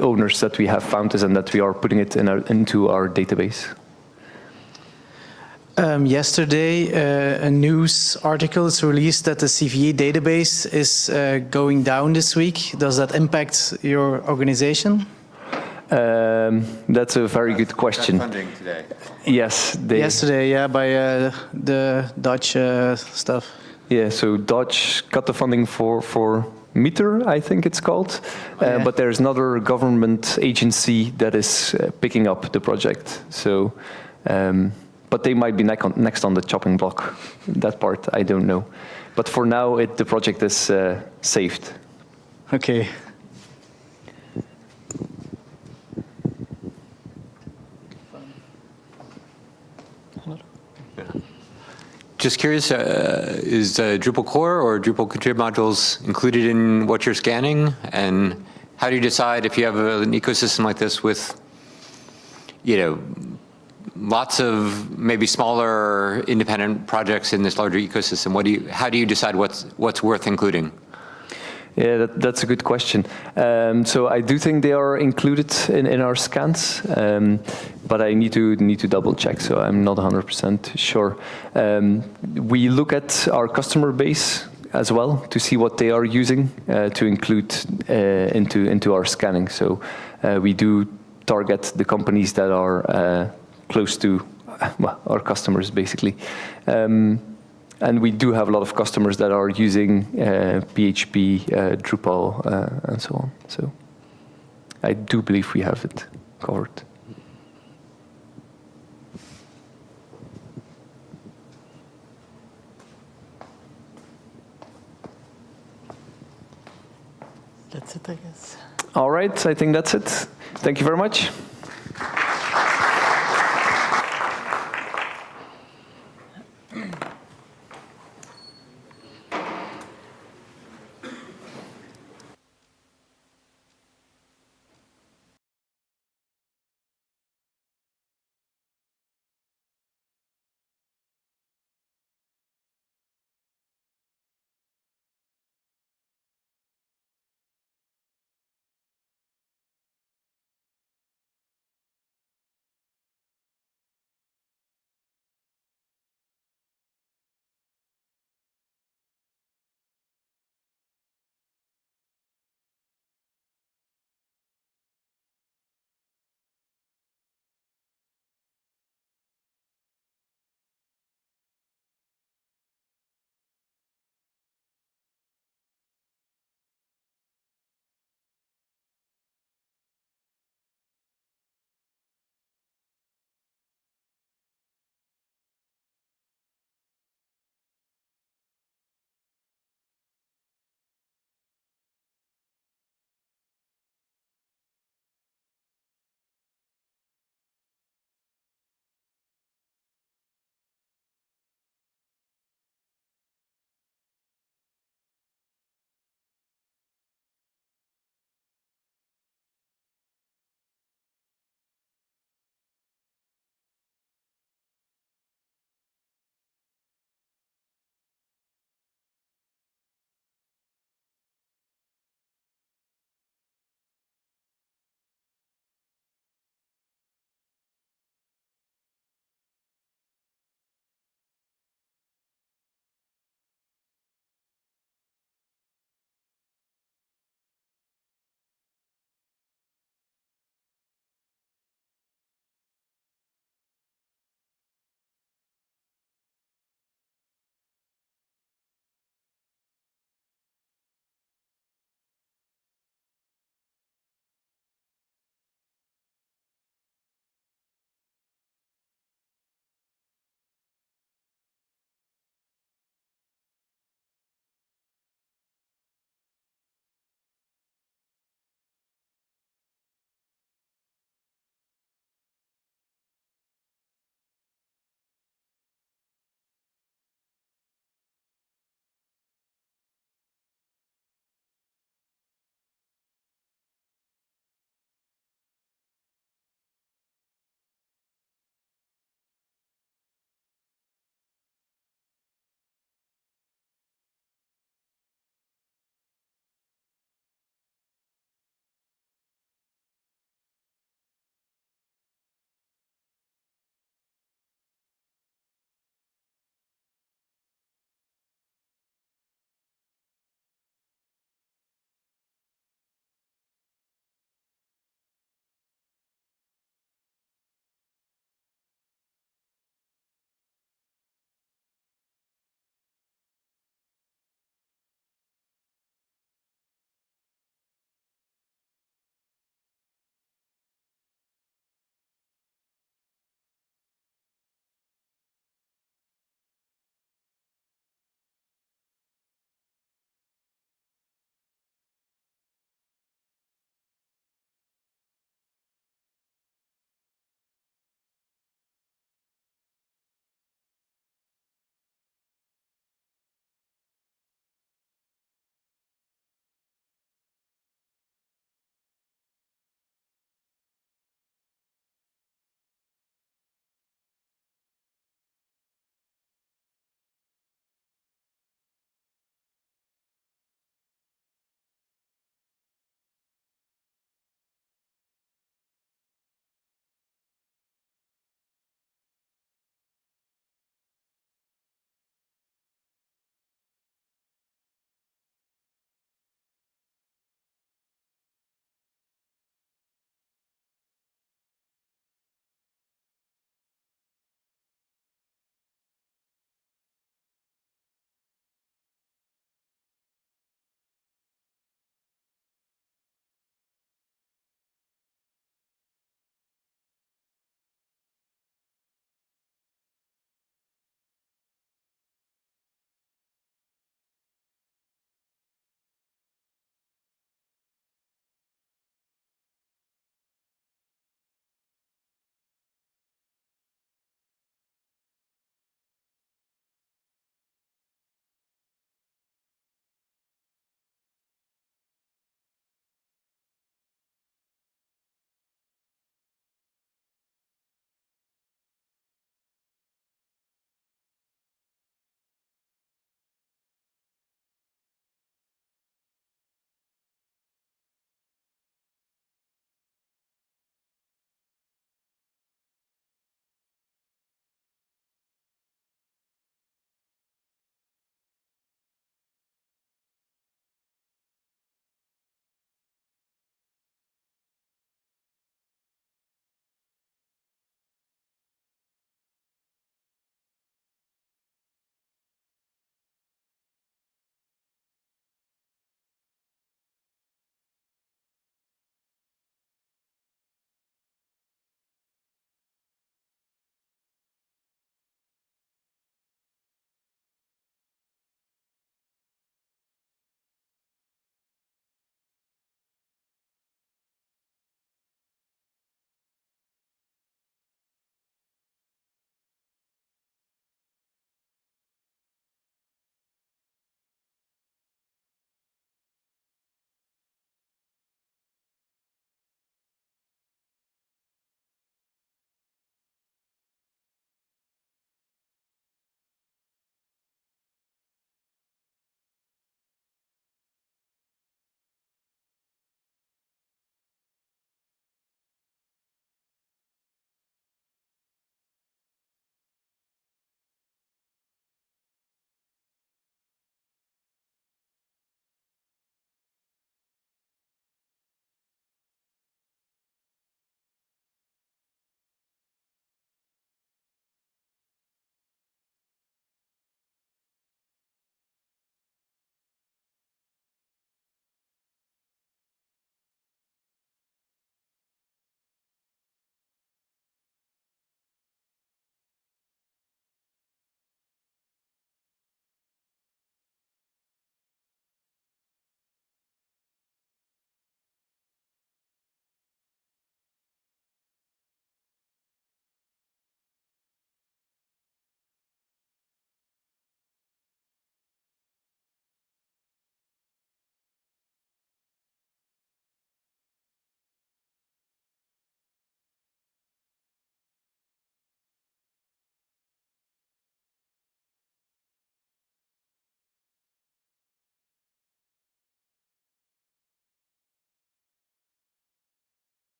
owners that we have found this and that we are putting it into our database. Yesterday, a news article is released that the CVE database is going down this week. Does that impact your organization? That's a very good question. Funding today. Yes. Yesterday, yeah, by the Dutch stuff. Yeah, so Dutch cut the funding for Meter, I think it's called. But there's another government agency that is picking up the project. So, but they might be next on the chopping block. That part, I don't know. But for now, the project is saved. Okay. Just curious, is Drupal core or Drupal contrib modules included in what you're scanning? And how do you decide if you have an ecosystem like this with, lots of maybe smaller independent projects in this larger ecosystem? How do you decide what's worth including? Yeah, that's a good question. So I do think they are included in our scans, but I need to double check. So I'm not 100% sure. We look at our customer base as well to see what they are using to include into our scanning. So we do target the companies that are close to our customers, basically. And we do have a lot of customers that are using PHP, Drupal, and so on. So I do believe we have it covered. That's it, I guess. All right, I think that's it. Thank you very much.